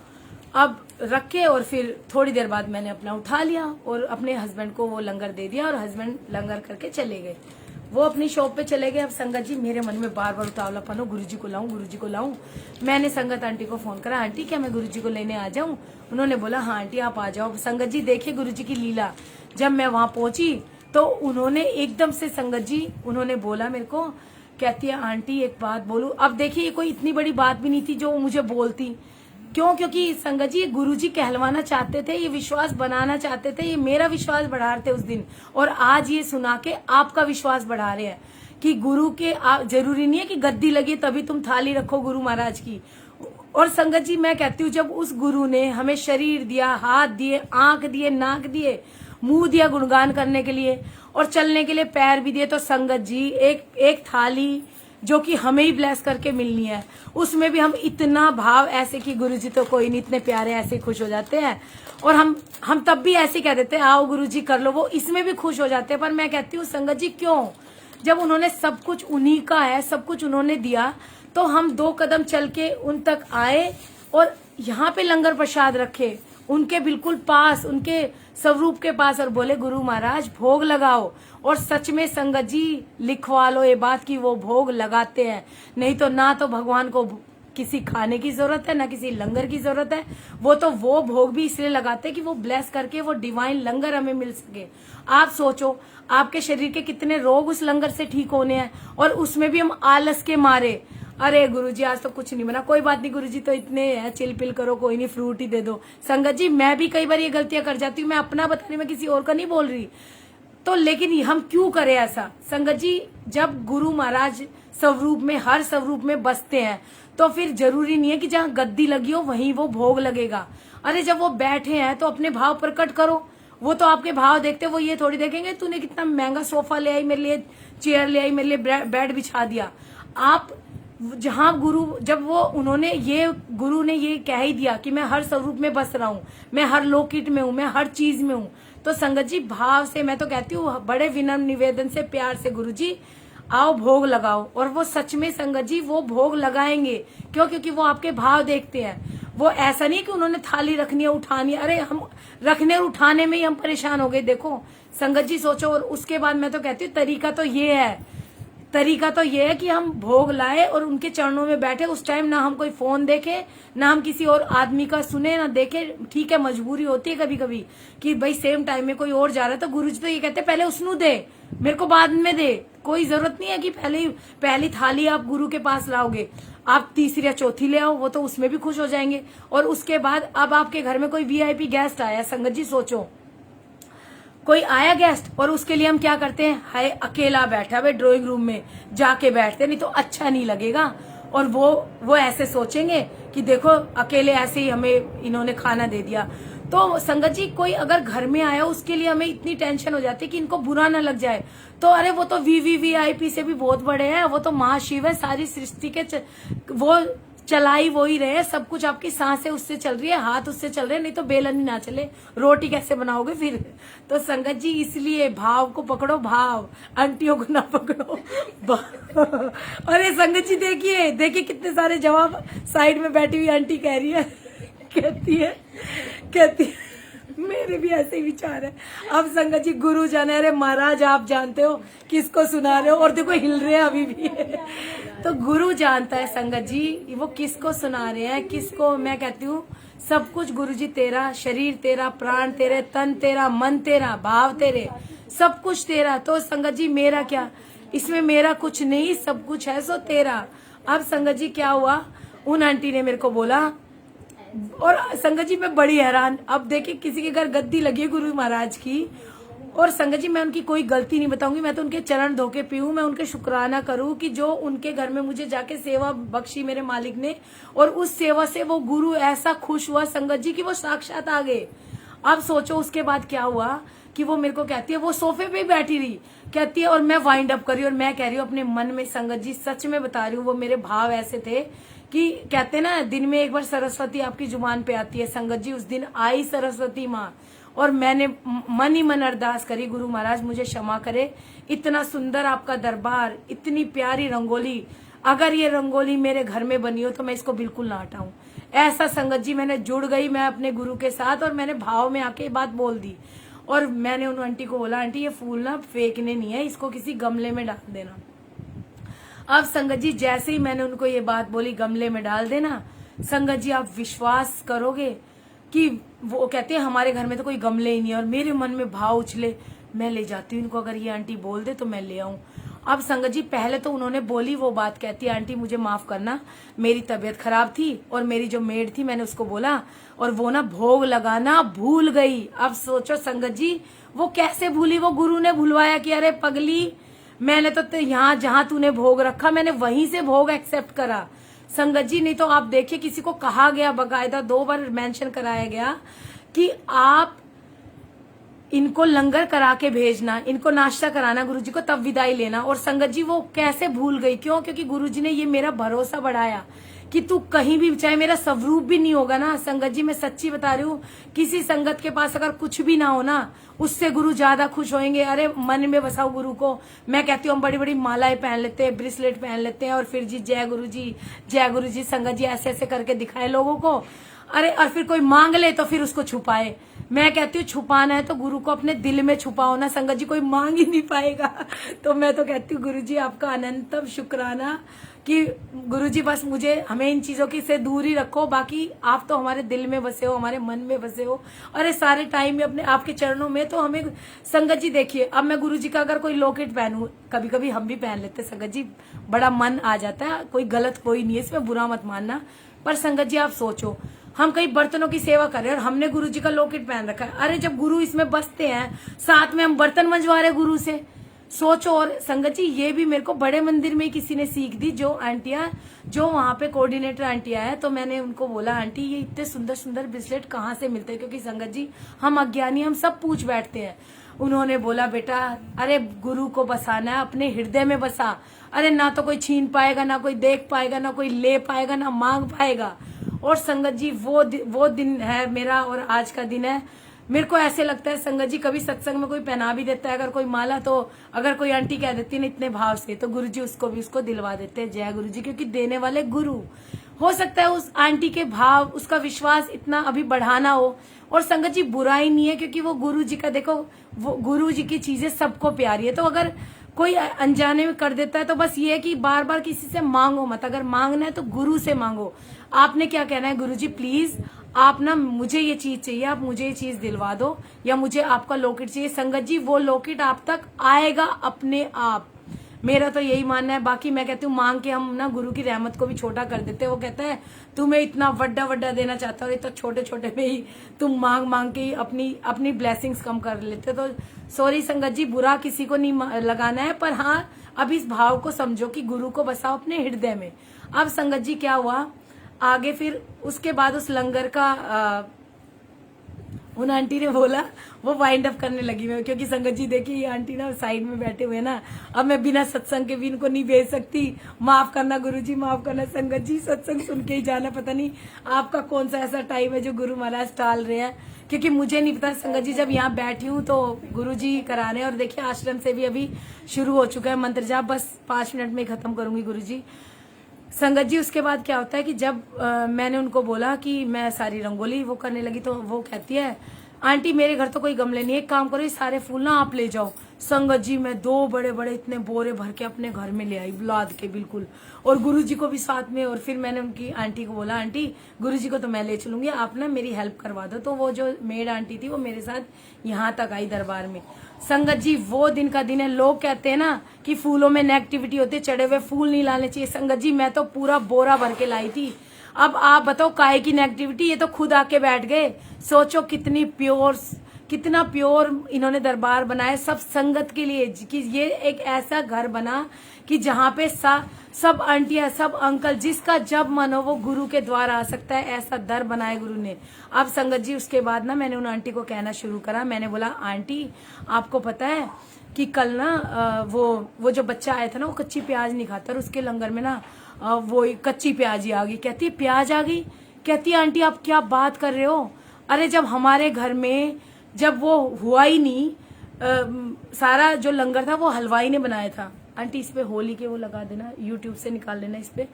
अब रख के और फिर थोड़ी देर बाद मैंने अपना उठा लिया और अपने हस्बैंड को वो लंगर दे दिया, और हस्बैंड लंगर करके चले गए, वो अपनी शॉप पे चले गए। अब संगत जी मेरे मन में बार बार उतावलापन हो, गुरुजी को लाऊं, गुरुजी को लाऊं। मैंने संगत आंटी को फोन करा, आंटी क्या मैं गुरुजी को लेने आ जाऊं? उन्होंने बोला हाँ आंटी आप आ जाओ। संगत जी देखिए गुरुजी की लीला, जब मैं वहां पहुंची तो उन्होंने एकदम से संगत जी उन्होंने बोला मेरे को, कहती है आंटी एक बात बोलूं। अब देखिए ये कोई इतनी बड़ी बात भी नहीं थी जो मुझे बोलती, क्यों? क्योंकि संगत जी गुरुजी कहलवाना चाहते थे, ये विश्वास बनाना चाहते थे, ये मेरा विश्वास बढ़ा रहे थे उस दिन, और आज ये सुना के आपका विश्वास बढ़ा रहे हैं कि गुरु के जरूरी नहीं है कि गद्दी लगी तभी तुम थाली रखो गुरु महाराज की। और संगत जी मैं कहती हूँ जब उस गुरु ने हमें शरीर दिया, हाथ दिए, आंख दिए, नाक दिए, मुंह दिया गुणगान करने के लिए, और चलने के लिए पैर भी दिए, तो संगत जी एक थाली जो कि हमें ही ब्लेस करके मिलनी है, उसमें भी हम इतना भाव ऐसे कि गुरुजी तो कोई नहीं, इतने प्यारे, ऐसे खुश हो जाते हैं। और हम तब भी ऐसे कह देते हैं आओ गुरुजी कर लो, वो इसमें भी खुश हो जाते हैं। पर मैं कहती हूँ संगत जी क्यों, जब उन्होंने सब कुछ उन्हीं का है, सब कुछ उन्होंने दिया, तो हम 2 कदम चल के उन तक आए और यहाँ पे लंगर प्रसाद रखे उनके बिल्कुल पास, उनके स्वरूप के पास, और बोले गुरु महाराज भोग लगाओ। और सच में संगत जी लिखवा लो ये बात कि वो भोग लगाते हैं, नहीं तो ना तो भगवान को किसी खाने की जरूरत है ना किसी लंगर की जरूरत है, वो भोग भी इसलिए लगाते हैं कि वो ब्लेस करके वो डिवाइन लंगर हमें मिल सके। आप सोचो आपके शरीर के कितने रोग उस लंगर से ठीक होने हैं, और उसमें भी हम आलस के मारे अरे गुरुजी आज तो कुछ नहीं बना, कोई बात नहीं गुरुजी तो इतने हैं, चिल पिल करो, कोई नहीं फ्रूट ही दे दो। संगत जी मैं भी कई बार ये गलतियां कर जाती हूँ, मैं अपना बता रही, मैं किसी और का नहीं बोल रही। तो लेकिन हम क्यों करें ऐसा संगत जी, जब गुरु महाराज स्वरूप में, हर स्वरूप में बसते हैं, तो फिर जरूरी नहीं है कि जहाँ गद्दी लगी हो वहीं वो भोग लगेगा। अरे जब वो बैठे हैं तो अपने भाव प्रकट करो, वो तो आपके भाव देखते, वो ये थोड़ी देखेंगे तूने कितना महंगा सोफा ले आई मेरे लिए, चेयर ले आई मेरे लिए, बेड बिछा दिया। आप जहाँ जब गुरु ने ये कह ही दिया कि मैं हर स्वरूप में बस रहा हूँ, मैं हर लोकिट में हूँ, मैं हर चीज में हूँ, तो संगत जी भाव से, मैं तो कहती हूँ बड़े विनम्र निवेदन से, प्यार से गुरु जी आओ भोग लगाओ। और वो सच में संगत जी वो भोग लगाएंगे, क्यों? क्योंकि वो आपके भाव देखते हैं। वो ऐसा नहीं कि उन्होंने थाली रखनी है, उठानी है, अरे हम रखने और उठाने में ही हम परेशान हो गए। देखो संगत जी सोचो। और उसके बाद मैं तो कहती हूँ तरीका तो ये है, तरीका तो ये है कि हम भोग लाए और उनके चरणों में बैठे, उस टाइम ना हम कोई फोन देखे, ना हम किसी और आदमी का सुने, ना देखे। ठीक है, मजबूरी होती है कभी कभी कि भाई सेम टाइम में कोई और जा रहा है, तो गुरुजी तो ये कहते हैं पहले उसनु दे, मेरे को बाद में दे। कोई जरूरत नहीं है कि पहली थाली आप गुरु के पास लाओगे, आप तीसरी या चौथी ले आओ, वो तो उसमें भी खुश हो जाएंगे। और उसके बाद अब आपके घर में कोई वीआईपी गेस्ट आया, संगत जी सोचो, कोई आया गेस्ट और उसके लिए हम क्या करते हैं, हाय अकेला बैठा हुआ ड्राइंग रूम में जाके बैठते, नहीं तो अच्छा नहीं लगेगा। और वो ऐसे सोचेंगे कि देखो अकेले ऐसे ही हमें इन्होंने खाना दे दिया। तो संगत जी कोई अगर घर में आया उसके लिए हमें इतनी टेंशन हो जाती है कि इनको बुरा ना लग जाए। तो अरे वो तो वीवीवीआईपी से भी बहुत बड़े हैं, वो तो महाशिव है, सारी सृष्टि के वो चलाई वो ही रहे, सब कुछ आपकी सांसें उससे चल रही है, हाथ उससे चल रहे हैं, नहीं तो बेलन ही ना चले, रोटी कैसे बनाओगे फिर। तो संगत जी इसलिए भाव को पकड़ो, भाव, आंटियों को ना पकड़ो। अरे संगत जी देखिए देखिए कितने सारे जवाब साइड में बैठी हुई आंटी कह रही है, कहती है मेरे भी ऐसे ही विचार है। अब संगत जी गुरु जाने, अरे महाराज आप जानते हो किसको सुना रहे हो, और देखो हिल रहे हैं अभी भी। तो गुरु जानता है संगत जी वो किसको सुना रहे हैं, किसको। मैं कहती हूँ सब कुछ गुरु जी तेरा, शरीर तेरा, प्राण तेरे, तन तेरा, मन तेरा, भाव तेरे, सब कुछ तेरा। तो संगत जी मेरा क्या, इसमें मेरा कुछ नहीं, सब कुछ है सो तेरा। अब संगत जी क्या हुआ, उन आंटी ने मेरे को बोला, और संगत जी मैं बड़ी हैरान, अब देखिए किसी के घर गद्दी लगी है गुरु महाराज की, और संगत जी मैं उनकी कोई गलती नहीं बताऊंगी, मैं तो उनके चरण धो के पीऊं, मैं उनके शुक्राना करूं कि जो उनके घर में मुझे जाके सेवा बख्शी मेरे मालिक ने, और उस सेवा से वो गुरु ऐसा खुश हुआ संगत जी कि वो साक्षात आ गए। अब सोचो उसके बाद क्या हुआ कि वो मेरे को कहती है, वो सोफे पे ही बैठी रही, कहती है, और मैं वाइंड अप करी और मैं कह रही हूँ अपने मन में, संगत जी सच में बता रही हूँ वो मेरे भाव ऐसे थे कि कहते ना दिन में एक बार सरस्वती आपकी जुबान पे आती है। संगत जी उस दिन आई सरस्वती माँ, और मैंने मन ही मन अरदास करी, गुरु महाराज मुझे क्षमा करे, इतना सुंदर आपका दरबार, इतनी प्यारी रंगोली, अगर ये रंगोली मेरे घर में बनी हो तो मैं इसको बिल्कुल ना हटाऊं। ऐसा संगत जी मैंने जुड़ गई मैं अपने गुरु के साथ, और मैंने भाव में आके बात बोल दी। और मैंने उन आंटी को बोला, आंटी ये फूल ना फेंकने नहीं है, इसको किसी गमले में डाल देना। अब संगत जी जैसे ही मैंने उनको ये बात बोली, गमले में डाल देना, संगत जी आप विश्वास करोगे कि वो कहते हैं हमारे घर में तो कोई गमले ही नहीं है, और मेरे मन में भाव उछले, मैं ले जाती हूँ इनको, अगर ये आंटी बोल दे तो मैं ले आऊं। अब संगत जी पहले तो उन्होंने बोली वो बात, कहती आंटी मुझे माफ करना, मेरी तबीयत खराब थी, और मेरी जो मेड थी मैंने उसको बोला, और वो ना भोग लगाना भूल गई। अब सोचो संगत जी वो कैसे भूली, वो गुरु ने भूलवाया कि अरे पगली मैंने तो यहाँ जहां तूने भोग रखा मैंने वहीं से भोग एक्सेप्ट करा। संगत जी नहीं तो आप देखिए किसी को कहा गया, बकायदा 2 बार मेंशन कराया गया कि आप इनको लंगर करा के भेजना, इनको नाश्ता कराना गुरुजी को, तब विदाई लेना। और संगत जी वो कैसे भूल गई, क्यों, क्योंकि गुरुजी ने ये मेरा भरोसा बढ़ाया कि तू कहीं भी, चाहे मेरा स्वरूप भी नहीं होगा ना, संगत जी मैं सच्ची बता रही हूँ, किसी संगत के पास अगर कुछ भी ना हो ना, उससे गुरु ज्यादा खुश होंगे। अरे मन में बसाओ गुरु को, मैं कहती हूँ हम बड़ी बड़ी मालाएं पहन लेते हैं, ब्रेसलेट पहन लेते हैं, और फिर जी जय गुरु जी, जय गुरु जी, संगत जी ऐसे ऐसे करके दिखाए लोगों को। अरे और फिर कोई मांग ले तो फिर उसको छुपाए। मैं कहती हूँ छुपाना है तो गुरु को अपने दिल में छुपाओ ना संगत जी, कोई मांग ही नहीं पाएगा। तो मैं तो कहती हूँ गुरु जी आपका अनंतम शुक्राना कि गुरु जी बस मुझे, हमें इन चीजों की से दूर ही रखो, बाकी आप तो हमारे दिल में बसे हो, हमारे मन में बसे हो, अरे सारे टाइम में अपने आपके चरणों में। तो हमें संगत जी देखिए, अब मैं गुरु जी का अगर कोई लॉकेट पहनूं, कभी कभी हम भी पहन लेते संगत जी, बड़ा मन आ जाता है, कोई गलत कोई नहीं है इसमें, बुरा मत मानना। पर संगत जी आप सोचो, हम कई बर्तनों की सेवा कर रहे हैं और हमने गुरु जी का लॉकेट पहन रखा है, अरे जब गुरु इसमें बसते हैं साथ में हम बर्तन मंजवा रहे गुरु से, सोचो। और संगत जी ये भी मेरे को बड़े मंदिर में किसी ने सीख दी, जो आंटियां, जो वहां पे कोऑर्डिनेटर आंटियां हैं, तो मैंने उनको बोला आंटी ये इतने सुंदर सुंदर ब्रेसलेट कहाँ से मिलते हैं, क्योंकि संगत जी हम अज्ञानी, हम सब पूछ बैठते हैं। उन्होंने बोला बेटा अरे गुरु को बसाना है, अपने हृदय में बसा, अरे ना तो कोई छीन पाएगा, ना कोई देख पाएगा, ना कोई ले पाएगा, ना मांग पाएगा। और संगत जी वो दिन है मेरा, और आज का दिन है। मेरे को ऐसे लगता है संगत जी कभी सत्संग में कोई पहना भी देता है अगर कोई माला, तो अगर कोई आंटी कह देती है ना इतने भाव से, तो गुरु जी उसको भी उसको दिलवा देते हैं, जय गुरु जी, क्योंकि देने वाले गुरु। हो सकता है उस आंटी के भाव, उसका विश्वास इतना अभी बढ़ाना हो। और संगत जी बुराई नहीं है, क्योंकि वो गुरु जी का, देखो वो गुरु जी की चीजें सबको प्यारी है, तो अगर कोई अनजाने में कर देता है, तो बस ये है कि बार बार किसी से मांगो मत, अगर मांगना है तो गुरु से मांगो। आपने क्या कहना है, गुरु जी प्लीज आप ना मुझे ये चीज चाहिए, आप मुझे ये चीज दिलवा दो, या मुझे आपका लॉकेट चाहिए। संगत जी वो लॉकेट आप तक आएगा अपने आप, मेरा तो यही मानना है। बाकी मैं कहती हूँ मांग के हम ना गुरु की रहमत को भी छोटा कर देते हैं। वो कहता है तुम्हें इतना वड्डा देना चाहता हो, तो छोटे छोटे में ही तुम मांग मांग के ही अपनी ब्लेसिंग्स कम कर लेते हो। तो सॉरी संगत जी, बुरा किसी को नहीं लगाना है, पर हाँ अब इस भाव को समझो कि गुरु को बसाओ अपने हृदय में। अब संगत जी क्या हुआ आगे, फिर उसके बाद उस लंगर का उन आंटी ने बोला, वो वाइंड अप करने लगी मैं, क्योंकि संगत जी देखिए ये आंटी ना साइड में बैठे हुए ना, अब मैं बिना सत्संग के भी इनको नहीं भेज सकती। माफ करना गुरुजी, माफ करना संगत जी, सत्संग सुन के ही जाना। पता नहीं आपका कौन सा ऐसा टाइम है जो गुरु महाराज टाल रहे हैं, क्योंकि मुझे नहीं पता। संगत जी जब यहाँ बैठी हूँ तो गुरु जी करा रहे हैं, और देखिए आश्रम से भी अभी शुरू हो चुका है मंत्र जाप, बस 5 मिनट में खत्म करूंगी गुरु जी। संगत जी उसके बाद क्या होता है कि जब मैंने उनको बोला कि मैं सारी रंगोली वो करने लगी, तो वो कहती है आंटी मेरे घर तो कोई गमले नहीं है, एक काम करो ये सारे फूल ना आप ले जाओ। संगत जी मैं 2 बड़े बड़े इतने बोरे भर के अपने घर में ले आई, लाद के बिल्कुल, और गुरुजी को भी साथ में। और फिर मैंने उनकी आंटी को बोला आंटी गुरुजी को तो मैं ले चलूंगी, आप ना मेरी हेल्प करवा दो। तो वो जो मेड आंटी थी वो मेरे साथ यहाँ तक आई दरबार में। संगत जी वो दिन का दिन है। लोग कहते हैं ना कि फूलों में नेगेटिविटी होती है, चढ़े हुए फूल नहीं लाने चाहिए। संगत जी मैं तो पूरा बोरा भर के लाई थी। अब आप बताओ काहे की नेगेटिविटी, ये तो खुद आके बैठ गए। सोचो कितना प्योर इन्होंने दरबार बनाया सब संगत के लिए, कि ये एक ऐसा घर बना कि जहाँ पे सब आंटियां सब अंकल जिसका जब मन हो वो गुरु के द्वार आ सकता है, ऐसा दर बनाया गुरु ने। अब संगत जी उसके बाद ना मैंने उन आंटी को कहना शुरू करा, मैंने बोला आंटी आपको पता है कि कल ना वो जो बच्चा आया था ना वो कच्ची प्याज नहीं खाता, और उसके लंगर में ना वो कच्ची प्याज ही आ गई। कहती प्याज आ गई, कहती आंटी आप क्या बात कर रहे हो। अरे जब हमारे घर में जब वो हुआ ही नहीं, सारा जो लंगर था वो हलवाई ने बनाया था। आंटी इस पे होली के वो लगा देना, यूट्यूब से निकाल लेना, इस पे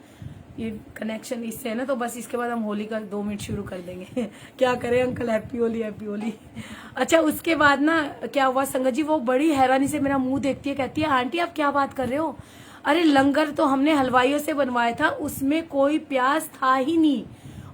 ये कनेक्शन इससे है ना, तो बस इसके बाद हम होली का 2 मिनट शुरू कर देंगे। क्या करें uncle, happy Holi happy Holi. अच्छा उसके बाद ना क्या हुआ संगत जी, वो बड़ी हैरानी से मेरा मुंह देखती है, कहती है आंटी आप क्या बात कर रहे हो। अरे लंगर तो हमने हलवाइयों से बनवाया था, उसमें कोई प्याज था ही नहीं,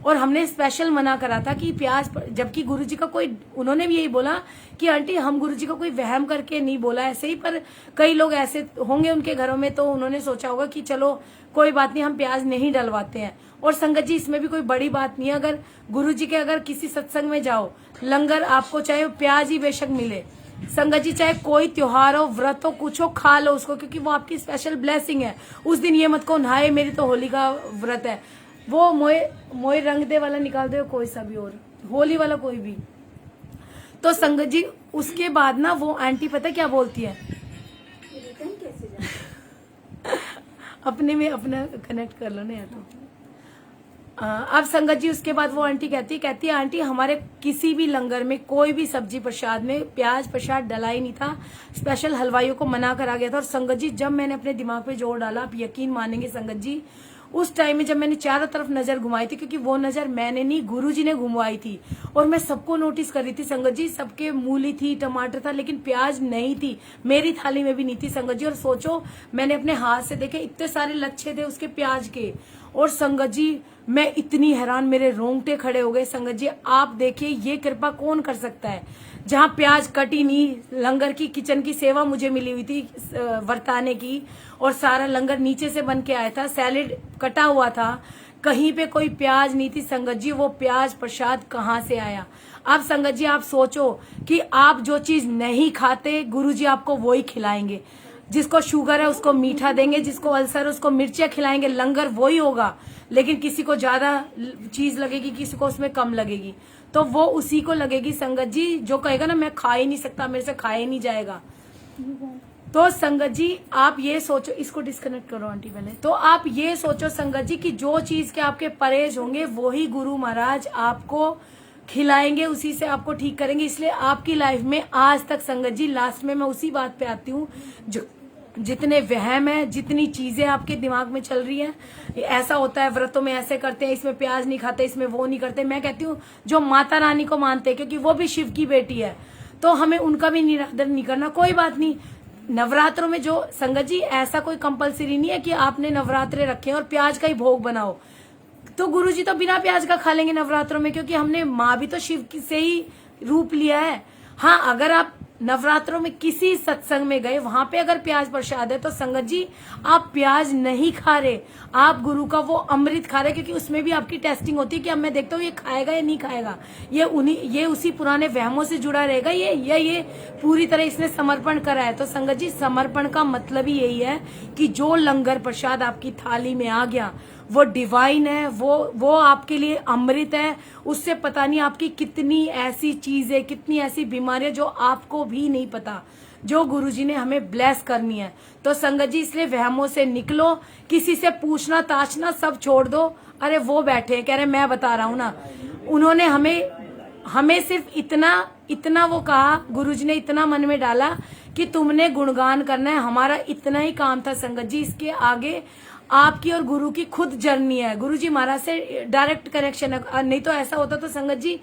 और हमने स्पेशल मना करा था कि प्याज, जबकि गुरुजी का कोई, उन्होंने भी यही बोला कि आंटी हम गुरुजी को कोई वहम करके नहीं बोला ऐसे ही, पर कई लोग ऐसे होंगे उनके घरों में, तो उन्होंने सोचा होगा कि चलो कोई बात नहीं हम प्याज नहीं डलवाते हैं। और संगत जी इसमें भी कोई बड़ी बात नहीं है, अगर गुरुजी के अगर किसी सत्संग में जाओ, लंगर आपको चाहे प्याज ही बेशक मिले, संगत जी चाहे कोई त्योहार हो व्रत हो कुछ हो, खा लो उसको, क्योंकि वो आपकी स्पेशल ब्लेसिंग है। उस दिन ये मत को नहाए मेरी तो होली का व्रत है, वो मोए रंग दे वाला निकाल दे, कोई सा भी और होली वाला कोई भी। तो संगत जी उसके बाद ना वो आंटी पता क्या बोलती है, अपने में अपना कनेक्ट कर लो ना यार। तो अब संगत जी उसके बाद वो आंटी कहती है आंटी हमारे किसी भी लंगर में कोई भी सब्जी प्रसाद में प्याज प्रसाद डला ही नहीं था, स्पेशल हलवाइयों को मना करा गया था। और संगत जी जब मैंने अपने दिमाग पे जोर डाला, आप यकीन मानेंगे संगत जी, उस टाइम में जब मैंने चारों तरफ नजर घुमाई थी, क्योंकि वो नजर मैंने नहीं गुरुजी ने घुमाई थी, और मैं सबको नोटिस कर रही थी संगत जी, सबके मूली थी टमाटर था लेकिन प्याज नहीं थी, मेरी थाली में भी नहीं थी संगत जी। और सोचो मैंने अपने हाथ से देखे इतने सारे लच्छे थे उसके प्याज के, और संगत जी मैं इतनी हैरान, मेरे रोंगटे खड़े हो गए। संगत जी आप देखिए ये कृपा कौन कर सकता है, जहाँ प्याज कटी नहीं, लंगर की किचन की सेवा मुझे मिली हुई थी वर्ताने की, और सारा लंगर नीचे से बन के आया था, सैलेड कटा हुआ था, कहीं पे कोई प्याज नहीं थी संगत जी। वो प्याज प्रसाद कहाँ से आया। अब संगत जी आप सोचो कि आप जो चीज नहीं खाते गुरुजी आपको वो ही खिलाएंगे, जिसको शुगर है उसको मीठा देंगे, जिसको अल्सर है उसको मिर्चियां खिलाएंगे, लंगर वही होगा, लेकिन किसी को ज्यादा चीज लगेगी किसी को उसमें कम लगेगी, तो वो उसी को लगेगी संगत जी, जो कहेगा ना मैं खा ही नहीं सकता, मेरे से खाया ही नहीं जाएगा। तो संगत जी आप ये सोचो, इसको डिस्कनेक्ट करो आंटी पहले। तो आप ये सोचो संगत जी कि जो चीज के आपके परहेज होंगे वही गुरु महाराज आपको खिलाएंगे, उसी से आपको ठीक करेंगे। इसलिए आपकी लाइफ में आज तक संगत जी, लास्ट में मैं उसी बात पे आती हूँ, जो जितने वहम है, जितनी चीजें आपके दिमाग में चल रही है, ऐसा होता है व्रतों में ऐसे करते हैं, इसमें प्याज नहीं खाते, इसमें वो नहीं करते, मैं कहती हूँ जो माता रानी को मानते हैं, क्योंकि वो भी शिव की बेटी है, तो हमें उनका भी निरादर नहीं करना। कोई बात नहीं, नवरात्रों में जो संगत जी ऐसा कोई कंपलसरी नहीं है कि आपने नवरात्रे रखे और प्याज का ही भोग बनाओ, तो गुरुजी तो बिना प्याज का खा लेंगे नवरात्रों में, क्योंकि हमने माँ भी तो शिव से ही रूप लिया है। हाँ, अगर आप नवरात्रों में किसी सत्संग में गए, वहां पे अगर प्याज प्रसाद है तो संगत जी आप प्याज नहीं खा रहे, आप गुरु का वो अमृत खा रहे, क्योंकि उसमें भी आपकी टेस्टिंग होती है कि अब मैं देखता हूँ ये खाएगा या नहीं खाएगा, ये उसी पुराने वहमों से जुड़ा रहेगा, ये पूरी तरह इसने समर्पण करा है। तो संगत जी समर्पण का मतलब ही यही है कि जो लंगर प्रसाद आपकी थाली में आ गया वो डिवाइन है, वो आपके लिए अमृत है। उससे पता नहीं आपकी कितनी ऐसी चीजें, कितनी ऐसी बीमारियां जो आपको भी नहीं पता, जो गुरुजी ने हमें ब्लेस करनी है। तो संगत जी इसलिए वहमों से निकलो, किसी से पूछना ताछना सब छोड़ दो। अरे वो बैठे हैं, कह रहे मैं बता रहा हूं ना, उन्होंने हमें सिर्फ इतना वो कहा, गुरुजी ने इतना मन में डाला कि तुमने गुणगान करना है, हमारा इतना ही काम था संगत जी। इसके आगे आपकी और गुरु की खुद जर्नी है, गुरु जी महाराज से डायरेक्ट कनेक्शन है। नहीं तो ऐसा होता तो संगत जी,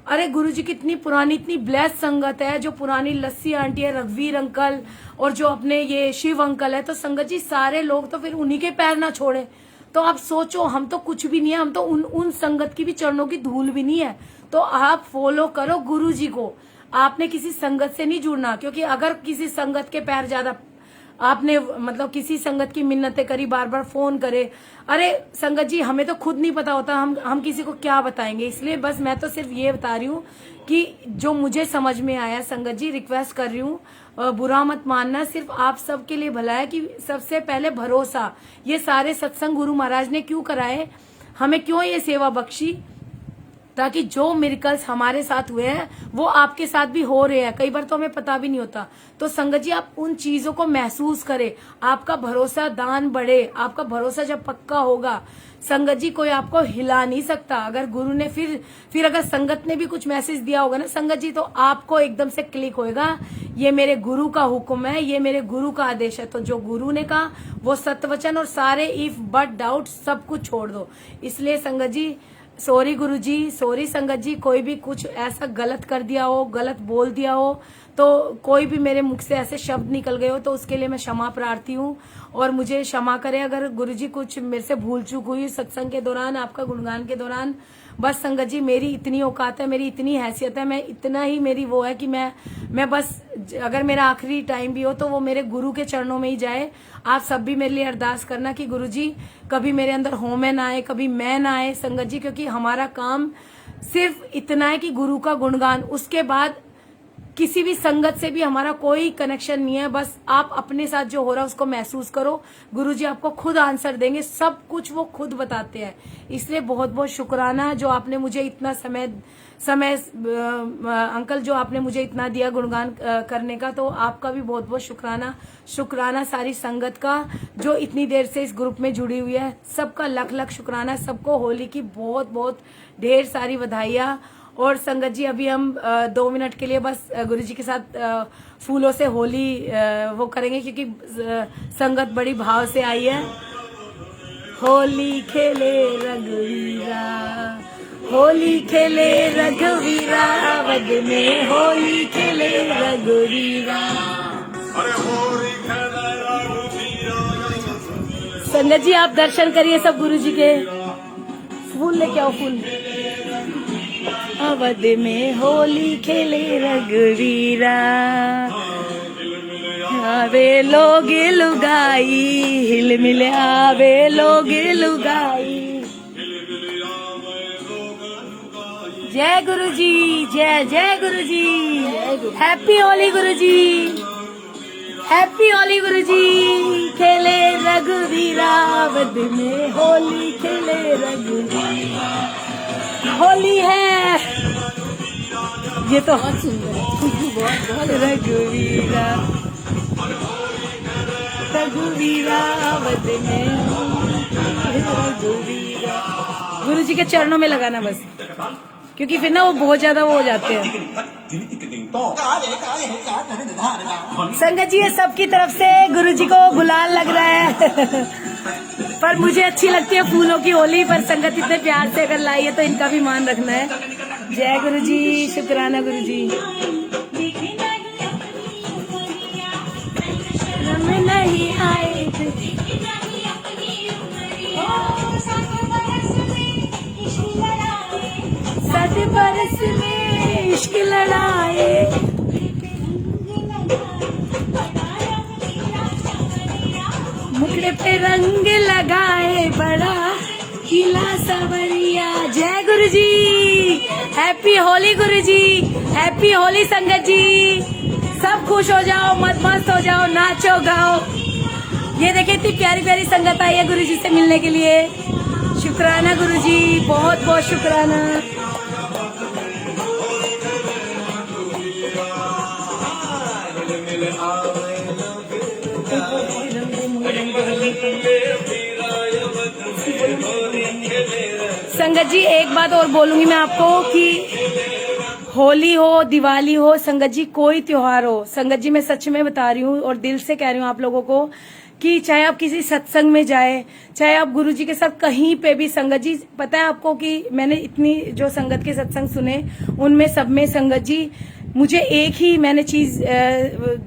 अरे गुरु जी कितनी पुरानी, इतनी ब्लेस संगत है, जो पुरानी लस्सी आंटी है, रघुवीर अंकल और जो अपने ये शिव अंकल है, तो संगत जी सारे लोग तो फिर उन्हीं के पैर ना छोड़े। तो आप सोचो, हम तो कुछ भी नहीं है, हम तो उन संगत की भी चरणों की धूल भी नहीं है। तो आप फॉलो करो गुरु जी को, आपने किसी संगत से नहीं जुड़ना, क्योंकि अगर किसी संगत के पैर ज्यादा आपने मतलब किसी संगत की मिन्नतें करी, बार बार फोन करे, अरे संगत जी हमें तो खुद नहीं पता होता, हम किसी को क्या बताएंगे। इसलिए बस मैं तो सिर्फ ये बता रही हूँ कि जो मुझे समझ में आया संगत जी, रिक्वेस्ट कर रही हूँ, बुरा मत मानना, सिर्फ आप सबके लिए भला है कि सबसे पहले भरोसा। ये सारे सत्संग गुरु महाराज ने क्यों कराए, हमें क्यों ये सेवा बख्शी, ताकि जो मिरेकल्स हमारे साथ हुए हैं वो आपके साथ भी हो रहे हैं, कई बार तो हमें पता भी नहीं होता। तो संगत जी आप उन चीजों को महसूस करें, आपका भरोसा दान बढ़े, आपका भरोसा जब पक्का होगा संगत जी कोई आपको हिला नहीं सकता। अगर गुरु ने फिर अगर संगत ने भी कुछ मैसेज दिया होगा ना संगत जी, तो आपको एकदम से क्लिक होएगा, ये मेरे गुरु का हुक्म है, ये मेरे गुरु का आदेश है। तो जो गुरु ने कहा वो सत्वचन और सारे इफ बट डाउट सब कुछ छोड़ दो। इसलिए संगत जी सॉरी गुरुजी, सॉरी संगत जी, कोई भी कुछ ऐसा गलत कर दिया हो, गलत बोल दिया हो, तो कोई भी मेरे मुख से ऐसे शब्द निकल गए हो तो उसके लिए मैं क्षमा प्रार्थी हूँ, और मुझे क्षमा करें अगर गुरुजी कुछ मेरे से भूल चूक हुई सत्संग के दौरान, आपका गुणगान के दौरान। बस संगत जी मेरी इतनी औकात है, मेरी इतनी हैसियत है, मैं इतना ही मेरी वो है कि मैं बस अगर मेरा आखिरी टाइम भी हो तो वो मेरे गुरु के चरणों में ही जाए। आप सब भी मेरे लिए अरदास करना कि गुरुजी कभी मेरे अंदर होमे ना आए, कभी मैं ना आए संगत जी, क्योंकि हमारा काम सिर्फ इतना है कि गुरु का गुणगान, उसके बाद किसी भी संगत से भी हमारा कोई कनेक्शन नहीं है। बस आप अपने साथ जो हो रहा है उसको महसूस करो, गुरुजी आपको खुद आंसर देंगे, सब कुछ वो खुद बताते हैं। इसलिए बहुत बहुत शुक्राना जो आपने मुझे इतना समय अंकल जो आपने मुझे इतना दिया गुणगान करने का, तो आपका भी बहुत बहुत शुक्राना सारी संगत का जो इतनी देर से इस ग्रुप में जुड़ी हुई है, सबका लख लख शुक्राना। सबको होली की बहुत बहुत ढेर सारी बधाइयाँ। और संगत जी अभी हम 2 मिनट के लिए बस गुरुजी के साथ फूलों से होली वो करेंगे, क्योंकि संगत बड़ी भाव से आई है। होली खेले रघुवीरा, होली खेले रघुवीरा, वद में होली खेले रघुवीरा। संगत जी आप दर्शन करिए सब गुरुजी के, फूल लेके आओ फूल। अवध में होली खेले रघुवीरा, आवे लोग लुगाई, हिल मिल आवे लोग लुगाई। जय गुरुजी, जय जय गुरुजी, हैप्पी होली गुरुजी, हैप्पी होली गुरुजी। खेले रघुवीरा, अवध में होली खेले रघुवीरा। होली है ये तो बहुत सुंदर है, खुशबू बहुत रघुवीरा, रघुवीरा वद में रघुवीरा। गुरु जी के चरणों में लगाना बस, क्योंकि फिर ना वो बहुत ज्यादा वो हो जाते हैं। संगत जी ये सबकी तरफ से गुरु जी को गुलाल लग रहा है पर मुझे अच्छी लगती है फूलों की होली, पर संगत इतने प्यार से अगर लाई है तो इनका भी मान रखना है। जय गुरु जी, शुक्राना गुरु जी। बरस में इश्क लड़ाए, मुखड़े पे रंग लगाए, बड़ा खिला सवरिया। जय गुरु जी, हैप्पी होली गुरु जी, हैप्पी होली संगत जी। सब खुश हो जाओ, मत मस्त हो जाओ, नाचो गाओ। ये देखिए इतनी प्यारी प्यारी संगत आई है गुरु जी से मिलने के लिए। शुक्राना गुरु जी, बहुत बहुत शुक्राना। संगत जी एक बात और बोलूंगी मैं आपको कि होली हो, दिवाली हो, संगत जी कोई त्योहार हो, संगत जी मैं सच में बता रही हूँ और दिल से कह रही हूँ आप लोगों को कि चाहे आप किसी सत्संग में जाए, चाहे आप गुरु जी के साथ कहीं पे भी, संगत जी पता है आपको कि मैंने इतनी जो संगत के सत्संग सुने उनमें सब में संगत जी मुझे एक ही मैंने चीज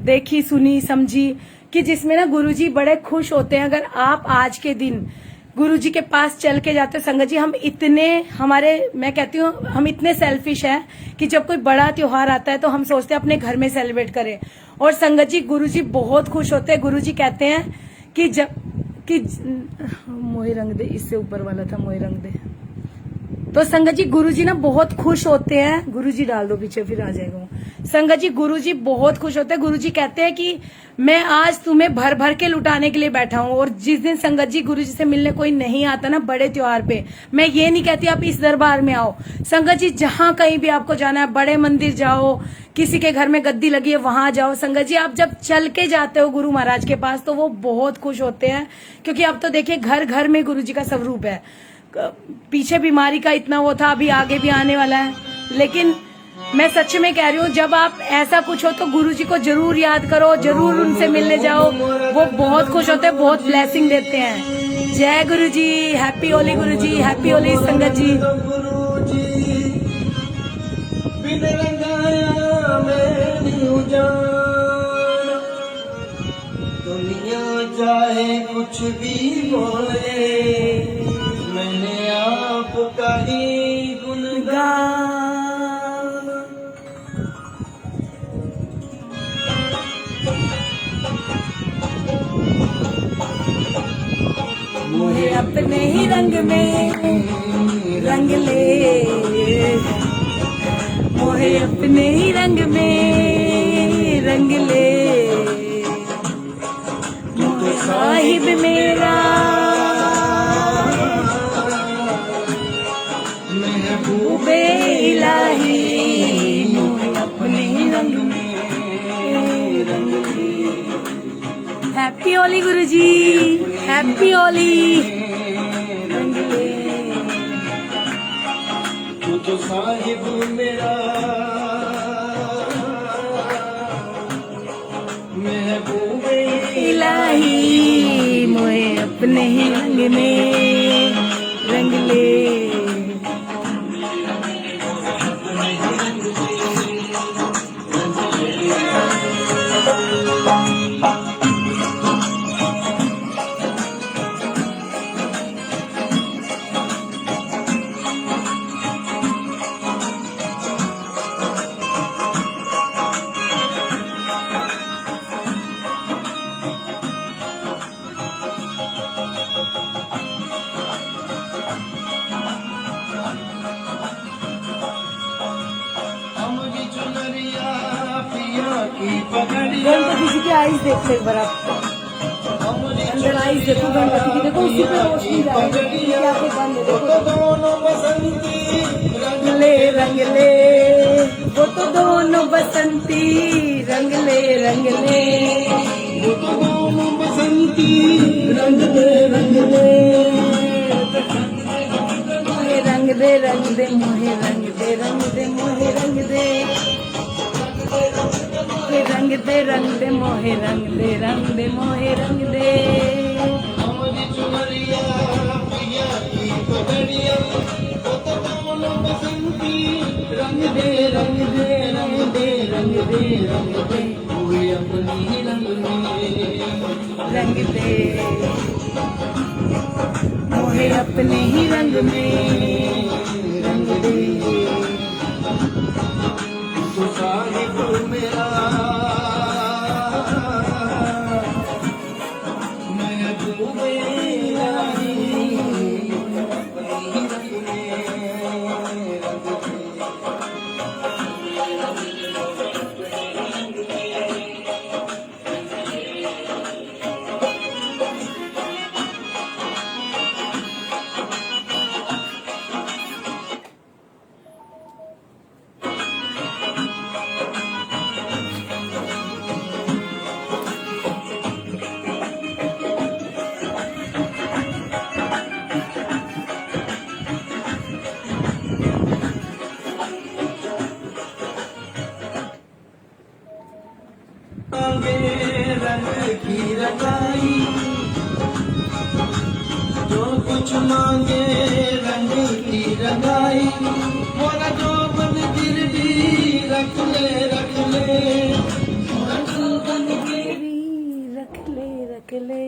देखी, सुनी, समझी कि जिसमें ना गुरु जी बड़े खुश होते हैं। अगर आप आज के दिन गुरु जी के पास चल के जाते हो संगत जी, हम इतने मैं कहती हूँ हम इतने सेल्फिश हैं कि जब कोई बड़ा त्योहार आता है तो हम सोचते हैं अपने घर में सेलिब्रेट करें। और संगत जी गुरु जी बहुत खुश होते हैं। गुरु जी कहते हैं कि मोहे रंग दे, इससे ऊपर वाला था मोहे रंग दे। तो संगत जी गुरु जी ना बहुत खुश होते हैं। गुरु जी डाल दो पीछे, फिर आ जाएगा वो। संगत जी गुरु जी बहुत खुश होते हैं। गुरु जी कहते हैं कि मैं आज तुम्हें भर भर के लुटाने के लिए बैठा हूँ। और जिस दिन संगत जी गुरु जी से मिलने कोई नहीं आता ना बड़े त्योहार पे, मैं ये नहीं कहती आप इस दरबार में आओ, संगत जी जहां कहीं भी आपको जाना है, बड़े मंदिर जाओ, किसी के घर में गद्दी लगी है वहां जाओ, संगत जी आप जब चल के जाते हो गुरु महाराज के पास तो वो बहुत खुश होते हैं। क्योंकि अब तो देखिए घर घर में गुरु जी का स्वरूप है। पीछे बीमारी का इतना वो था, अभी आगे भी आने वाला है। लेकिन मैं सच में कह रही हूँ जब आप ऐसा कुछ हो तो गुरु जी को जरूर याद करो, जरूर उनसे मिलने जाओ, वो बहुत खुश होते हैं, बहुत ब्लेसिंग देते हैं। जय गुरु जी, हैप्पी होली गुरु जी, हैप्पी होली संगत जी। दुनिया चाहे कुछ भी बोले, मैंने आपका ही गुणगान। मोहे अपने ही रंग में रंग ले, मोहे अपने ही रंग में रंग ले, मोहे साहिब मेरा महबूबे इलाही, मोहे अपने ही रंग में रंग ले। हैप्पी होली गुरु जी, हैप्पी होली। तू तो साहिब मेरा महबूबे इलाही, मोहे अपने ही रंग में रंग ले। गणपति जी की आईज देखो एक बार आप, अंदर आईज देखो गणपति की, देखो उसी पे रोशनी जा रही है, आंखें बंद है, रंग ले रंग ले, वो तो दोनों बसंती रंग ले रंग ले, वो तो दोनों बसंती रंग ले रंग ले, मोहे रंग दे रंग दे, मोहे रंग दे रंग दे, मोहे रंग दे रंग दे रंग दे, मोहे रंग दे रंग दे, मोहे रंग दे। हमारी चुनरिया पिया की पगड़िया, वो तो दोनों बसंती रंग दे रंग दे रंग दे रंग दे रंग दे, कोई अपनी रंग में रंग दे, मोहे अपने ही रंग में रंग दे। मांगे रंग की रंगाई, जो कुछ मांगे रंग की रंगाई, मोरा जो बन गिरवी रख ले रख ले, मोरा जो बन गिरवी रख ले।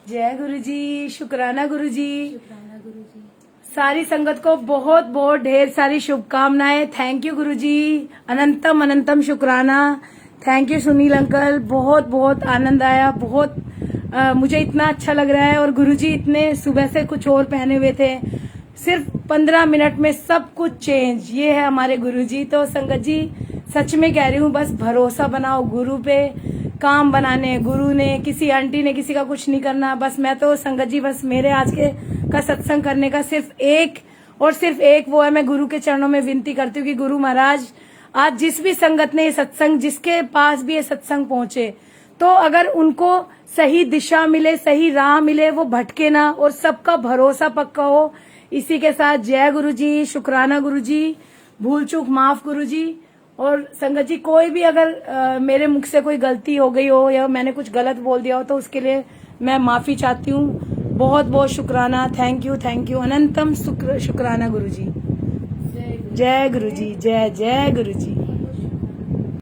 जय गुरु जी, शुक्राना गुरु जी। सारी संगत को बहुत बहुत ढेर सारी शुभकामनाएं। थैंक यू गुरु जी, अनंतम अनंतम शुक्राना। थैंक यू सुनील अंकल, बहुत बहुत आनंद आया, बहुत मुझे इतना अच्छा लग रहा है। और गुरु जी इतने सुबह से कुछ और पहने हुए थे, सिर्फ 15 मिनट में सब कुछ चेंज। ये है हमारे गुरु जी। तो संगत जी सच में कह रही हूँ, बस भरोसा बनाओ गुरु पे। काम बनाने गुरु ने, किसी आंटी ने किसी का कुछ नहीं करना। बस मैं तो संगत जी, बस मेरे आज के का सत्संग करने का सिर्फ एक और सिर्फ एक वो है, मैं गुरु के चरणों में विनती करती हूँ कि गुरु महाराज आज जिस भी संगत ने ये सत्संग, जिसके पास भी ये सत्संग पहुंचे, तो अगर उनको सही दिशा मिले, सही राह मिले, वो भटके ना और सबका भरोसा पक्का हो। इसी के साथ जय गुरु जी, शुक्राना गुरु जी, भूल चूक माफ गुरु जी। और संगत जी कोई भी अगर मेरे मुख से कोई गलती हो गई हो या मैंने कुछ गलत बोल दिया हो तो उसके लिए मैं माफी चाहती हूँ। बहुत बहुत शुक्राना। थैंक यू अनंतम शुक्राना गुरु जी। जय गुरु जी, जय जय गुरु जी।